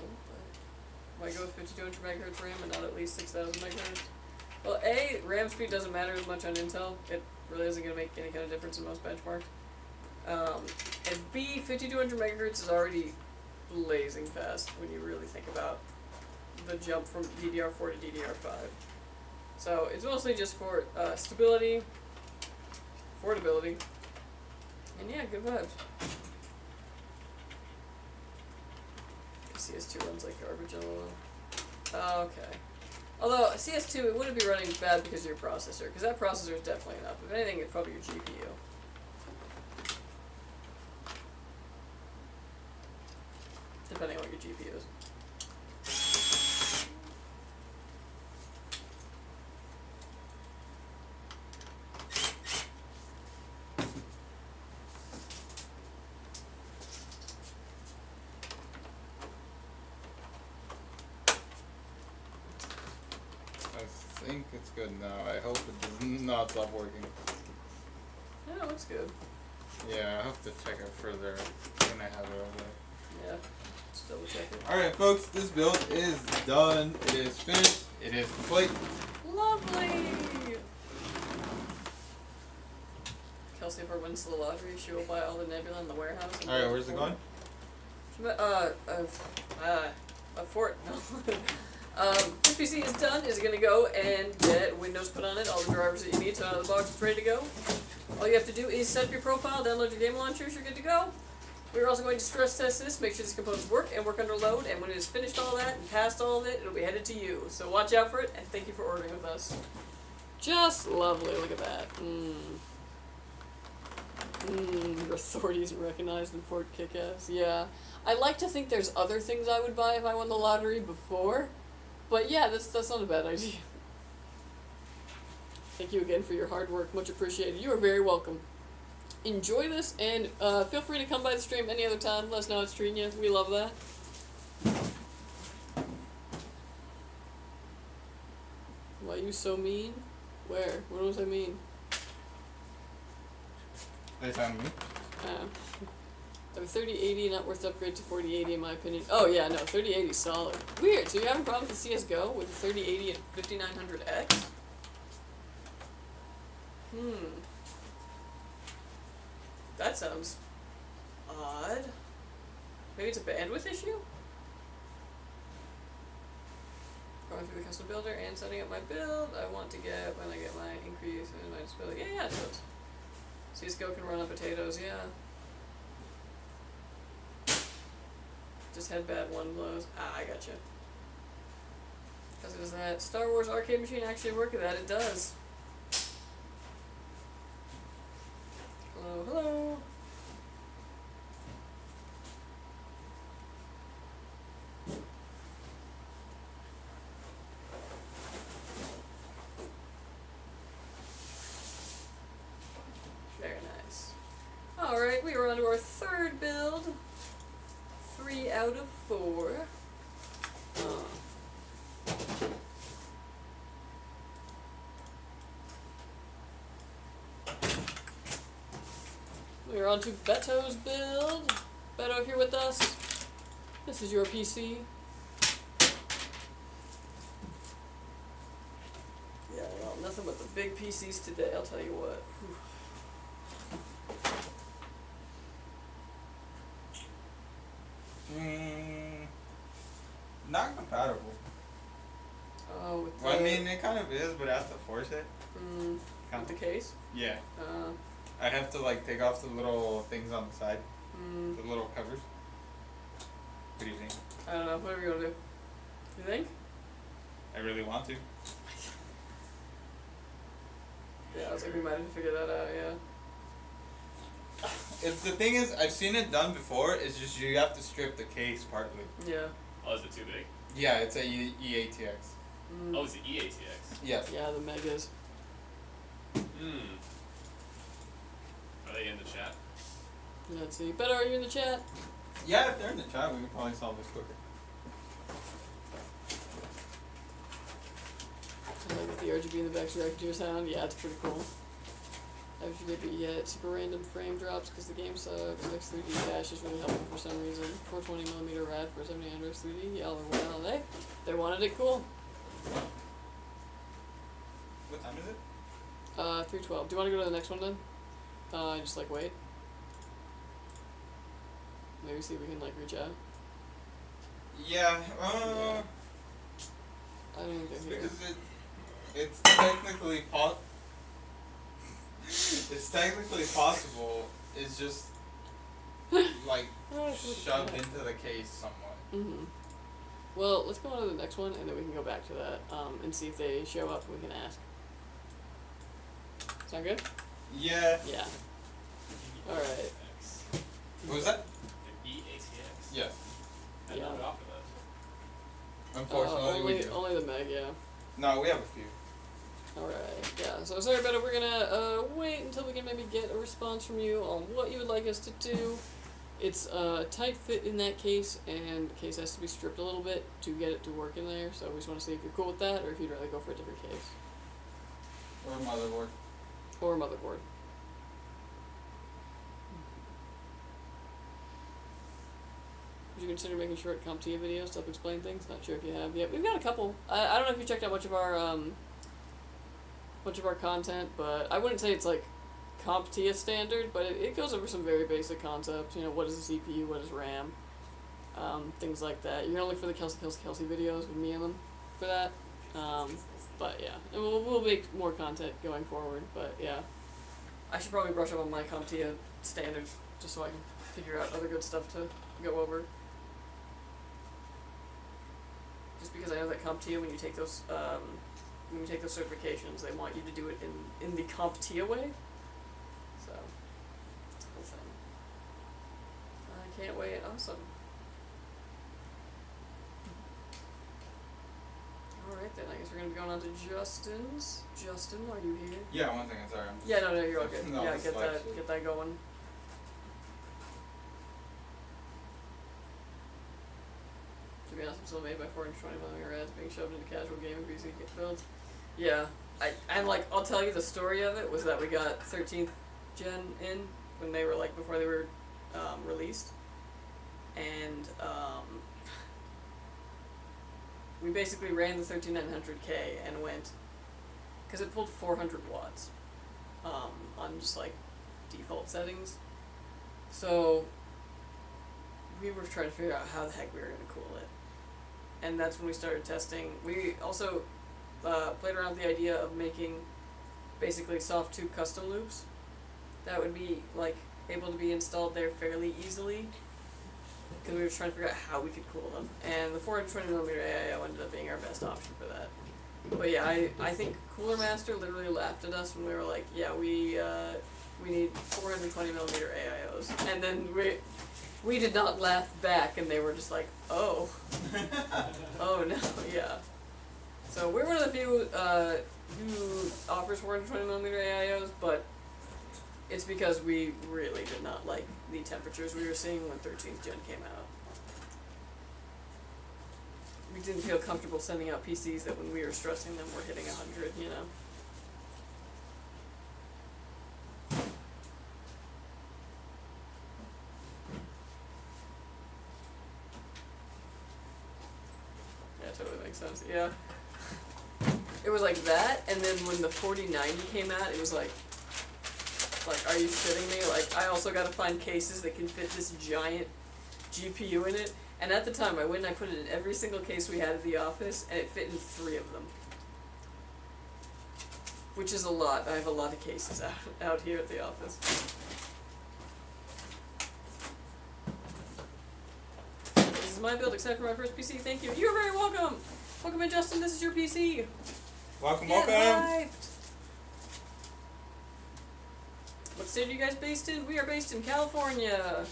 why go with 5200 MHz RAM and not at least 6000 MHz? Well, A, RAM speed doesn't matter as much on Intel. It really isn't going to make any kind of difference in most benchmarks. And B, 5200 MHz is already blazing fast when you really think about the jump from DDR4 to DDR5. So it's mostly just for stability, affordability, and yeah, good vibes. CS2 runs like garbage on LOL. Okay. Although CS2, it wouldn't be running bad because of your processor, because that processor is definitely enough. If anything, it's probably your GPU. Depending on what your GPU is. think it's good now. I hope it does not stop working. Yeah, it looks good. Yeah, I have to check it further when I have it over there. Yeah. Let's double check it. Alright, folks, this build is done. It is finished. It is complete. Lovely! Kelsey, if her wins the lottery, she will buy all the nebula in the warehouse. Alright, where's it going? A fort. No. This PC is done. Is gonna go and get Windows put on it, all the drivers that you need, so out of the box it's ready to go. All you have to do is set up your profile, download your game launchers, you're good to go. We're also going to stress test this, make sure these components work and work under load, and when it has finished all that and passed all of it, it'll be headed to you. So watch out for it, and thank you for ordering with us. Just lovely, look at that. Your authority isn't recognized in Fort Kick-Ass. Yeah. I like to think there's other things I would buy if I won the lottery before, but yeah, that's not a bad idea. Thank you again for your hard work, much appreciated. You are very welcome. Enjoy this, and feel free to come by the stream any other time. Let us know how it's treating you. We love that. Why are you so mean? Where? What was I mean? They found me. I have a 3080, not worth the upgrade to 4080 in my opinion. Oh yeah, no, 3080 is solid. Weird, so you're having problems with CSGO with the 3080 and 5900X? That sounds odd. Maybe it's a bandwidth issue? Going through the custom builder and setting up my build. I want to get, when I get my increase in my disability. Yeah, it does. CSGO can run on potatoes, yeah. Just had bad one blows. Ah, I gotcha. Because does that Star Wars arcade machine actually work with that? It does. Hello, hello. Very nice. Alright, we are on to our third build. 3 out of 4. We're on to Beto's build. Beto, if you're with us, this is your PC. Yeah, well, nothing but the big PCs today, I'll tell you what. Not compatible. Oh, with the... Well, I mean, it kind of is, but I have to force it. With the case? Yeah. I have to, like, take off the little things on the side. The little covers. What do you think? I don't know, whatever you want to do. You think? I really want to. Yeah, I was like, we might have to figure that out, yeah. If the thing is, I've seen it done before, it's just you have to strip the case partly. Yeah. Oh, is it too big? Yeah, it's a EATX. Oh, it's the EATX. Yes. Yeah, the megas. Are they in the chat? Let's see. Beto, are you in the chat? Yeah, if they're in the chat, we can probably solve this quicker. I like the RGB in the back's reacting to your sound. Yeah, it's pretty cool. RGB, yeah, it's super random frame drops because the game sucks. Next 3D dash is really helpful for some reason. 420mm rad for 70 Android 3D. Y'all are well. They wanted it cool. What time is it? 312. Do you want to go to the next one then? Just like wait. Maybe see if we can like reach out. Yeah, I don't think they're here. because it's technically it's technically possible. It's just like shoved into the case somewhat. Well, let's go on to the next one and then we can go back to that and see if they show up and we can ask. Sound good? Yeah. Yeah. Alright. What was that? The EATX? Yes. I Yeah. know it off of that. Unfortunately, we do. Only the Meg, yeah. No, we have a few. Alright, yeah. So sorry about it. We're gonna wait until we can maybe get a response from you on what you would like us to do. It's a tight fit in that case, and the case has to be stripped a little bit to get it to work in there. So we just want to see if you're cool with that, or if you'd rather go for a different case Or motherboard. or a motherboard. Would you consider making short CompTIA videos to help explain things? Not sure if you have yet. We've got a couple. I don't know if you checked out much of our content, but I wouldn't say it's like CompTIA standard, but it goes over some very basic concepts. You know, what is a CPU, what is RAM, things like that. You're gonna look for the Kelsey videos with me in them for that. But yeah, and we'll make more content going forward. But yeah, I should probably brush up on my CompTIA standards just so I can figure out other good stuff to go over. Just because I know that CompTIA, when you take those certifications, they want you to do it in the CompTIA way. So it's a cool thing. I can't wait. Awesome. Alright then, I guess we're gonna be going on to Justin's. Justin, are you here? Yeah, one second, sorry. Yeah, no, you're all good. No, Yeah, it's get like- that going. To be honest, I'm still made by 420mm ads being shoved into casual gaming PC builds. Yeah, I'll tell you the story of it was that we got 13th gen in when they were like before they were released, and we basically ran the 13900K and went, because it pulled 400 watts on just like default settings. So we were trying to figure out how the heck we were going to cool it. And that's when we started testing. We also played around with the idea of making basically soft tube custom loops that would be like able to be installed there fairly easily, because we were trying to figure out how we could cool them. And the 420mm AIO ended up being our best option for that. But yeah, I think Cooler Master literally laughed at us when we were like, yeah, we need 420mm AIOs. And then we did not laugh back, and they were just like, oh. Oh no, yeah. So we're one of the few who offers 420mm AIOs, but it's because we really did not like the temperatures we were seeing when 13th gen came out. We didn't feel comfortable sending out PCs that when we were stressing them were hitting 100, you know. Yeah, totally makes sense. Yeah. It was like that, and then when the 4090 came out, it was like, are you shitting me? Like, I also gotta find cases that can fit this giant GPU in it. And at the time, I went and I put it in every single case we had at the office, and it fit in 3 of them. Which is a lot. I have a lot of cases out here at the office. This is my build, except for my first PC. Thank you. You're very welcome! Welcome in, Justin. This is your PC. Welcome, Get welcome. hyped. What state are you guys based in? We are based in California.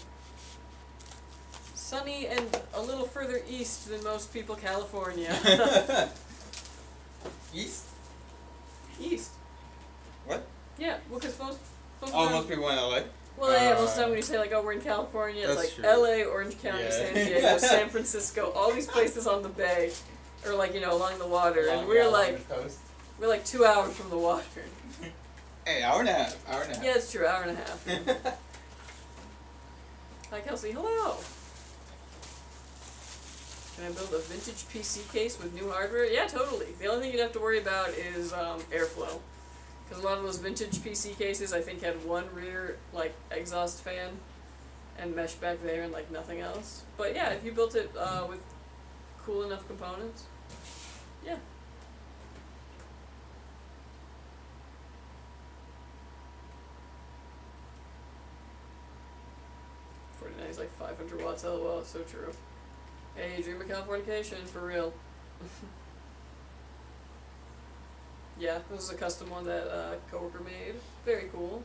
Sunny and a little further east than most people, California. East? East. What? Yeah, well, because most Oh, most people in LA? well, yeah, most of the time when you say, like, oh, we're in California, it's That's like true. LA, Orange County, Yeah. San Diego, San Francisco, all these places on the bay, or, like, you know, along the water, and we're, like 2 hours from the water. Hey, hour and a half. Yeah, it's true, hour and a half. Hi, Kelsey, hello! Can I build a vintage PC case with new hardware? Yeah, totally. The only thing you'd have to worry about is airflow. Because a lot of those vintage PC cases, I think, had one rear, like, exhaust fan and mesh back there and, like, nothing else. But yeah, if you built it with cool enough components, yeah. Is like 500 watts, lol, it's so true. Hey, dream of Californication, for real. Yeah, this is a custom one that a coworker made. Very cool.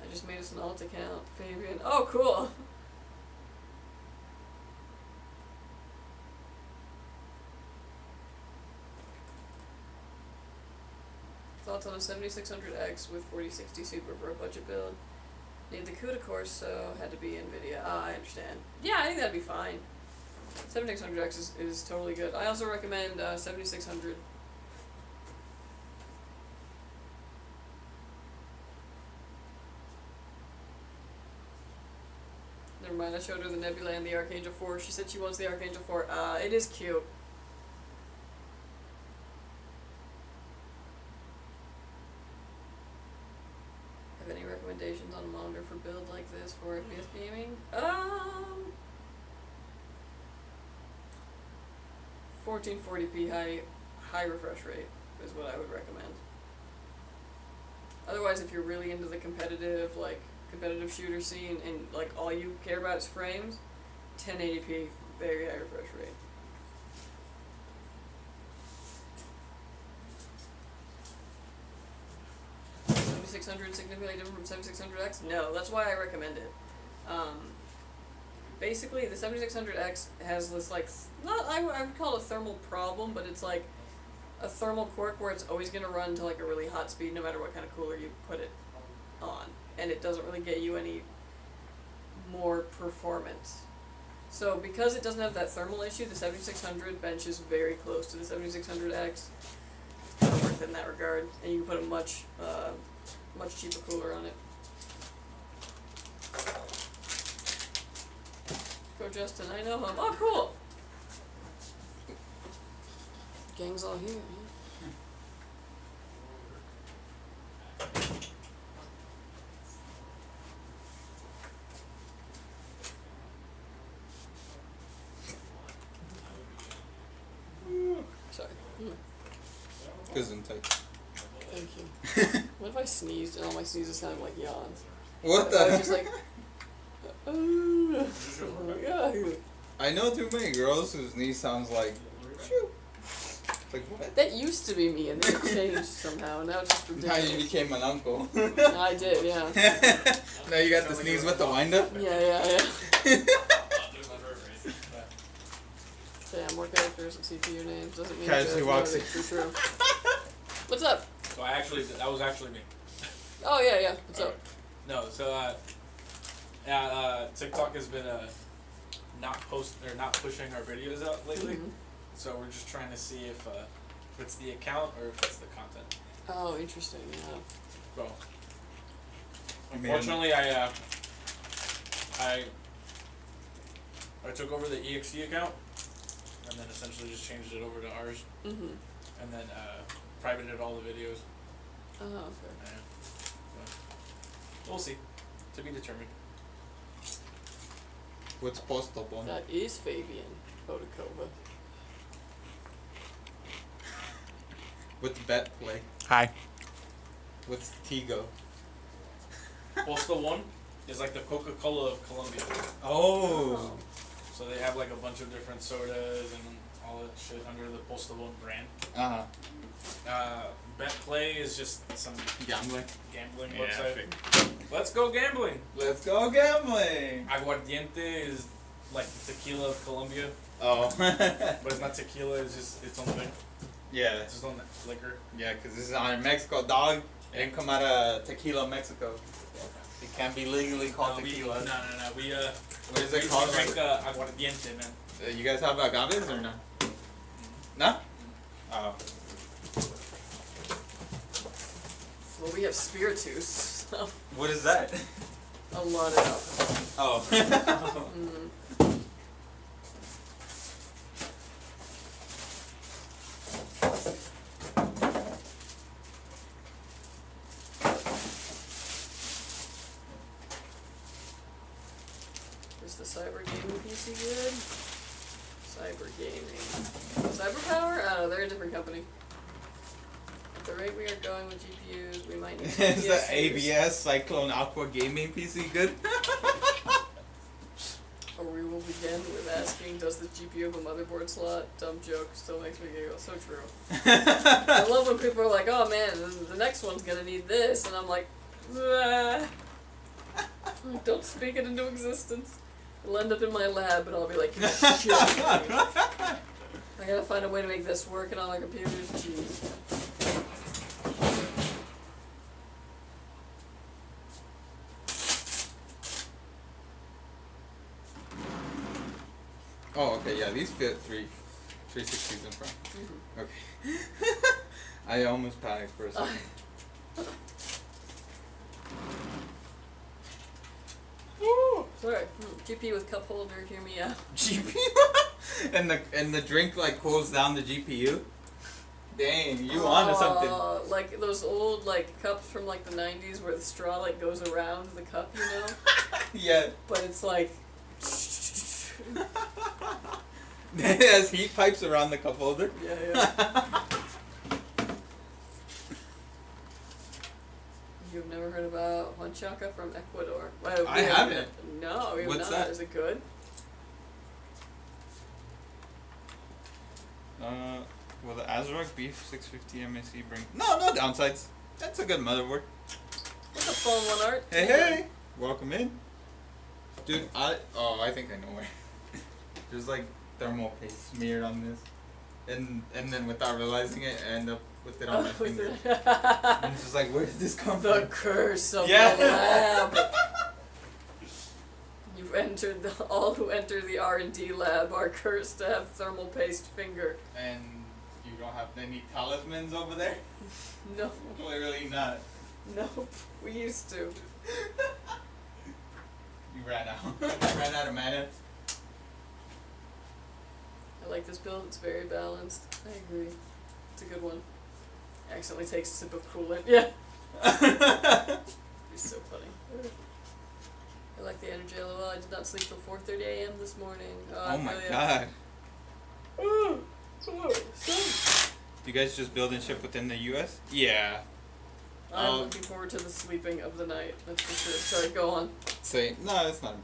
I just made us an alt account. Fabian. Oh, cool! Thoughts on a 7600X with 4060 Super for a budget build? Need the CUDA course, so had to be NVIDIA. Ah, I understand. Yeah, I think that'd be fine. 7600X is totally good. I also recommend 7600. Never mind, I showed her the Nebula and the Archangel 4. She said she wants the Archangel 4. It is cute. Have any recommendations on a monitor for build like this for FPS gaming? 1440p high refresh rate is what I would recommend. Otherwise, if you're really into the competitive shooter scene and like all you care about is frames, 1080p, very high refresh rate. $7600 significantly different from 7600X? No, that's why I recommend it. Basically, the 7600X has this I would call it a thermal problem, but it's like a thermal quirk where it's always going to run to like a really hot speed no matter what kind of cooler you put it on, and it doesn't really get you any more performance. So because it doesn't have that thermal issue, the 7600 benches very close to the 7600X. It's kind of worth it in that regard, and you can put a much cheaper cooler on it. Go Justin, I know him. Oh, cool! Gang's all here. Sorry. Gesundheit. Thank you. What if I sneezed and all my sneezes sounded like yawns? What I was the? just like, oh my god. I know too many girls whose knee sounds like. Shoo. Like what? That used to be me, and then it changed somehow. And now it's just Now ridiculous. you became an uncle. I did, yeah. Now you got the sneeze with the wind up. Yeah. So yeah, more characters and CPU names doesn't mean Casually to walks know that it's true. What's up? So that was actually me. Oh yeah. What's up? No, so TikTok has been not pushing our videos out lately. Mhm. So we're just trying to see if it's the account or if it's the content. Oh, interesting. Yeah. So unfortunately, I took over the EXE account and then essentially just changed it over to ours, Mhm. and then privated all the videos. Oh, okay. Yeah. So we'll see. To be determined. What's postable? That is Fabian Bodakova. What's bet play? Hi. What's Tigo? Postal One is like the Coca-Cola of Colombia. Oh. So they have like a bunch of different sodas and all that shit under the Postal One brand. Bet Play is just some Gambling. gambling Yeah, website. Let's go gambling. Let's go gambling. Aguardiente is like the tequila of Colombia, Oh. but it's not tequila. It's just its own thing. Yeah. It's its own liquor. Yeah, because this is out in Mexico, dog. It didn't come out of Tequila, Mexico. It can't be legally called tequila. No. We What is it called? drink aguardiente, man. You guys have agaves or no? No? Oh. Well, we have Spiritus, so What is that? a lot of alcohol. Oh. Mm. Is the Cyber Gaming PC good? Cyber Gaming. Cyber Power? I don't know, they're a different company. At the rate we are going with GPUs, we might need Is GPS the shooters. ABS Cyclone Aqua Gaming PC good? Or we will begin with asking, does the GPU have a motherboard slot? Dumb joke, still makes me giggle. So true. I love when people are like, oh man, the next one's gonna need this, and I'm like, ah. Don't speak it into existence. It'll end up in my lab, and I'll be like, shit. I gotta find a way to make this work on all our computers. Jeez. Okay, yeah, these fit 360s in front. Mhm. Okay. I almost panicked for a second. Woo! Sorry. GPU with cup holder, hear me out. GPU? and the drink like cools down the GPU? Dang, you onto something. Like those old like cups from like the 90s where the straw like goes around the cup, you know? Yeah. But it's like It has heat pipes around the cup holder. yeah. You've never heard about huanchaca from Ecuador? Well, I haven't. No, we have What's not. that? Is it good? Well, the Azrock beef 650 MAC bring no downsides. That's a good motherboard. What's a phone one art? Hey, welcome in, dude. I think I know where. There's like thermal paste smeared on this, and then without realizing it, I end up with it on my finger. And it's just like, where did this come The from? curse of Yeah. the lab. You've entered all who enter the R&D lab are cursed to have thermal paste finger. And you don't have any talismans over there? No, Clearly not. nope. We used to. You ran out. Ran out of mana. I like this build. It's very balanced. I agree. It's a good one. Accidentally takes a sip of coolant. Yeah. It's so funny. I like the energy. LOL. I did not sleep till 4:30 a.m. this morning. Oh my feel ya. god. Oh, so You guys just build and ship within the US? Yeah. I'm looking forward to the sleeping of the night. That's for sure. Sorry, go on. Say no, it's not.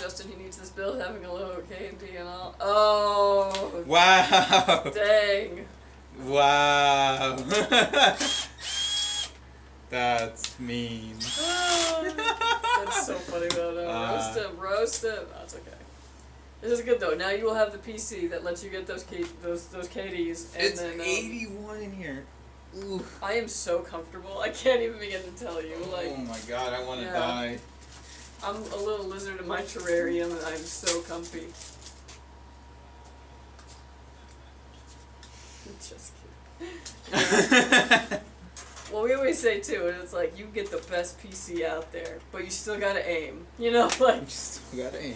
Justin, he needs this build, having a low K&D and all. Oh, Wow. dang. Wow. That's mean. That's so funny though. Roast him. Oh, it's okay. This is good though. Now you will have the PC that lets you get those KDs. And It's then, 81 in here. Ooh. I am so comfortable. I can't even begin to tell you. Like, Oh my god, I want to Yeah. die. I'm a little lizard in my terrarium and I'm so comfy. Just kidding. Well, we always say too, and it's like you get the best PC out there, but you still gotta aim. You know, like Just gotta aim.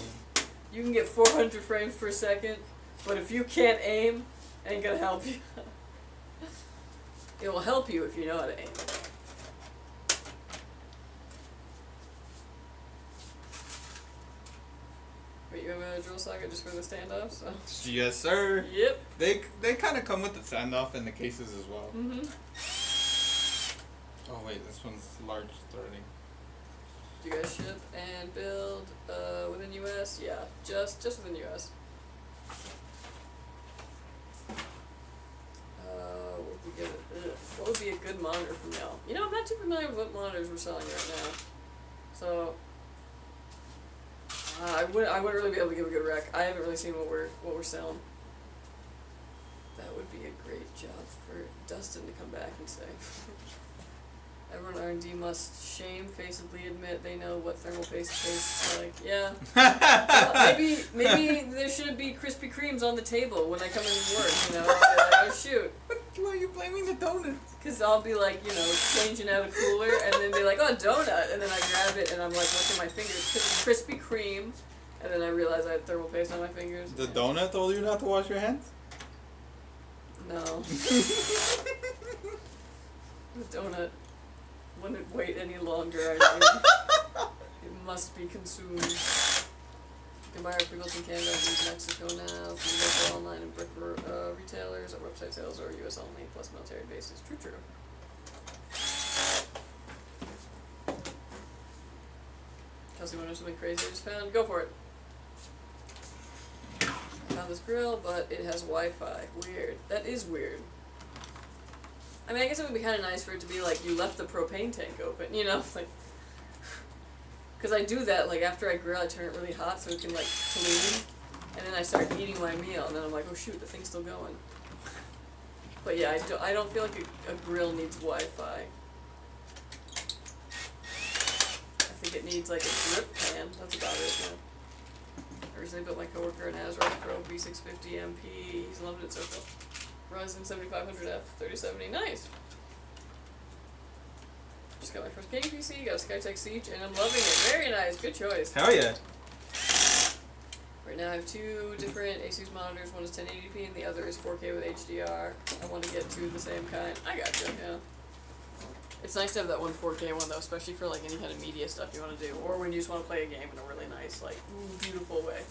you can get 400 frames per second, but if you can't aim, it ain't gonna help you. It will help you if you know how to aim. Wait, you have a drill socket just for the standoffs? So. Yes, sir. Yep. They kind of come with the standoff and the cases as well. Mhm. Oh wait, this one's large threading. Do you guys ship and build within US? Yeah, just within US. What would be a good monitor from y'all? You know, I'm not too familiar with what monitors we're selling right now, so I wouldn't really be able to give a good rec. I haven't really seen what we're selling. That would be a great job for Dustin to come back and say. Everyone R&D must shamefacedly admit they know what thermal paste tastes like. Yeah. Well, maybe there shouldn't be Krispy Kremes on the table when I come into work, you know? I'll be like, oh shoot. Why are you blaming the donuts? Because I'll be like, you know, changing out a cooler and then be like, oh, donut. And then I grab it and I'm like licking my fingers because it's Krispy Kreme. And then I realize I had thermal paste on my fingers. The donut told you not to wash your hands? No. The donut wouldn't wait any longer, I think. It must be consumed. You can buy our pre-built in Canada and Mexico now through local online and brick retailers, or website sales, or US only, plus military bases. True. Kelsey, want to know something crazy I just found? Go for it. I found this grill, but it has Wi-Fi. Weird. That is weird. I mean, I guess it would be kind of nice for it to be like you left the propane tank open, you know, like, because I do that, like, after I grill, I turn it really hot so it can, like, clean, and then I start eating my meal, and then I'm like, oh shoot, the thing's still going. But yeah, I don't feel like a grill needs Wi-Fi. I think it needs, like, a drip pan, that's about it, yeah. Originally built my coworker an Azure Pro V650 MP. He's loving it so far. Ryzen 7500F 3070. Nice. Just got my first gaming PC. Got a Skytech Siege, and I'm loving it. Very nice. Good choice. Hell yeah. Right now I have two different Asus monitors. One is 1080p and the other is 4K with HDR. I want to get two of the same kind. I gotcha, yeah. It's nice to have that one 4K one though, especially for like any kind of media stuff you want to do, or when you just want to play a game in a really nice, like, beautiful way.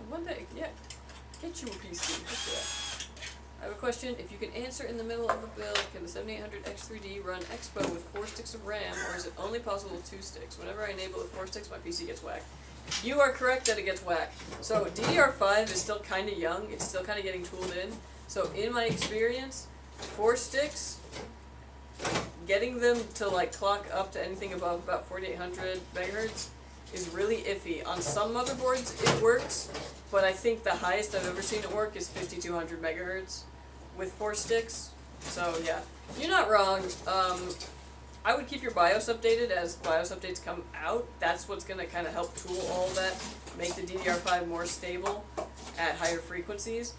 One day, yeah. Get you a PC. Let's do that. I have a question. If you can answer in the middle of a build, can the 7800X3D run Expo with 4 sticks of RAM, or is it only possible with 2 sticks? Whenever I enable the 4 sticks, my PC gets whacked. You are correct that it gets whacked. So DDR5 is still kind of young. It's still kind of getting tooled in. So in my experience, 4 sticks, getting them to like clock up to anything above about 4800 megahertz is really iffy. On some motherboards it works, but I think the highest I've ever seen it work is 5200 megahertz with 4 sticks. So yeah, you're not wrong. I would keep your BIOS updated as BIOS updates come out. That's what's going to kind of help tool all that, make the DDR5 more stable at higher frequencies.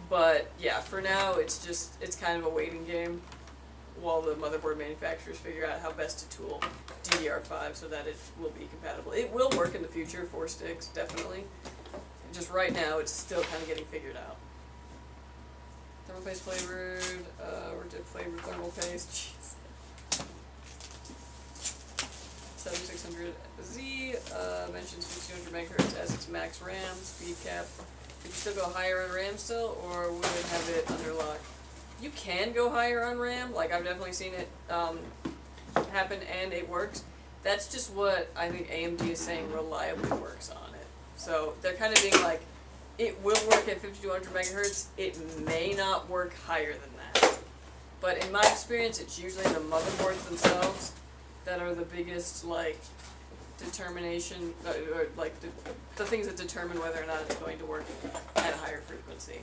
But yeah, for now it's kind of a waiting game while the motherboard manufacturers figure out how best to tool DDR5 so that it will be compatible. It will work in the future, 4 sticks, definitely. Just right now, it's still kind of getting figured out. Thermal paste flavored, or dip flavored thermal paste, jeez. 7600Z mentions 5200 megahertz as its max RAM speed cap. Could you still go higher on RAM still, or would it have it under lock? You can go higher on RAM. Like, I've definitely seen it happen, and it works. That's just what I think AMD is saying reliably works on it. So they're kind of being like, it will work at 5200 megahertz. It may not work higher than that. But in my experience, it's usually the motherboards themselves that are the biggest, like, determination, or like the things that determine whether or not it's going to work at a higher frequency.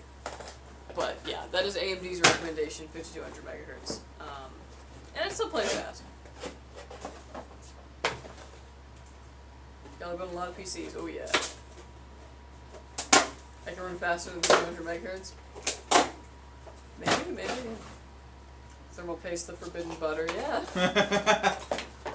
But yeah, that is AMD's recommendation, 5200 megahertz. And it still plays fast. Gotta build a lot of PCs, oh yeah. I can run faster than 200 megahertz. Maybe. Thermal paste the forbidden butter, yeah.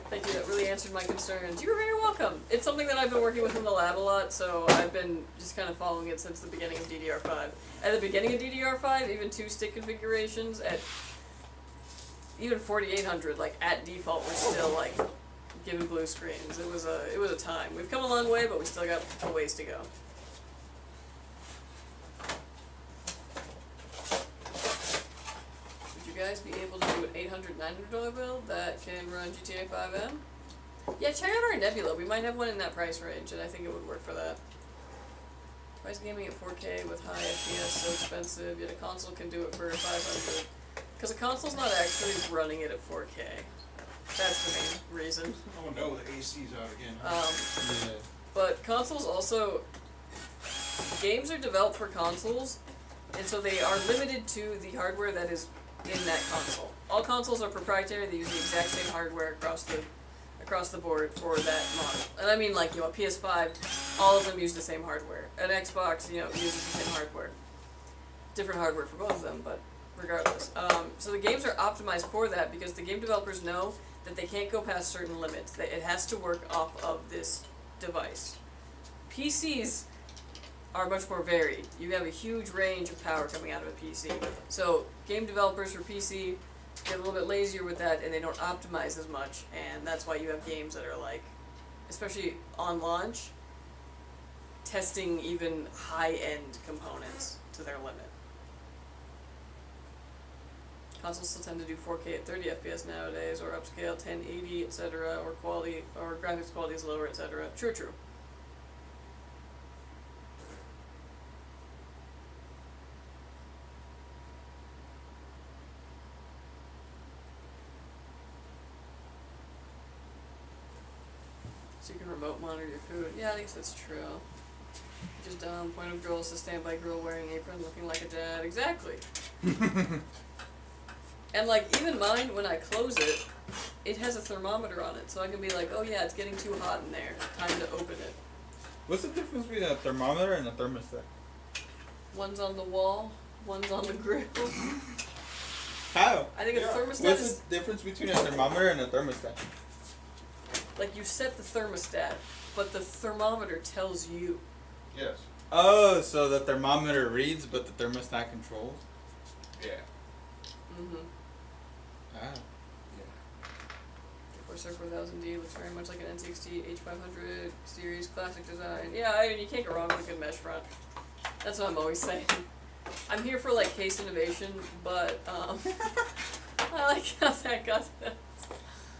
Thank you, that really answered my concerns. You were very welcome. It's something that I've been working with in the lab a lot, so I've been just kind of following it since the beginning of DDR5. At the beginning of DDR5, even 2-stick configurations at even 4800, like at default, we're still like giving blue screens. It was a time. We've come a long way, but we still got a ways to go. Would you guys be able to do an $800, $900 build that can run GTA 5M? Yeah, check out our Nebula. We might have one in that price range, and I think it would work for that. Why is gaming at 4K with high FPS so expensive, yet a console can do it for 500? Because a console's not actually running it at 4K. That's the main reason. Oh no, the AC's out again. Yeah. But consoles also, games are developed for consoles, and so they are limited to the hardware that is in that console. All consoles are proprietary. They use the exact same hardware across the board for that model. And I mean, like, you know, a PS5, all of them use the same hardware. An Xbox, you know, uses the same hardware. Different hardware for both of them, but regardless. So the games are optimized for that because the game developers know that they can't go past certain limits. That it has to work off of this device. PCs are much more varied. You have a huge range of power coming out of a PC. So game developers for PC get a little bit lazier with that, and they don't optimize as much, and that's why you have games that are like, especially on launch, testing even high-end components to their limit. Consoles still tend to do 4K at 30 FPS nowadays, or upscale 1080, etc., or quality, or graphics quality is lower, etc. True. So you can remote monitor your food. Yeah, I guess that's true. Just dumb. Point of grill is a standby grill wearing apron looking like a dad. Exactly. And like even mine, when I close it, it has a thermometer on it, so I can be like, oh yeah, it's getting too hot in there. Time to open it. What's the difference between a thermometer and a thermostat? One's on the wall, one's on the grill. How? I think a thermostat What's is the difference between a thermometer and a thermostat? like you set the thermostat, but the thermometer tells you. Yes. Oh, so the thermometer reads, but the thermostat controls? Yeah. Mm-hmm. Ah. Corsair 4000D looks very much like an N60 H500 series classic design. Yeah, I mean, you can't go wrong with a good mesh front. That's what I'm always saying. I'm here for like case innovation, but I like how that got.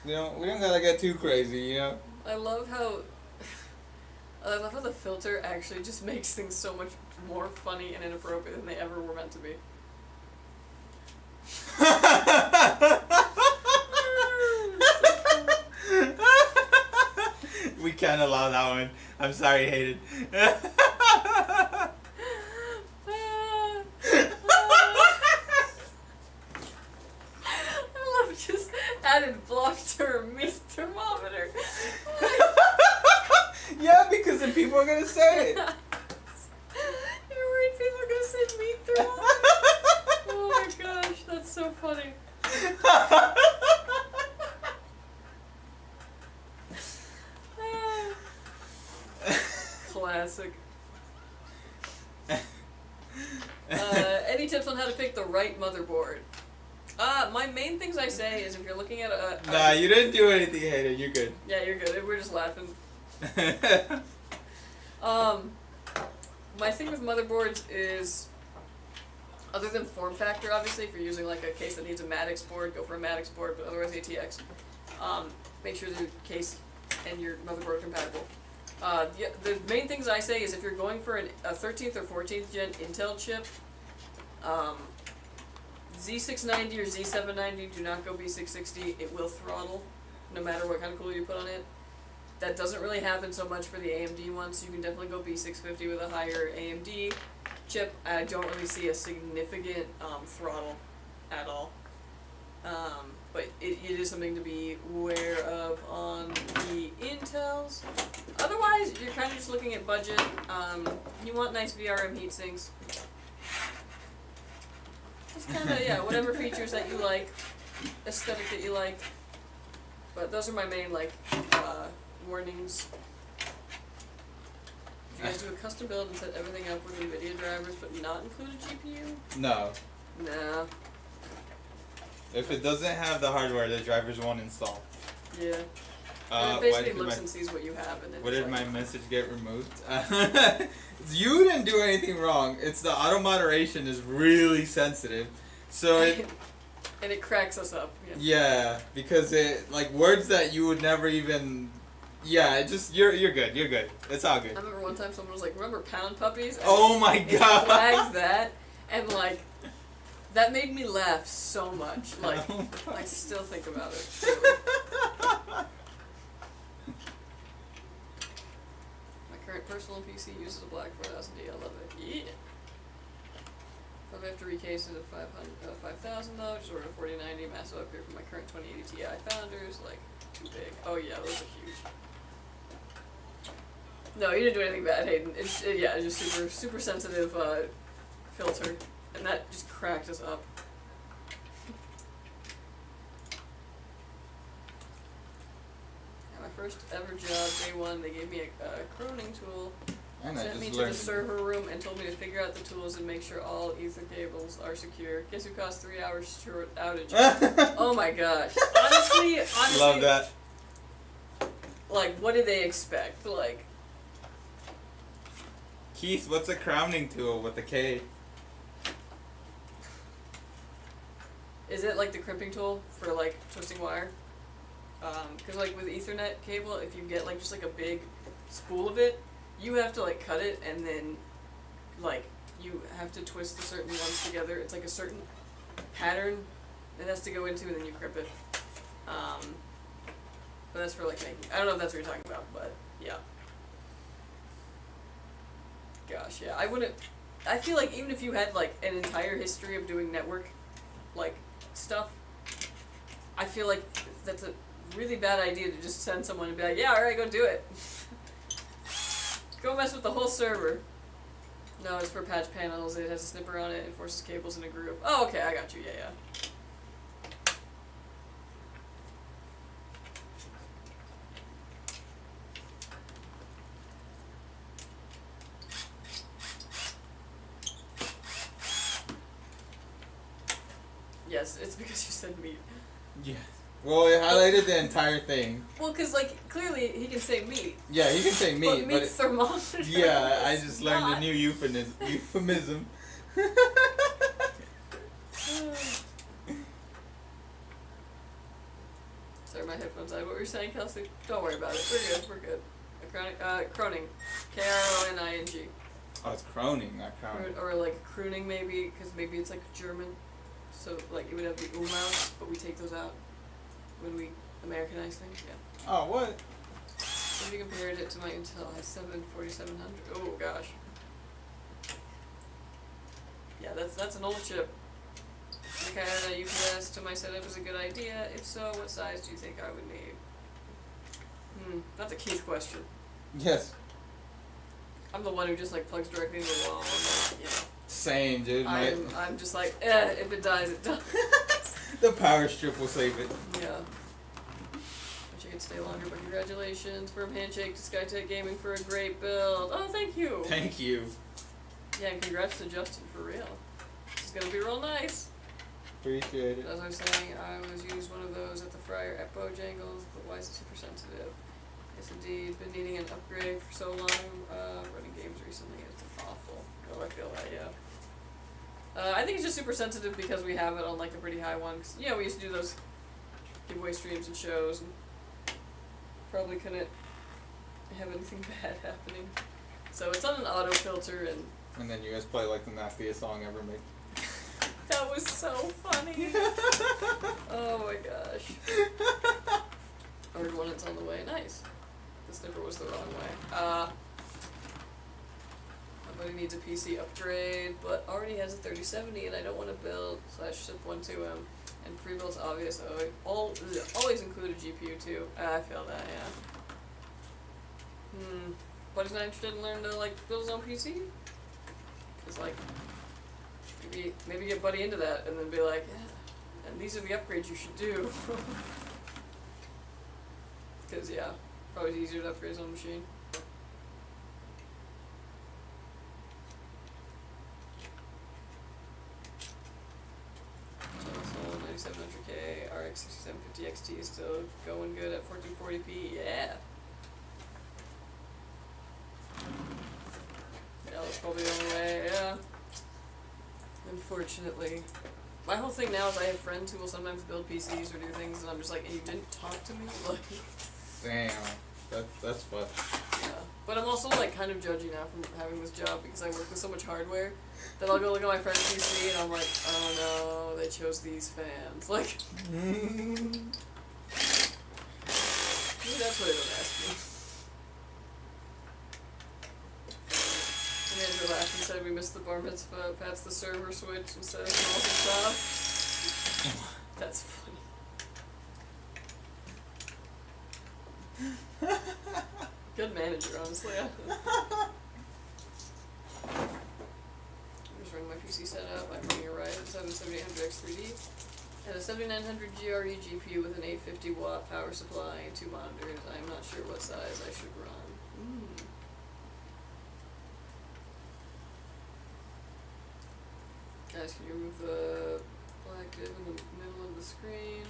You know, we don't gotta get too crazy, you know? I love how the filter actually just makes things so much more funny and inappropriate than they ever were meant to be. We can't allow that one. I'm sorry, Hayden. I love just added block term meat thermometer. Yeah, because then people are gonna say it. You're worried people are gonna say meat thermometer? Oh my gosh, that's so funny. Classic. Any tips on how to pick the right motherboard? My main things I say is if you're looking at a Nah, you didn't do anything, Hayden. You're good. yeah, you're good. We're just laughing. My thing with motherboards is, other than form factor, obviously, if you're using like a case that needs a Maddox board, go for a Maddox board, but otherwise ATX. Make sure the case and your motherboard are compatible. The main things I say is if you're going for a 13th or 14th gen Intel chip, Z690 or Z790, do not go B660. It will throttle, no matter what kind of cooler you put on it. That doesn't really happen so much for the AMD one, so you can definitely go B650 with a higher AMD chip. I don't really see a significant throttle at all. But it is something to be aware of on the Intels. Otherwise, you're kind of just looking at budget. You want nice VRM heatsinks. It's kind of, yeah, whatever features that you like, aesthetic that you like. But those are my main, like, warnings. If you guys do a custom build and set everything up with NVIDIA drivers but not include a GPU? No. Nah. If it doesn't have the hardware, the drivers won't install. Yeah. Why It basically did looks my- and sees what you have, and then Why it's did like, my message get removed? You didn't do anything wrong. It's the auto moderation is really sensitive. So it and it cracks us up. Yeah. yeah, because it like words that you would never even yeah, it just you're good. You're good. It's all I good. remember one time someone was like, "Remember pound puppies?" And Oh my it god. flags that, and like, that made me laugh so much. Like, I still think about it. My current personal PC uses a black 4000D. I love it. Yeah. Probably have to recase it at 5000 though. Just ordered a 4090 massive upgrade for my current 2080 Ti Founders. Like, too big. Oh yeah, those are huge. No, you didn't do anything bad, Hayden. It's just super sensitive filter, and that just cracked us up. My first ever job, day one, they gave me a croning tool. And I Sent me just to the learned. server room and told me to figure out the tools and make sure all ether cables are secure. Guess who caused 3 hours short outage? Oh my gosh. Honestly, Love that. like, what did they expect? Like, Keith, what's a crowning tool with a K? is it like the crimping tool for like twisting wire? Because like with Ethernet cable, if you get like just like a big spool of it, you have to like cut it and then like you have to twist the certain ones together. It's like a certain pattern it has to go into, and then you crimp it. But that's for like making. I don't know if that's what you're talking about, but yeah. Gosh, yeah, I wouldn't. I feel like even if you had like an entire history of doing network, like stuff, I feel like that's a really bad idea to just send someone and be like, yeah, alright, go do it. Go mess with the whole server. No, it's for patch panels. It has a snipper on it. It forces cables in a groove. Oh, okay, I got you. Yeah. Yes, it's because you said meat. Yeah. Well, it highlighted the entire thing. Well, because, like, clearly he can say meat. Yeah, he can say meat, But but meat thermometer. yeah, I just learned not. a new euphemism. Sorry, my headphones died. What were you saying, Kelsey? Don't worry about it. We're good. We're good. Croning. Kroning. Oh, it's croning, not crowning. Or like crooning, maybe, because maybe it's like German. So, like, it would have the umlauts, but we take those out when we Americanize things. Yeah. Oh, what? So if you compared it to my Intel i7 4700, oh gosh. Yeah, that's an old chip. Okay, a UPS to my setup is a good idea. If so, what size do you think I would need? That's a Keith question. Yes. I'm the one who just like plugs directly into the wall. I'm not, you know. Same, dude. I'm just like, if it dies, it dies. The power strip will save it. Yeah. Wish I could stay longer, but congratulations. Firm handshake to Skytech Gaming for a great build. Oh, thank you. Thank you. Yeah, and congrats to Justin for real. This is gonna be real nice. Appreciate it. As I was saying, I was used one of those at the fryer at Bojangles, but why is it super sensitive? Yes, indeed. Been needing an upgrade for so long. Running games recently, it's awful. Oh, I feel that, yeah. I think it's just super sensitive because we have it on like a pretty high one. Cause, we used to do those giveaway streams and shows, and probably couldn't have anything bad happening. So it's on an auto filter, And then you guys play like the nastiest song ever made. that was so funny. Oh my gosh. Ordered one, it's on the way. Nice. The snipper was the wrong way. My buddy needs a PC upgrade, but already has a 3070 and I don't want to build /ship one to him. And pre-built's obvious. Always include a GPU too. I feel that, yeah. Buddy's not interested in learning to like build his own PC? Cause like, maybe get Buddy into that and then be like, yeah, and these are the upgrades you should do. Cause yeah, probably easier to upgrade his own machine. Console 9700K RX 6750 XT is still going good at 1440p. Yeah. Yeah, that's probably the only way. Yeah. Unfortunately. My whole thing now is I have friends who will sometimes build PCs or do things, and I'm just like, and you didn't talk to me? Like, Damn. That's fun. yeah. But I'm also like kind of judgy now from having this job because I work with so much hardware that I'll go look at my friend's PC and I'm like, oh no, they chose these fans. Like, maybe that's why they don't ask me. The manager laughed and said we missed the bar mitzvah, Pat's the server switch instead of small stuff. That's funny. Good manager, honestly. I'm just running my PC setup. I'm running a Ryzen 7 7800X3D and a 7900 GRE GPU with an 850 watt power supply and 2 monitors. I'm not sure what size I should run. Guys, can you remove the black div in the middle of the screen?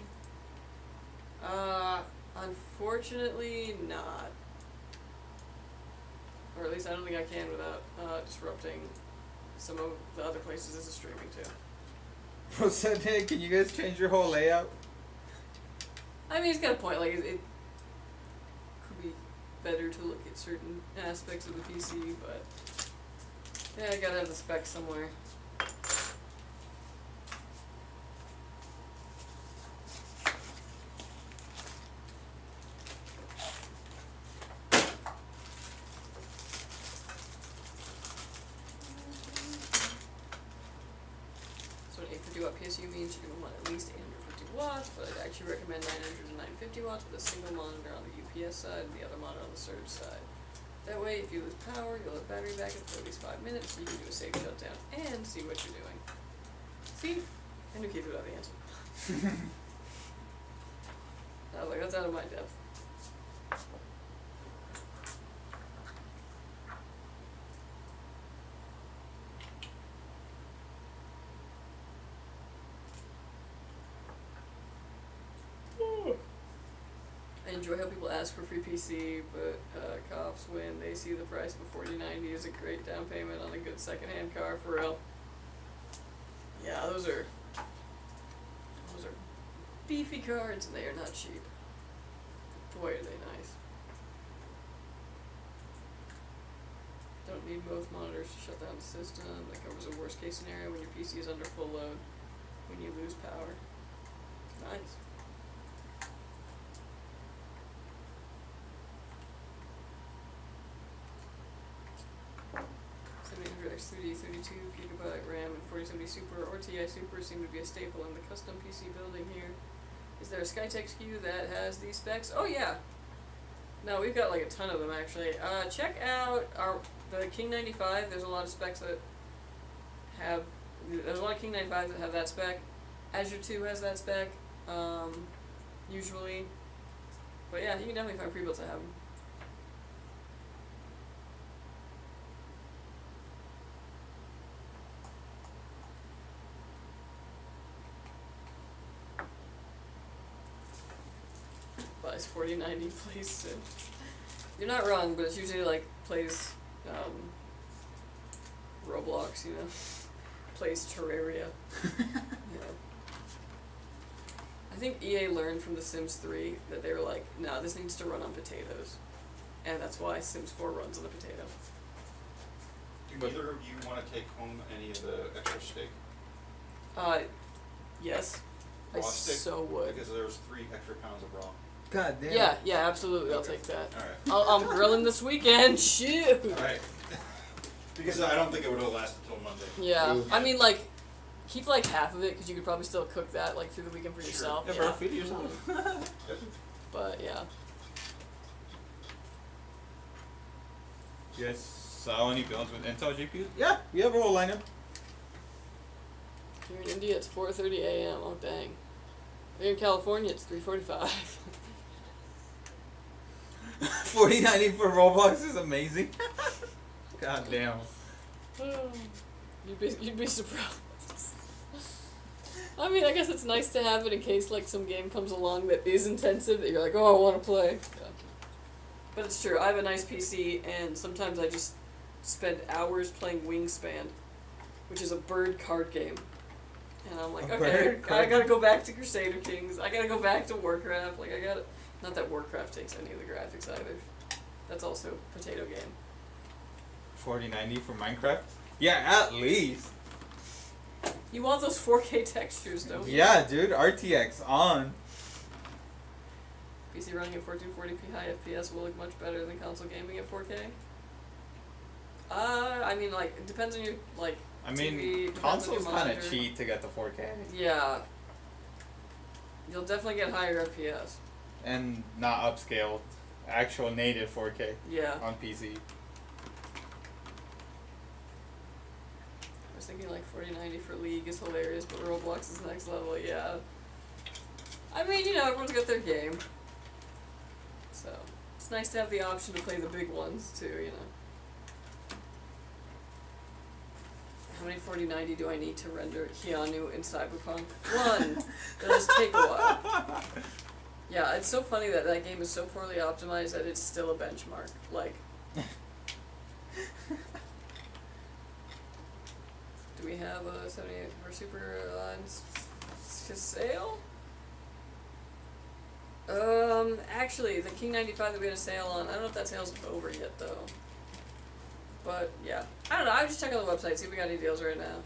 Unfortunately not. Or at least I don't think I can without disrupting some of the other places this is streaming to. Bro said, hey, can you guys change your whole layout? I mean, he's got a point. Like, it could be better to look at certain aspects of the PC, but yeah, I gotta have the specs somewhere. So an 850 watt PSU means you're gonna want at least 850 watts, but I'd actually recommend 900 to 950 watts with a single monitor on the UPS side and the other monitor on the surge side. That way, if you lose power, you'll have battery backup for at least 5 minutes, so you can do a safe shutdown and see what you're doing. See? I knew Keith would have the answer. I was like, that's out of my depth. I enjoy how people ask for free PC, but cops when they see the price of a 4090 is a great down payment on a good secondhand car, for real. Yeah, those are beefy cards and they are not cheap. Boy, are they nice. Don't need both monitors to shut down the system. That covers a worst case scenario when your PC is under full load, when you lose power. Nice. X3D, 32 gigabyte RAM, and 4070 Super or TI Super seem to be a staple in the custom PC building here. Is there a Skytech SKU that has these specs? Oh yeah. No, we've got like a ton of them actually. Check out the King 95. There's a lot of specs that have. There's a lot of King 95s that have that spec. Azure 2 has that spec. Usually. But yeah, you can definitely find pre-builts that have them. Buys 4090, plays Sim. You're not wrong, but it's usually like plays Roblox, you know, plays Terraria. Yeah. I think EA learned from The Sims 3 that they were like, nah, this needs to run on potatoes, and that's why Sims 4 runs on a potato. Do either of you want to take home any of the extra steak? Yes. Raw I steak? so would. Because there's 3 extra pounds of raw. God damn. Yeah, absolutely. I'll Okay. take that. Alright. I'm grilling this weekend. Shoot. Alright. Because I don't think it would have lasted till Monday. Yeah, Ooh. I mean, like, keep like half of it because you could probably still cook that like through the weekend for Sure. yourself. Yeah, bro, feed it yourself. Yep. But yeah, You guys saw any builds with Intel GPUs? Yeah, we have a whole lineup. here in India it's 4:30 a.m. Oh dang. Here in California it's 3:45. 4090 for Roblox is amazing. God damn. You'd be surprised. I mean, I guess it's nice to have it in case like some game comes along that is intensive that you're like, oh, I want to play. Yeah. But it's true. I have a nice PC, and sometimes I just spend hours playing Wingspan, which is a bird card game. And I'm like, A okay, bird card I gotta go back to Crusader Kings. I gotta go back to Warcraft. Like, I gotta. Not that Warcraft takes any of the graphics either. That's also a potato game. 4090 for Minecraft? Yeah, at least. You want those 4K textures, don't you? Yeah, dude, RTX on. PC running at 1440p high FPS will look much better than console gaming at 4K. I mean, like, it depends on your, like, I mean, TV, depends on consoles your kind monitor. of cheat to get the 4K. Yeah. You'll definitely get higher FPS. And not upscaled. Actual native 4K Yeah. on PC. I was thinking, like, 4090 for League is hilarious, but Roblox is next level, yeah. I mean, you know, everyone's got their game. So, it's nice to have the option to play the big ones, too, you know. How many 4090 do I need to render Keanu in Cyberpunk? 1. Does take a while. Yeah, it's so funny that that game is so poorly optimized that it's still a benchmark. Like, do we have a 78 for Super sale? Actually, the King 95 that we had a sale on, I don't know if that sale's over yet, though. But, yeah. I don't know, I would just check on the website, see if we got any deals right now.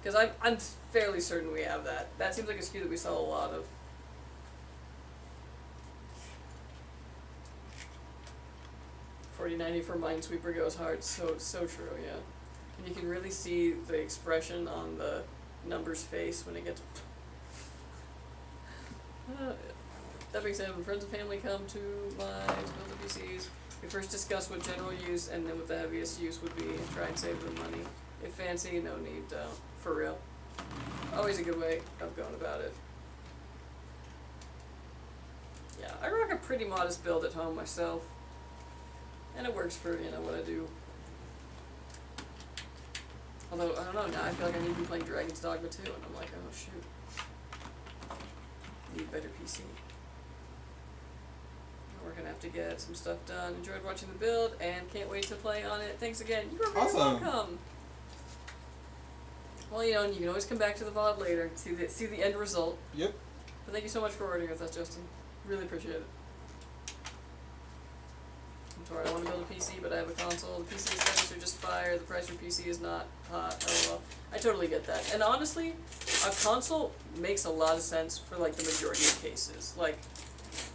Because I'm fairly certain we have that. That seems like a SKU that we sell a lot of. $40.90 for Minesweeper goes hard, so true, yeah. And you can really see the expression on the number's face when it gets... That being said, when friends and family come to my build the PCs, we first discuss what general use and then what the heaviest use would be and try and save them money. If fancy, no need, for real. Always a good way of going about it. Yeah, I rock a pretty modest build at home myself. And it works for, you know, what I do. Although, I don't know, now I feel like I need to be playing Dragon's Dogma 2, and I'm like, oh shoot. Need a better PC. We're gonna have to get some stuff done. Enjoyed watching the build, and can't wait to play on it. Thanks again. You are very Awesome. welcome. Well, you know, and you can always come back to the VOD later, see the end result. Yep. But thank you so much for ordering with us, Justin. Really appreciate it. I'm sorry, I want to build a PC, but I have a console. The PC aesthetics are just fire. The price for PC is not hot. LOL. I totally get that. And honestly, a console makes a lot of sense for like the majority of cases. Like,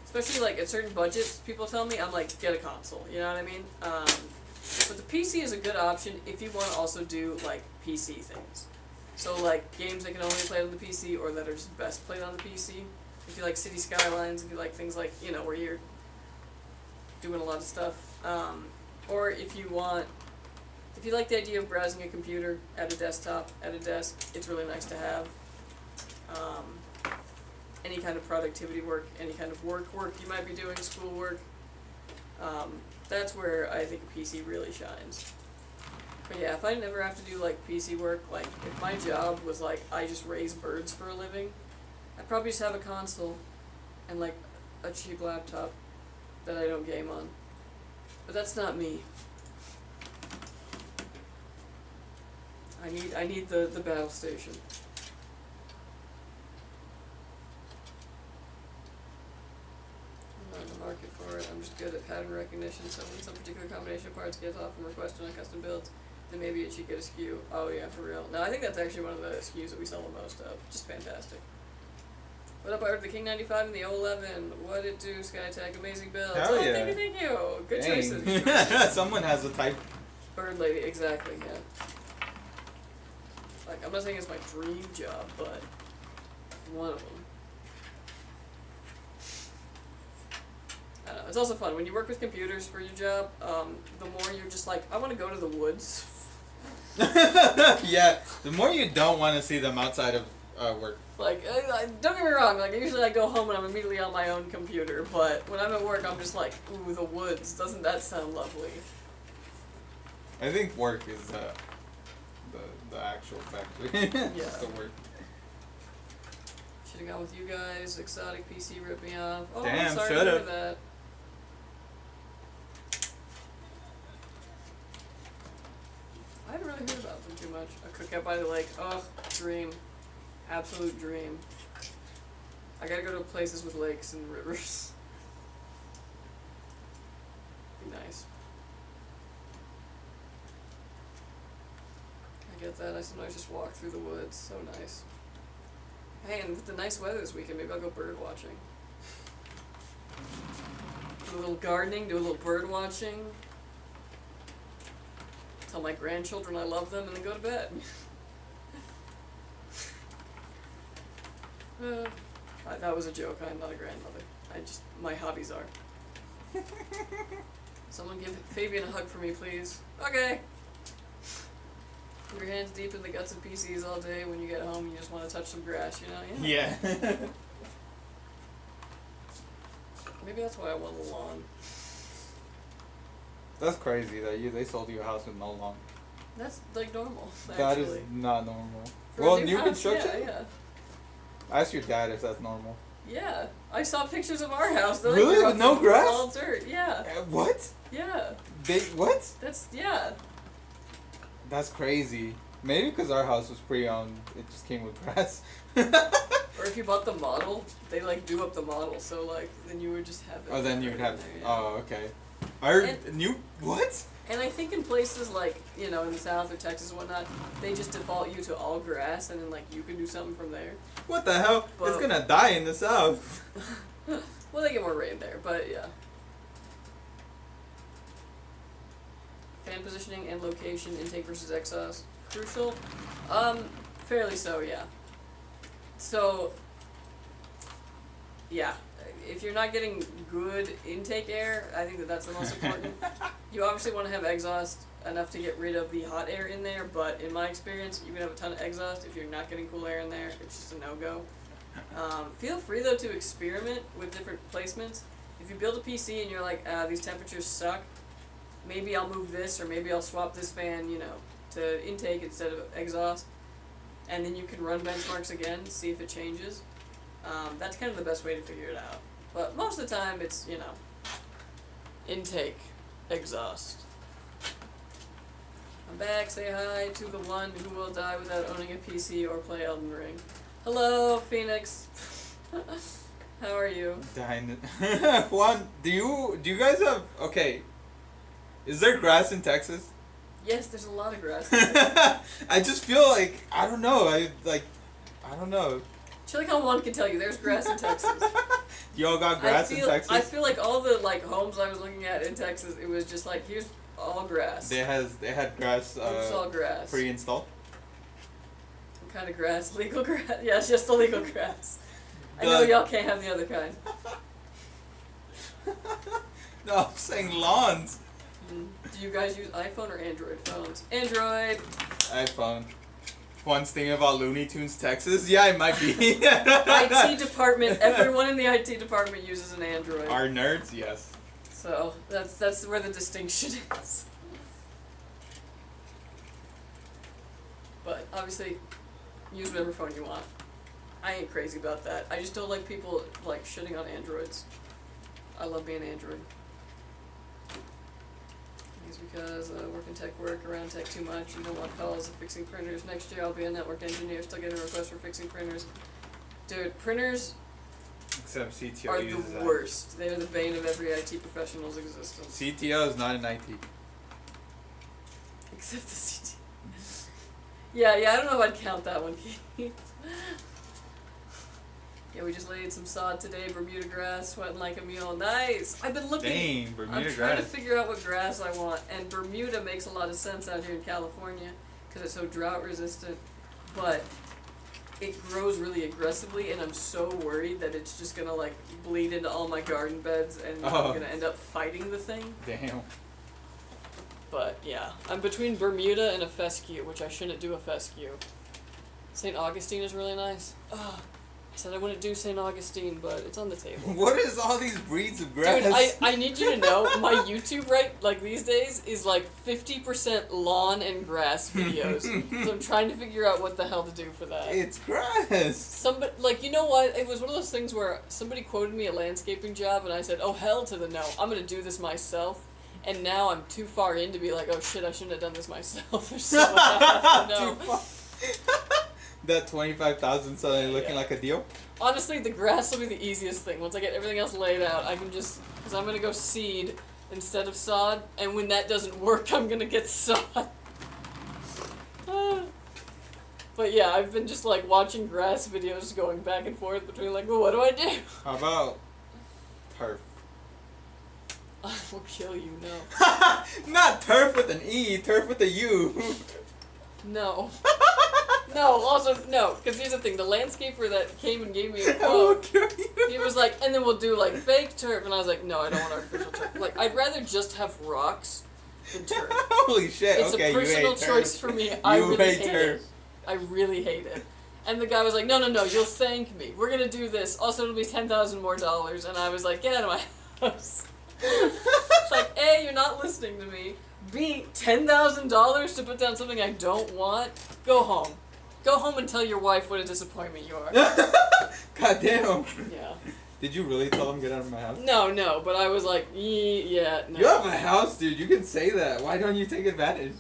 especially like at certain budgets, people tell me, I'm like, get a console. You know what I mean? But the PC is a good option if you want to also do like PC things. So like games that can only be played on the PC or that are just best played on the PC. If you like City Skylines, if you like things like, you know, where you're doing a lot of stuff. Or if you like the idea of browsing a computer at a desktop, at a desk, it's really nice to have. Any kind of productivity work, any kind of work you might be doing, schoolwork. That's where I think a PC really shines. But yeah, if I never have to do like PC work, like if my job was like I just raise birds for a living, I'd probably just have a console and like a cheap laptop that I don't game on. But that's not me. I need the battle station. I'm not in the market for it. I'm just good at pattern recognition, so when some particular combination of parts gets often requested on custom builds, then maybe it should get a SKU. Oh yeah, for real. No, I think that's actually one of the SKUs that we sell the most of. Just fantastic. What up, I ordered the King 95 and the 011. What it do, Skytech? Amazing build. Hell yeah. Thank you. Good Dang. choices. Good choices. Someone has a type. Bird lady, exactly, yeah. Like, I'm not saying it's my dream job, but one of them. I don't know, it's also fun. When you work with computers for your job, the more you're just like, I want to go to the woods. Yeah, the more you don't want to see them outside of work. Like, don't get me wrong, like, usually I go home and I'm immediately on my own computer, but when I'm at work, I'm just like, ooh, the woods, doesn't that sound lovely? I think work is the actual factor. Just the work. Should've gone with you guys, exotic PC ripped me off. Oh, Damn, I'm sorry to should've. hear that. I haven't really heard about them too much. A cookout by the lake, oh, dream. Absolute dream. I gotta go to places with lakes and rivers. Be nice. I get that. I sometimes just walk through the woods. So nice. Hey, and with the nice weather this weekend, maybe I'll go bird watching. Do a little gardening, do a little bird watching. Tell my grandchildren I love them, and then go to bed. That was a joke. I'm not a grandmother. My hobbies are. Someone give Fabian a hug for me, please. Okay. Your hands deep in the guts of PCs all day. When you get home, you just want to touch some grass, you know? Yeah. Maybe that's why I want a lawn. That's crazy that they sold you a house with no lawn. That's like normal. That Actually. is not normal. For Well, a new house, construction? Yeah. Ask your dad if that's normal. Yeah, I saw pictures of our house. They're Really? like, With no grass? All dirt. Yeah. What? Yeah. What? That's yeah. That's crazy. Maybe because our house was pre-owned, it just came with grass. Or if you bought the model, they like do up the model, so like then you would just have it. Oh, then you would have. there, yeah. Oh, okay. I heard what? And I think in places like, you know, in the South or Texas and whatnot, they just default you to all grass, and then like you can do something from there. What the hell? But, it's gonna die in the South. well, they get more rain there, but yeah. Fan positioning and location, intake versus exhaust, crucial. Fairly so, yeah. So, yeah, if you're not getting good intake air, I think that's the most important. You obviously want to have exhaust enough to get rid of the hot air in there, but in my experience, you can have a ton of exhaust. If you're not getting cool air in there, it's just a no-go. Feel free, though, to experiment with different placements. If you build a PC and you're like, these temperatures suck, maybe I'll move this, or maybe I'll swap this fan, to intake instead of exhaust. And then you can run benchmarks again, see if it changes. That's kind of the best way to figure it out. But most of the time, it's, intake, exhaust. I'm back, say hi to the one who will die without owning a PC or play Elden Ring. Hello, Phoenix. How are you? Dying. Juan, do you guys have, okay, is there grass in Texas? Yes, there's a lot of grass. I just feel like, I don't know, I don't know. Chili Con 1 can tell you, there's grass in Texas. Y'all got grass in Texas? I feel like all the homes I was looking at in Texas, it was just like, here's all grass. They had grass, it's all grass. pre-installed? What kind of grass? Legal grass? Yeah, it's just the legal grass. I know y'all can't have the other kind. No, I'm saying lawns. Do you guys use iPhone or Android phones? Android! iPhone. Juan's thinking about Looney Tunes, Texas? Yeah, it might be. IT department, everyone in the IT department uses an Android. Our nerds, yes. So, that's where the distinction is. But, obviously, use whatever phone you want. I ain't crazy about that. I just don't like people, shitting on Androids. I love being Android. It's because I work in tech work, around tech too much, and don't want calls of fixing printers. Next year I'll be a network engineer, still getting requests for fixing printers. Dude, printers Except CTO are uses the that. worst. They are the bane of every IT professional's existence. CTO is not an IT. Except the CT. Yeah, I don't know if I'd count that one, Keith. Yeah, we just laid some sod today, Bermuda grass, sweating like a mule. Nice! I've been looking. Dang, Bermuda I'm grass. trying to figure out what grass I want, and Bermuda makes a lot of sense out here in California because it's so drought resistant, but it grows really aggressively, and I'm so worried that it's just gonna bleed into all my garden beds, and I'm gonna end up fighting the thing. Damn. But yeah, I'm between Bermuda and a fescue, which I shouldn't do a fescue. St. Augustine is really nice. Ugh. I said I wouldn't do St. Augustine, but it's on the table. What is all these breeds of grass? Dude, I need you to know, my YouTube these days is 50% lawn and grass videos. So I'm trying to figure out what the hell to do for that. It's grass. Somebody, you know what? It was one of those things where somebody quoted me a landscaping job, and I said, oh, hell to the no. I'm going to do this myself. And now I'm too far in to be like, oh shit, I shouldn't have done this myself. There's so much I have to know. That 25,000 suddenly looking like a deal? Honestly, the grass will be the easiest thing. Once I get everything else laid out, I can just, because I'm going to go seed instead of sod, and when that doesn't work, I'm going to get sod. But yeah, I've been just watching grass videos going back and forth between well, what do I do? How about turf? I will kill you, no. Not turf with an E, turf with a U. No. No, also, no, because here's the thing, the landscaper that came and gave me a I will quote, kill you. he was like, and then we'll do fake turf, and I was like, no, I don't want artificial turf. I'd rather just have rocks than turf. Holy shit, It's okay, a personal you hate choice turf. for me. I You really hate hate turf. it. I really hate it. And the guy was like, no, you'll thank me. We're gonna do this. Also, it'll be $10,000 more. And I was like, get out of my house. It's like, A, you're not listening to me. B, $10,000 to put down something I don't want? Go home. Go home and tell your wife what a disappointment you are. God damn. Yeah. Did you really tell him get out of my house? No, but I was like, yeah, no. You have a house, dude. You can say that. Why don't you take advantage?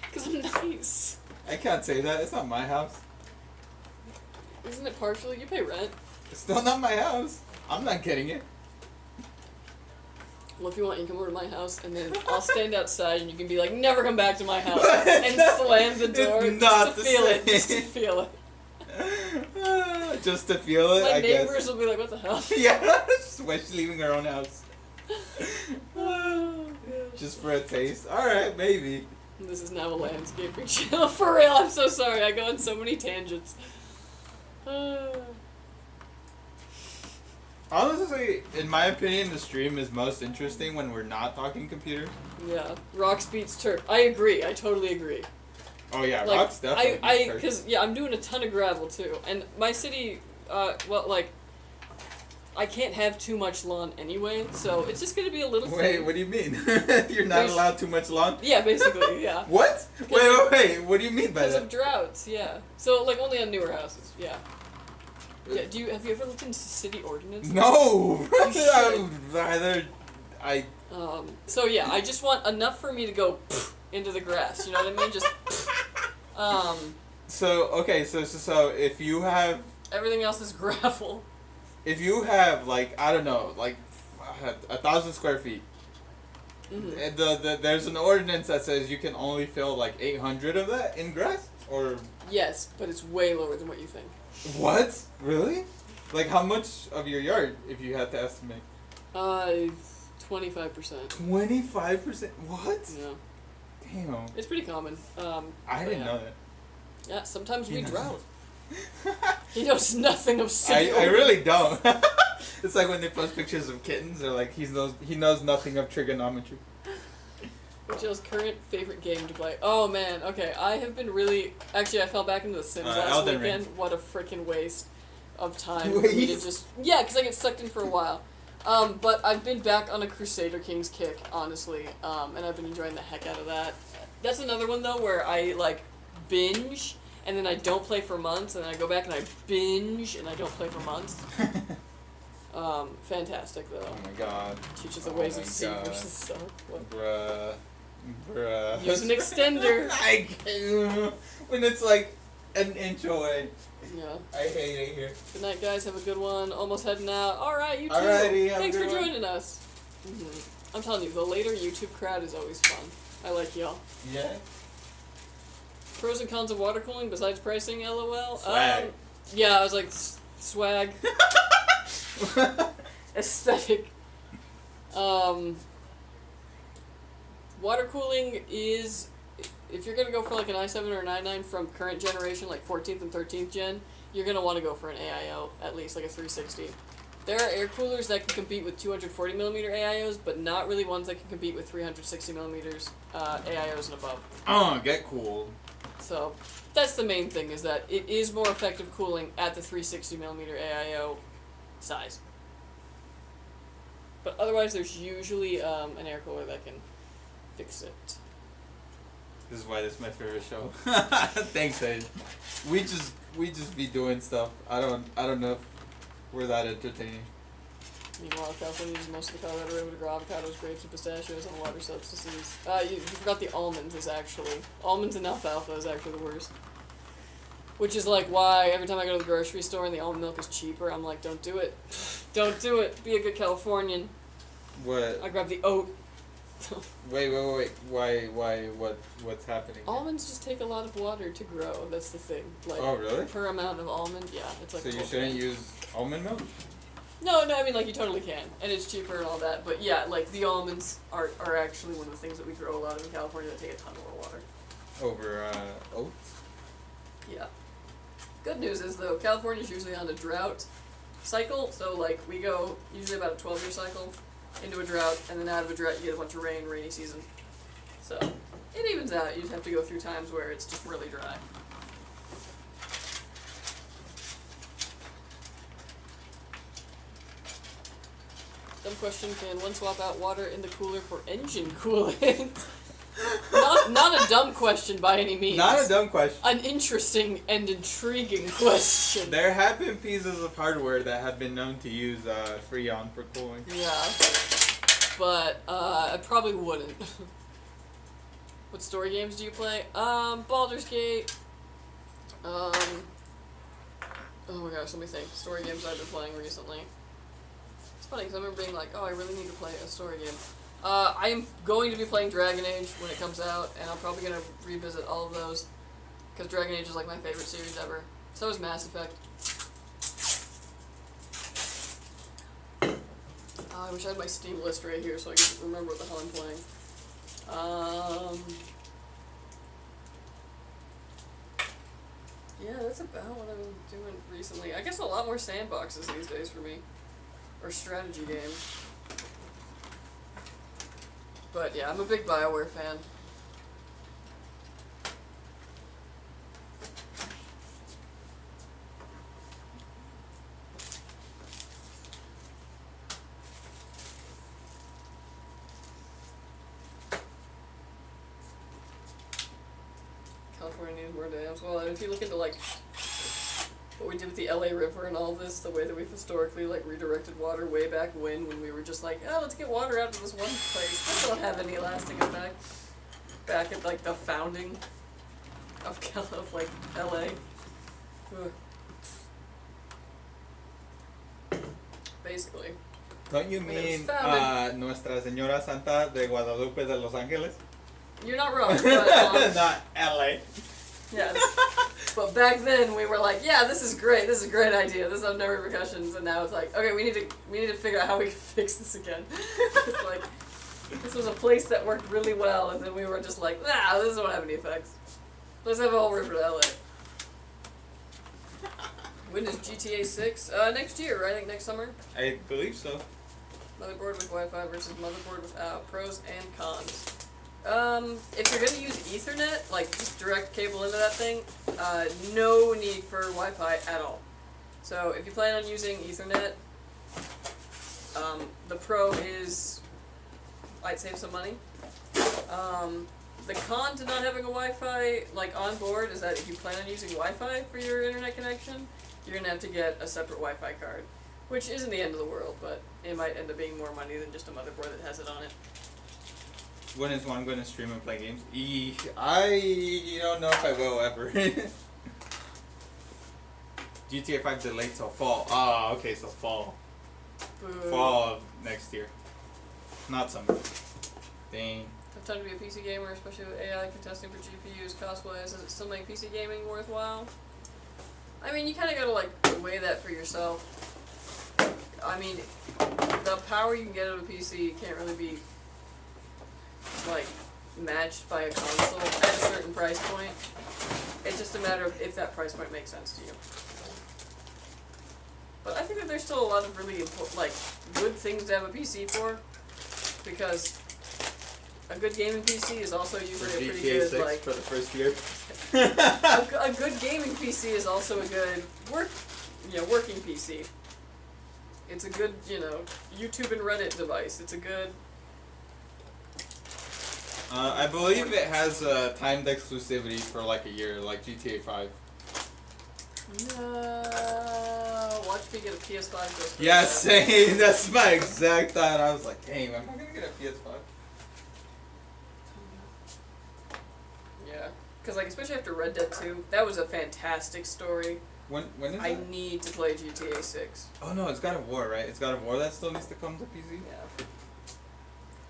Because I'm nice. I can't say that. It's not my house. Isn't it partially? You pay rent. It's still not my house. I'm not getting it. Well, if you want, you can come over to my house, and then I'll stand outside, and you can be like, never come back to my house, and slam the door It's just not to the feel it, same. just to feel it. Just to feel it, My I neighbors guess. will be like, what the hell? Yeah, why she's leaving her own house. Oh, Just for a taste. Alright, maybe. this is now a landscaping channel. For real, I'm so sorry. I go on so many tangents. Honestly, in my opinion, the stream is most interesting when we're not talking computer. Yeah. Rocks beats Turf. I agree. I totally agree. Oh yeah, Like, Rock's definitely. because I'm doing a ton of gravel too, and my city, I can't have too much lawn anyway, so it's just gonna be a little. Wait, thing. what do you mean? You're not There's- allowed too much lawn? Yeah, basically, yeah. What? Wait. What do you mean by Because that? of droughts, yeah. So like only on newer houses, yeah. Yeah. Have you ever looked into city ordinance? No. You should. I would rather. So yeah, I just want enough for me to go into the grass. You know what I mean? Just. So okay, so if you have Everything else is gravel. like I don't know like 1,000 square feet. Mm-hmm. And there's an ordinance that says you can only fill like 800 of that in grass or Yes, but it's way lower than what you think. what? Really? Like how much of your yard if you had to estimate? 25%. 25%? What? Yeah, Damn. it's pretty common. I didn't yeah. know that. Yeah, sometimes we You know. drought. He knows nothing of city. I really don't. It's like when they post pictures of kittens, they're like he knows nothing of trigonometry. Which is current favorite game to play? Oh man, okay. I have been really. Actually, I fell back into The Sims last Elden weekend. Ring. What a freaking waste of time for me to Waste? just. Yeah, because I get sucked in for a while. But I've been back on a Crusader Kings kick, honestly, and I've been enjoying the heck out of that. That's another one though where I like binge and then I don't play for months, and then I go back and I binge and I don't play for months. Fantastic though. Oh my god. Teaches the Oh ways my of sea God. versus sun. What? Bruh. Use an extender. When it's like an inch away. Yeah. I hate it here. Good night, guys. Have a good one. Almost heading out. All right, you too. Alrighty, have a Thanks for good one. joining us. I'm telling you, the later YouTube crowd is always fun. I like y'all. Yeah. Pros and cons of water cooling besides pricing, LOL. Swag. Yeah, I was like swag, aesthetic. Water cooling is, if you're gonna go for like an i7 or an i9 from current generation, like 14th and 13th gen, you're gonna want to go for an AIO, at least like a 360. There are air coolers that can compete with 240 millimeter AIOs, but not really ones that can compete with 360 millimeters AIOs and above. Get cool. So that's the main thing, is that it is more effective cooling at the 360 millimeter AIO size. But otherwise, there's usually an air cooler that can fix it. This is why this is my favorite show. Thanks, Ed. We just be doing stuff. I don't know if we're that entertaining. Meanwhile, California uses most of the Colorado River to grow avocados, grapes, and pistachios, and water substances. You forgot the almonds almonds and alfalfa is actually the worst. Which is like why every time I go to the grocery store and the almond milk is cheaper, I'm like, don't do it. Don't do it. Be a good Californian. What? I grab the oat. Wait. What's happening? Almonds just take a lot of water to grow. That's the thing. Like, Oh, really? per amount of almond, yeah, it's like. So a you whole shouldn't thing. use almond milk? No, I mean like you totally can, and it's cheaper and all that. But yeah, like the almonds are actually one of the things that we grow a lot of in California that take a ton more water. Over oats? Yeah. Good news is though, California's usually on a drought cycle, so like we go usually about a 12-year cycle into a drought, and then out of a drought you get a bunch of rainy season. So it evens out. You just have to go through times where it's just really dry. Dumb question, can one swap out water in the cooler for engine coolant? Not a dumb question by any means. Not a dumb question. An interesting and intriguing question. There have been pieces of hardware that have been known to use Freon for cooling. Yeah. But I probably wouldn't. What story games do you play? Baldur's Gate. Oh my gosh, let me think. Story games I've been playing recently. It's funny because I remember being like, oh, I really need to play a story game. I am going to be playing Dragon Age when it comes out, and I'm probably going to revisit all of those, because Dragon Age is like my favorite series ever. So is Mass Effect. I wish I had my Steam list right here so I could remember what the hell I'm playing. Yeah, that's about what I've been doing recently. I guess a lot more sandboxes these days for me. or strategy games. But yeah, I'm a big BioWare fan. California needs more dams. Well, and if you look into like what we did with the LA River and all this, the way that we've historically like redirected water way back when we were just like, oh, let's get water out of this one place. That don't have any lasting effect. Back at like the founding of like LA. Ugh. Basically. Don't you When it was mean founded. Nuestra Señora Santa de Guadalupe de Los Ángeles? You're not wrong, but Not LA. yes. But back then we were like, yeah, this is great. This is a great idea. This has no repercussions. And now it's like, okay, we need to figure out how we can fix this again. It's like this was a place that worked really well, and then we were just like, nah, this won't have any effects. Let's have a whole river to LA. When is GTA 6? Next year, right? I think next summer. I believe so. Motherboard with Wi-Fi versus motherboard without. Pros and cons. If you're gonna use Ethernet, like just direct cable into that thing, no need for Wi-Fi at all. So if you plan on using Ethernet, the Pro is, I'd save some money. The con to not having a Wi-Fi like on board is that if you plan on using Wi-Fi for your internet connection, you're gonna have to get a separate Wi-Fi card, which isn't the end of the world, but it might end up being more money than just a motherboard that has it on it. When is one going to stream and play games? I don't know if I will ever. GTA 5 delayed till fall. Ah, okay, so fall. Boo. Fall of next year. Not summer. Dang. Tough time to be a PC gamer, especially with AI contesting for GPUs cost-wise. Does it still make PC gaming worthwhile? I mean, you kind of gotta like weigh that for yourself. I mean, the power you can get out of a PC can't really be like matched by a console at a certain price point. It's just a matter of if that price point makes sense to you. But I think that there's still a lot of really important, like good things to have a PC for, because a good gaming PC is also usually a pretty GTA good 6 like for the first year. a good gaming PC is also a good working PC. It's a good, YouTube and Reddit device. It's a good. I believe it has timed exclusivity for like a year, like GTA 5. No, watch me get a PS5 just for Yeah, that. same. That's my exact thought. I was like, damn, am I gonna get a PS5? Yeah, because like especially after Red Dead 2, that was a fantastic story. When is I that? need to play GTA 6. Oh no, it's God of War, right? It's God of War that still needs to come to PC. Yeah.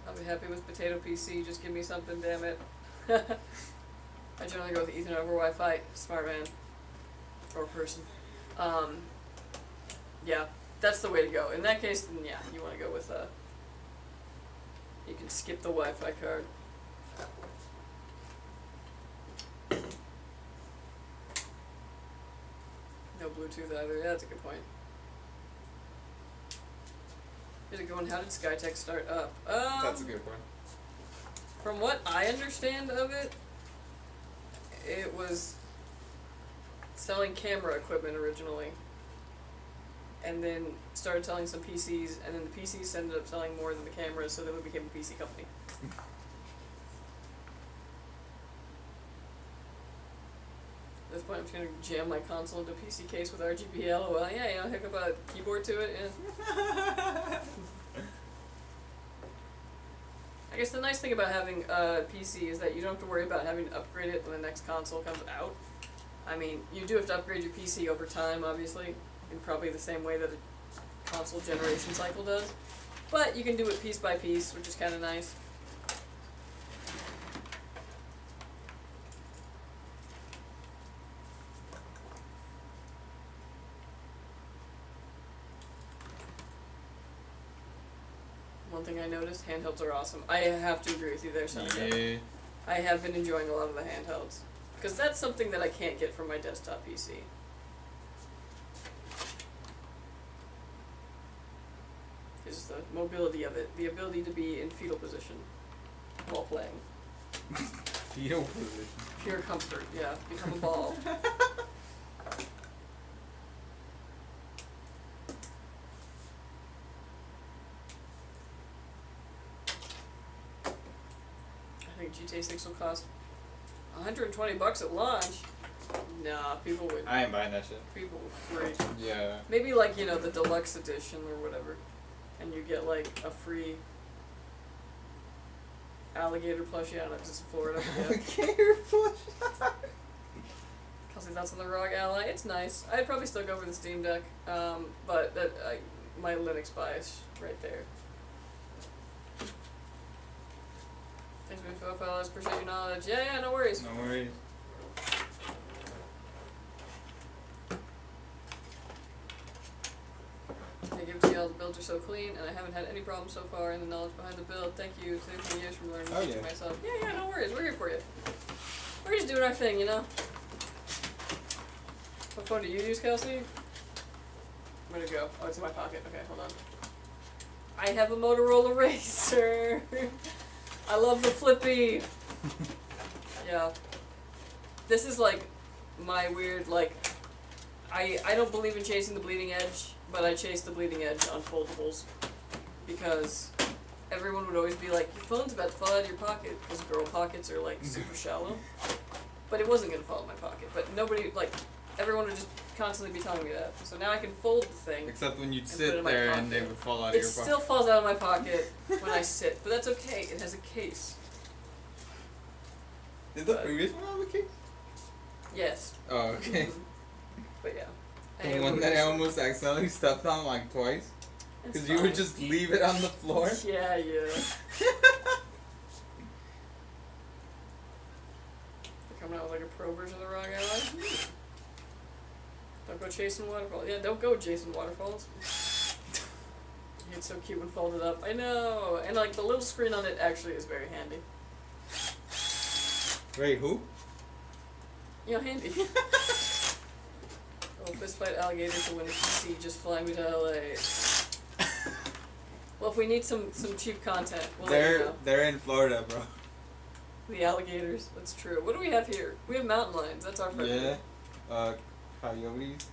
I'll be happy with Potato PC. Just give me something, damn it. I generally go with Ethernet over Wi-Fi. Smart man. Or person. Yeah, that's the way to go. In that case, then yeah, you want to go with you can skip the Wi-Fi card. No Bluetooth either. Yeah, that's a good point. Here's a good one. How did Skytech start up? That's a good one. From what I understand of it, it was selling camera equipment originally, and then started selling some PCs, and then the PCs ended up selling more than the cameras, so then we became a PC company. At this point, I'm just gonna jam my console into a PC case with RGB LOL. Yeah, hook up a keyboard to it, yeah. I guess the nice thing about having a PC is that you don't have to worry about having to upgrade it when the next console comes out. I mean, you do have to upgrade your PC over time, obviously, in probably the same way that a console generation cycle does. But you can do it piece by piece, which is kind of nice. One thing I noticed, handhelds are awesome. I have to agree with you there, Seneca. Yeah. I have been enjoying a lot of the handhelds. Because that's something that I can't get from my desktop PC. is the mobility of it, the ability to be in fetal position while playing. Fetal position. Pure comfort, yeah. Become a ball. I think GTA 6 will cost $120 at launch. Nah, people would. I ain't buying that shit. People would freak. Yeah. Maybe like, you know, the deluxe edition or whatever, and you get like a free alligator plushie. I don't know if it's in Florida. Yeah. Alligator plush. Kelsey thoughts on the ROG Ally. It's nice. I'd probably still go for the Steam Deck, but that my Linux bias right there. Thanks for the info, fellas. Appreciate your knowledge. Yeah, no worries. No worries. I give it to y'all. The builds are so clean, and I haven't had any problems so far in the knowledge behind the build. Thank you. Thank you years from learning Oh, to yeah. myself. Yeah, no worries. We're here for you. We're just doing our thing, you know? What phone do you use, Kelsey? Where'd it go? Oh, it's in my pocket. Okay, hold on. I have a Motorola Razr. I love the flippy. Yeah. This is like my weird, like, I don't believe in chasing the bleeding edge, but I chase the bleeding edge on foldables. Because everyone would always be like, your phone's about to fall out of your pocket, because girl pockets are like super shallow. But it wasn't going to fall in my pocket. But nobody, like, everyone would just constantly be telling me that. So now I can fold the thing. Except when you'd And put it sit in my there pocket. and they would fall out of It your pocket. still falls out of my pocket when I sit, but that's okay. It has a case. Did the but- previous one have a case? Yes. Oh, okay. Mhm. But yeah. The one that I almost accidentally stepped on like twice. It's Because you would fine. just leave it on the floor. Yeah. They're coming out with like a pro version of the ROG Ally. Don't go chasing waterfalls. Yeah, don't go chasing waterfalls. It's so cute when folded up. I know. And like the little screen on it actually is very handy. Wait, who? You know, handy. Oh, fist fight alligator to win a PC, just fly me to LA. Well, if we need some cheap content, we'll let you know. They're in Florida, bro. The alligators, that's true. What do we have here? We have mountain lions, that's our predator. Yeah. Coyotes.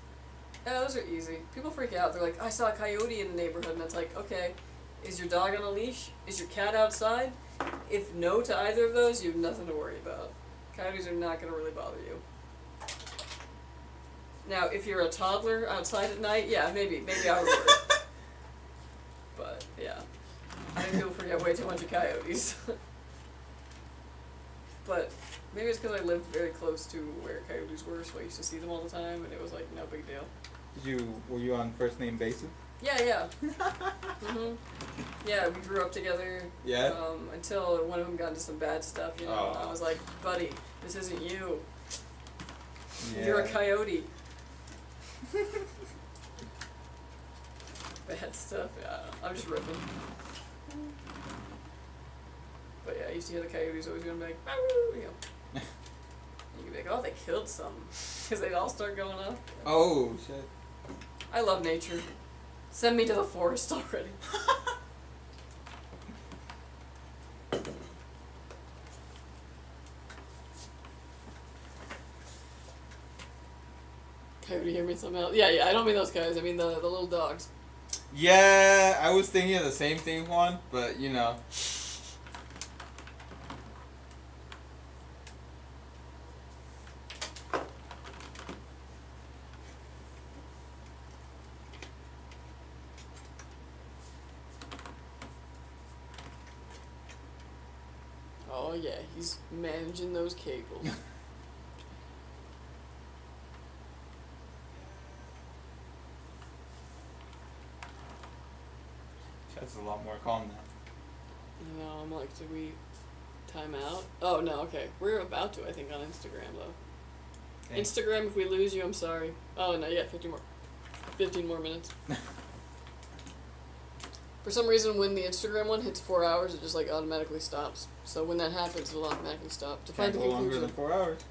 Yeah, those are easy. People freak out. They're like, I saw a coyote in the neighborhood, and it's like, okay, is your dog on a leash? Is your cat outside? If no to either of those, you have nothing to worry about. Coyotes are not going to really bother you. Now, if you're a toddler outside at night, yeah, maybe I would worry. But, yeah. I think people forget way too much of coyotes. But maybe it's because I lived very close to where coyotes were, so I used to see them all the time, and it was like no big deal. Were you on first name basis? Yeah. Mhm. Yeah, we grew up together. Yeah. Until one of them got into some bad stuff, you know. And I Aw. was like, buddy, this isn't you. Yeah. You're a coyote. Bad stuff. Yeah, I'm just ripping. But yeah, I used to hear the coyotes always going like, "Meow," you know. And you'd be like, oh, they killed some. Because they'd all start going off. Oh, shit. I love nature. Send me to the forest already. Coyote hear me somehow. Yeah, I don't mean those guys. I mean the little dogs. Yeah, I was thinking of the same thing, Juan, but you know. Oh yeah, he's managing those cables. That's a lot more calm now. No, I'm like, did we time out? Oh no, okay. We're about to, I think, on Instagram though. Okay. Instagram, if we lose you, I'm sorry. Oh no, yeah, 15 more minutes. For some reason, when the Instagram one hits 4 hours, it just like automatically stops. So when that happens, it'll automatically stop. To find Can't the go longer conclusion. than 4 hours.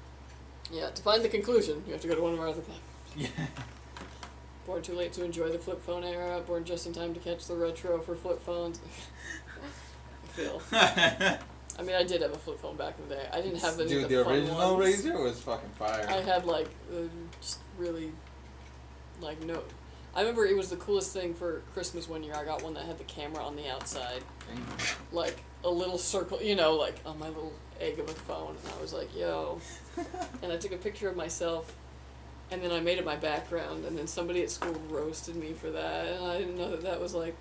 Yeah, to find the conclusion, you have to go to one of our other platforms. Yeah. Born too late to enjoy the flip phone era. Born just in time to catch the retro for flip phones. I feel. I mean, I did have a flip phone back in the day. I didn't have any Dude, of the fun original ones. Razr was fucking fire. I had like just really like no. I remember it was the coolest thing for Christmas one year. I got one that had the camera on the outside, like a little circle, you know, like on my little egg of a phone. And I was like, yo. And I took a picture of myself, and then I made it my background. And then somebody at school roasted me for that, and I didn't know that that was like.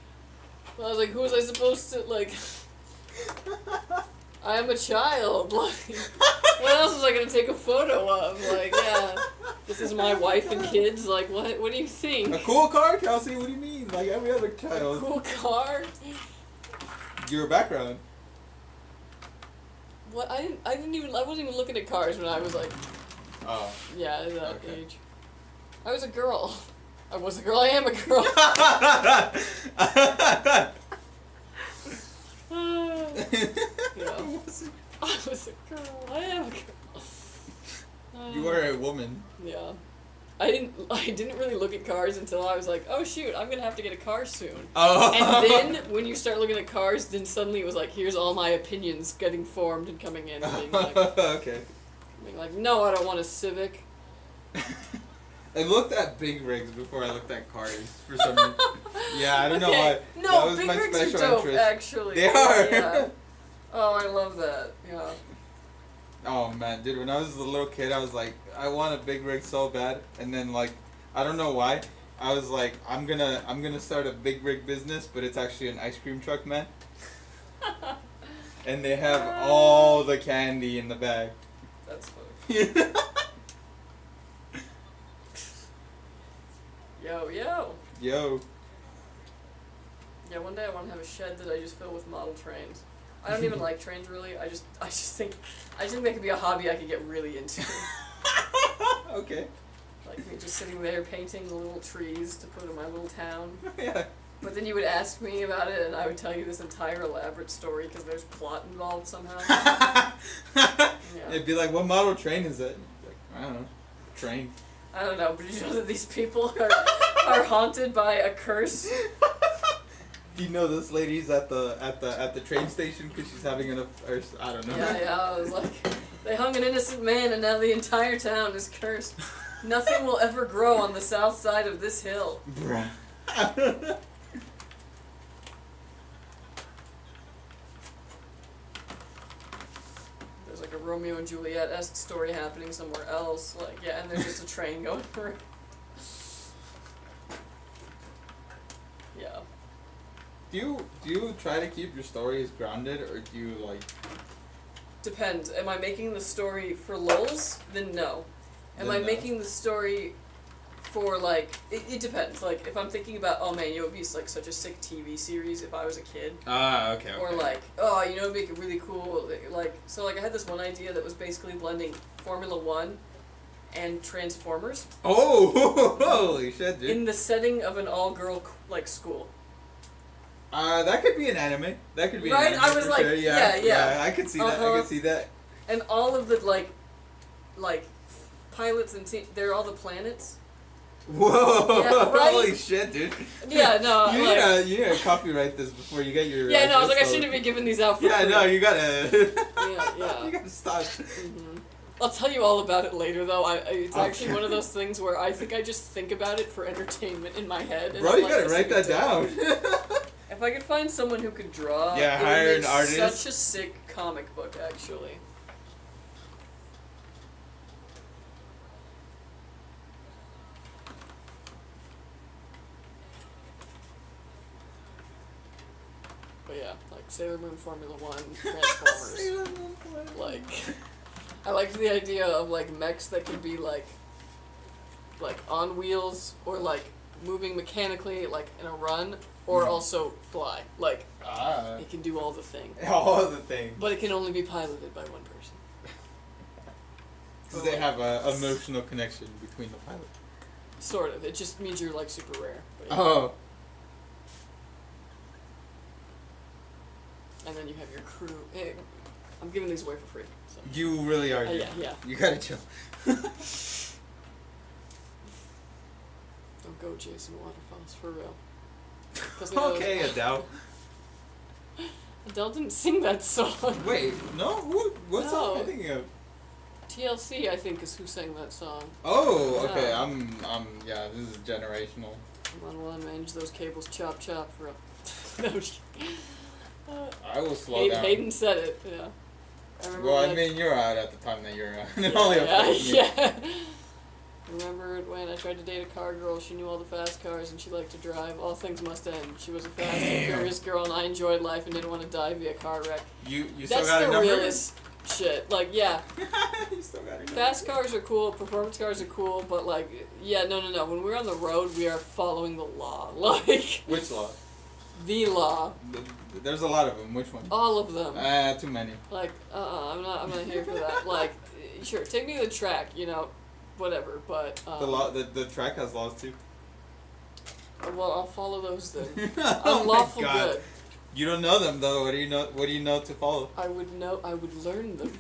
I was like, who was I supposed to like? I am a child. Like, what else was I gonna take a photo of? Like, yeah, this is my wife and kids. Like, what? What do you think? A cool car, Kelsey? What do you mean? Like every other A child. cool car? Your background. What? I wasn't even looking at cars when I was like, Oh. yeah, at that Okay. age. I was a girl. I was a girl. I am a girl. You know, I was a girl. I am a girl. You are a woman. Yeah. I didn't really look at cars until I was like, oh shoot, I'm gonna have to get a car soon. Oh. And then when you start looking at cars, then suddenly it was like, here's all my opinions getting formed and coming in and being like, Okay. no, I don't want a Civic. I looked at big rigs before I looked at cars for some reason. Yeah, I don't know Okay. why. No, that was big my rigs special are dope, interest. actually. They are. Yeah. Oh, I love that. Yeah. Oh man, dude, when I was a little kid, I was like, I want a big rig so bad, and then like, I don't know why, I was like, I'm gonna start a big rig business, but it's actually an ice cream truck, man. And they have all the candy in the bag. That's funny. Yo. Yo. Yeah, one day I want to have a shed that I just fill with model trains. I don't even like trains really. I just think that could be a hobby I could get really into. Okay. Like me just sitting there painting the little trees to put in my little town. Yeah. But then you would ask me about it, and I would tell you this entire elaborate story because there's plot involved somehow. Yeah. It'd be like, what model train is it? Like, I don't know. Train. I don't know, but you know that these people are haunted by a curse. Do you know this lady's at the train station because she's having or I don't know. Yeah, I was like, they hung an innocent man, and now the entire town is cursed. Nothing will ever grow on the south side of this hill. Bruh. There's like a Romeo and Juliet-esque story happening somewhere else. Like, yeah, and there's just a train going through. Yeah. Do you try to keep your stories grounded, or do you like? Depends. Am I making the story for lulz? Then no. Am Then I no. making the story for like? It depends. Like if I'm thinking about, oh man, it would be like such a sick TV series if I was a kid. Ah, okay. Or like, oh, you know, it'd make it really cool. Like, so like I had this one idea that was basically blending Formula One and Transformers Oh, holy shit, dude. in the setting of an all-girl like school. That could be an anime. That could be Right? an anime I was for like, sure. yeah. I could see that. I Uh-huh. could see that. And all of the like pilots and they're all the planets. Whoa! Yeah, right? Holy shit, dude. Yeah, no. You like, need to copyright this before you get your. yeah, no. I was like, I disco. shouldn't be giving these out for Yeah, free. no, you gotta. Yeah. You gotta stop. Mhm. I'll tell you all about it later, though. It's actually Okay. one of those things where I think I just think about it for entertainment in my head. And Bro, I'm you like, gotta this write is that down. If I could find someone who could draw, Yeah, it would hire make an artist. Such a sick comic book, actually. But yeah, like Sailor Moon, Formula One, Transformers. Like, I liked the idea of like mechs that could be like on wheels or like moving mechanically, like in a run, or also fly. Like, it can do all the things. All the things. But it can only be piloted by one person. Because they have a emotional connection between the pilot. Sort of. It just means you're like super rare. But yeah. Oh. And then you have your crew. I'm giving these away for free. So. You really are. Yeah. You gotta chill. Don't go chasing waterfalls for real. 'Cause I know Okay, Adele. Adele didn't sing that song. Wait, no? What song am I No. thinking of? TLC, I think, is who sang that song. Oh, okay. Yeah. Yeah, this is generational. Come on, while I manage those cables, chop chop for real. No, I'm just kidding. I will slow down. Hayden said it, yeah. I remember Well, when I mean, you're out at the time that you're out. It yeah, only yeah, affects me. yeah. Remember when I tried to date a car girl, she knew all the fast cars and she liked to drive. All things must end. She was a fast and furious girl and I enjoyed life and didn't want to die via car wreck. You still That's got the a number? realest shit. Like, yeah, You still got a number? fast cars are cool, performance cars are cool, but like, yeah, no. When we're on the road, we are following the law. Like, Which law? the law. There's a lot of them. Which one? All of them. Too many. Like, I'm not here for that. Like, sure, take me to the track, whatever, but, The track has laws too. well, I'll follow those then. Oh Unlawful my God. good. You don't know them though. What do you know to follow? I would learn them.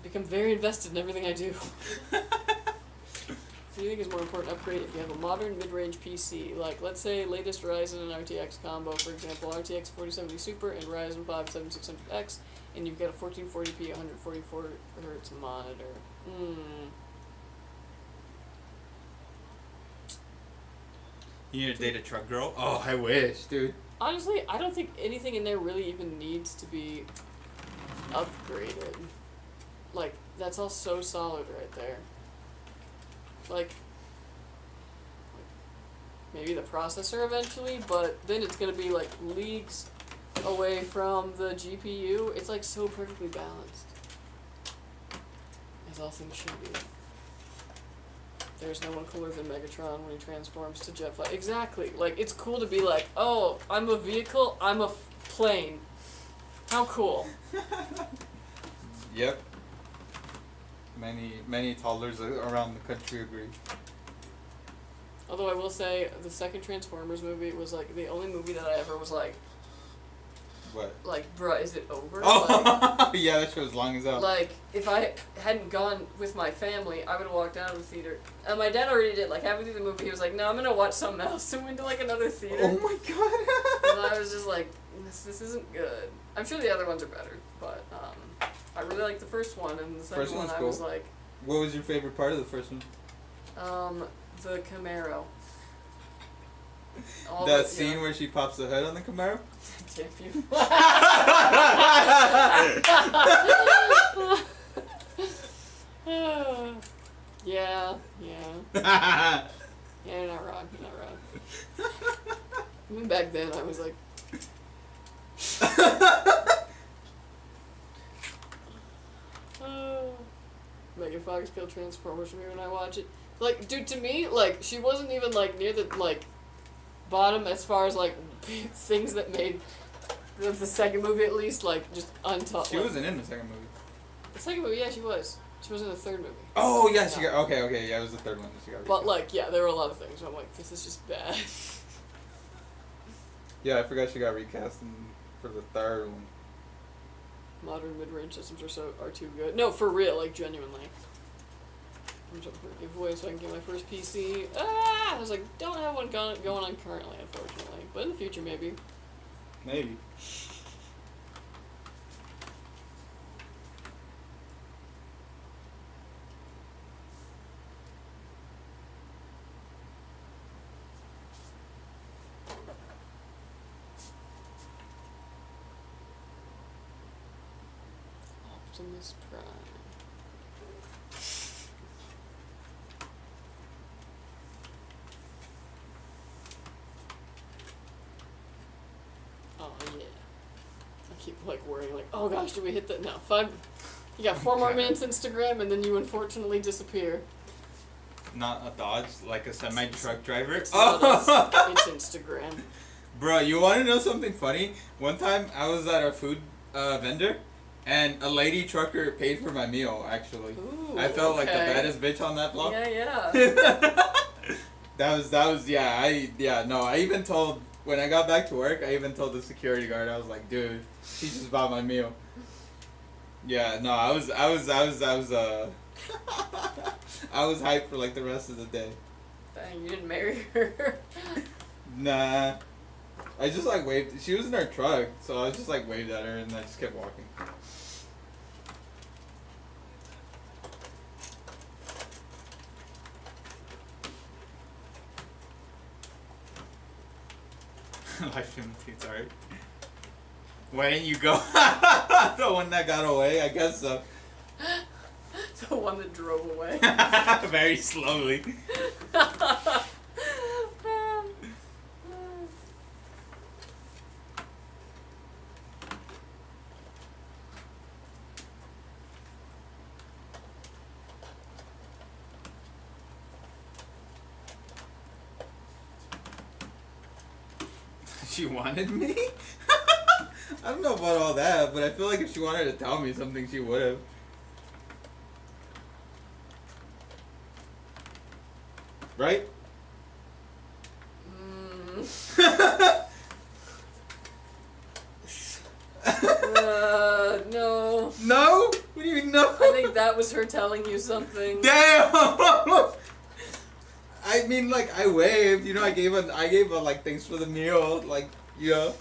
Become very invested in everything I do. What do you think is more important upgrade if you have a modern mid-range PC, like let's say latest Ryzen and RTX combo, for example, RTX 4070 Super and Ryzen 5 7600X, and you've got a 1440p 144 Hz monitor. You need to date a truck girl? Oh, I wish, dude. Honestly, I don't think anything in there really even needs to be upgraded. Like, that's all so solid right there. Like, maybe the processor eventually, but then it's gonna be like leagues away from the GPU. It's like so perfectly balanced. As all things should be. There's no one cooler than Megatron when he transforms to jet flight. Exactly. Like, it's cool to be like, oh, I'm a vehicle, I'm a plane. How cool. Yep. Many toddlers around the country agree. Although I will say, the second Transformers movie was like the only movie that I ever was like, What? bruh, is it over? Oh, yeah, that show was long as hell. Like, if I hadn't gone with my family, I would have walked out of the theater. And my dad already did. Like, halfway through the movie, he was like, no, I'm gonna watch something else. And went to, like, another theater. Oh my God. And I was just like, this isn't good. I'm sure the other ones are better, but, I really liked the first one, and the second First one one's I cool. was like, What was your favorite part of the first one? the Camaro. All That the- scene where she pops the hood on the Camaro? Damn you. Yeah. Yeah, you're not wrong. Even back then, I was like, Megan Fox killed Transformers for me when I watch it. Like, dude, to me, like, she wasn't even, like, near the, like, bottom as far as, like, things that made the second movie, at least, like, just untouched. She wasn't in the second movie. The second movie, yeah, she was. She was in the third movie. Oh, yeah, she No. got... Okay, yeah, it was the third one that she got. But, like, yeah, there were a lot of things. I'm like, this is just bad. Yeah, I forgot she got recast for the third one. Modern mid-range systems are too good. No, for real, like, genuinely. I'm jumping for a giveaway so I can get my first PC. I was like, don't have one going on currently, unfortunately. But in the future, maybe. Maybe. Optimus Prime. Oh yeah. I keep like worrying, like, oh gosh, did we hit that? No, 5. You got 4 more minutes Instagram, and then you unfortunately disappear. Not a Dodge, like a semi-truck driver. It's not us. It's Instagram. Bro, you want to know something funny? One time I was at a food vendor, and a lady trucker paid for my meal. Actually, Ooh, I felt like the okay. baddest bitch on that block. Yeah. that was I even told when I got back to work. I even told the security guard. I was like, dude, she just bought my meal. Yeah, no, I was I was hyped for like the rest of the day. Dang, you didn't marry her. Nah. I just like waved. She was in her truck, so I just like waved at her and I just kept walking. Life imitates art. Why didn't you go? The one that got away, I guess so. The one that drove away. Very slowly. She wanted me? I don't know about all that, but I feel like if she wanted to tell me something, she would have. Right? No. No? What do you mean no? I think that was her telling you something. Damn! I mean, like, I waved, you know, I gave her, like, thanks for the meal, like, you know.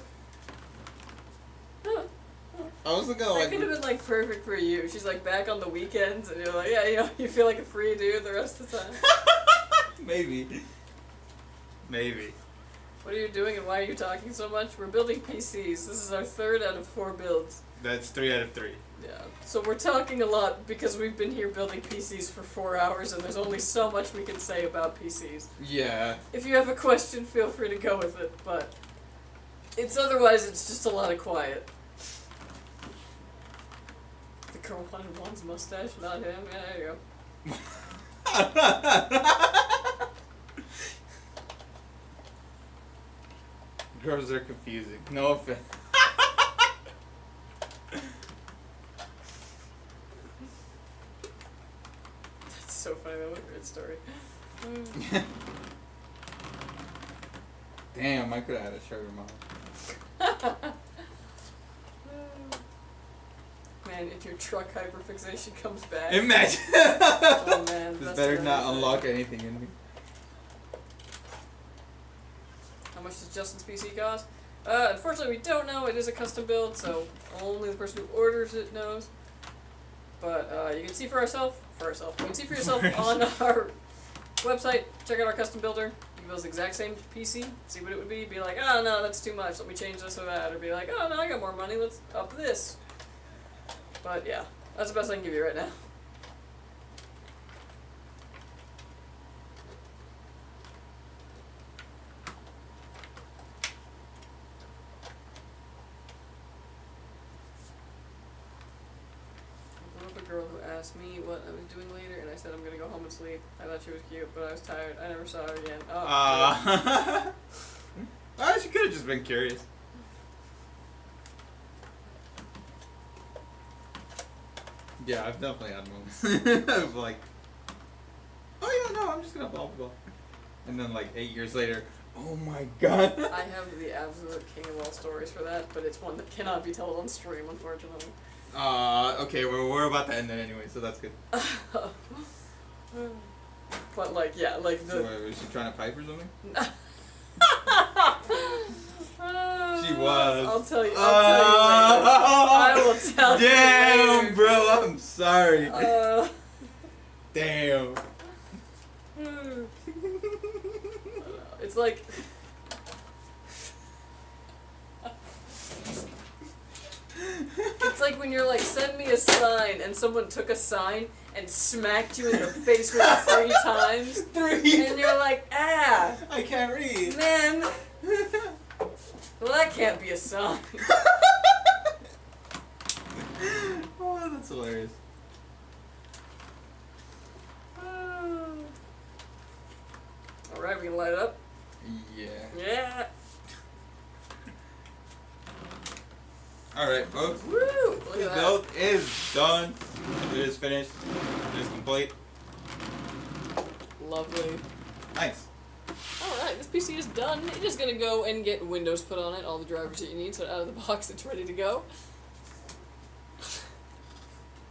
I wasn't gonna, That like... could have been, like, perfect for you. She's, like, back on the weekends, and you're like, yeah, you know, you feel like a free dude the rest of the time. Maybe. Maybe. What are you doing, and why are you talking so much? We're building PCs. This is our 3rd out of 4 builds. That's 3 out of 3. Yeah. So we're talking a lot because we've been here building PCs for 4 hours, and there's only so much we can say about PCs. Yeah. If you have a question, feel free to go with it, but it's just a lot of quiet. The girl wanted one's mustache, not him. Yeah, there you go. Girls are confusing. No offense. That's so funny. That was a great story. Damn, I could have had a sugar mom. Man, if your truck hyperfixation comes back. Imagine. Oh man. This that's better what not I unlock anything in me. How much does Justin's PC cost? Unfortunately, we don't know. It is a custom build, so only the person who orders it knows. But you can see for yourself. You can see for yourself on our website. Check out our custom builder. You can build the exact same PC. See what it would be. Be like, oh no, that's too much. Let me change this or that. Or be like, oh no, I got more money. Let's up this. But yeah, that's the best I can give you right now. A girl who asked me what I was doing later, and I said I'm gonna go home and sleep. I thought she was cute, but I was tired. I never saw her again. Oh. She could have just been curious. Yeah, I've definitely had moments of like, oh yeah, no, I'm just gonna blah blah blah, and then like 8 years later, oh my god. I have the absolute king of all stories for that, but it's one that cannot be told on stream, unfortunately. Okay, we're about to end it anyway, so that's good. But like, yeah, like the. So was she trying to pipe or something? She was. I'll tell you. I will tell you Damn, later. bro, I'm sorry. Uh, Damn. It's like. It's like when you're like, send me a sign, and someone took a sign and smacked you in the face with it 3 times. 3. And you're like, ah, I can't read. man. Well, that can't be a sign. Oh, that's hilarious. Alright, we can light it up? Yeah. Yeah. Alright, folks. Woo! Look The at that. build is done. It is finished. It is complete. Lovely. Nice. Alright, this PC is done. You're just gonna go and get Windows put on it, all the drivers that you need, so out of the box it's ready to go.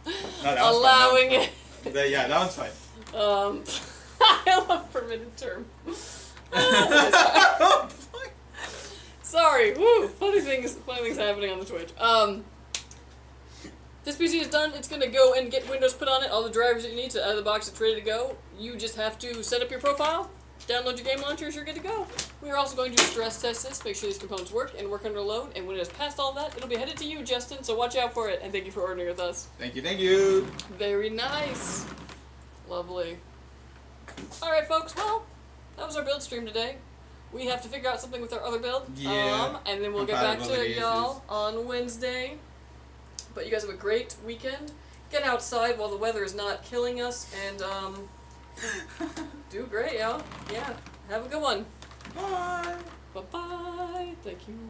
No, that was Allowing fine. it. Yeah, that one's fine. I love permitted term. Sorry. Woo. Funny things happening on the Twitch. This PC is done. It's gonna go and get Windows put on it. All the drivers that you need to out of the box. It's ready to go. You just have to set up your profile, download your game launchers. You're good to go. We are also going to stress test this, make sure these components work and work under load. And when it has passed all that, it'll be headed to you, Justin. So watch out for it. And thank you for ordering with us. Thank you, thank you. Very nice. Lovely. All right, folks. Well, that was our build stream today. We have to figure out something with our other build. Yeah. And then we'll get back to Compatibility y'all issues. on Wednesday. But you guys have a great weekend. Get outside while the weather is not killing us, and do great, y'all. Yeah. Have a good one. Bye. Bye-bye. Thank you.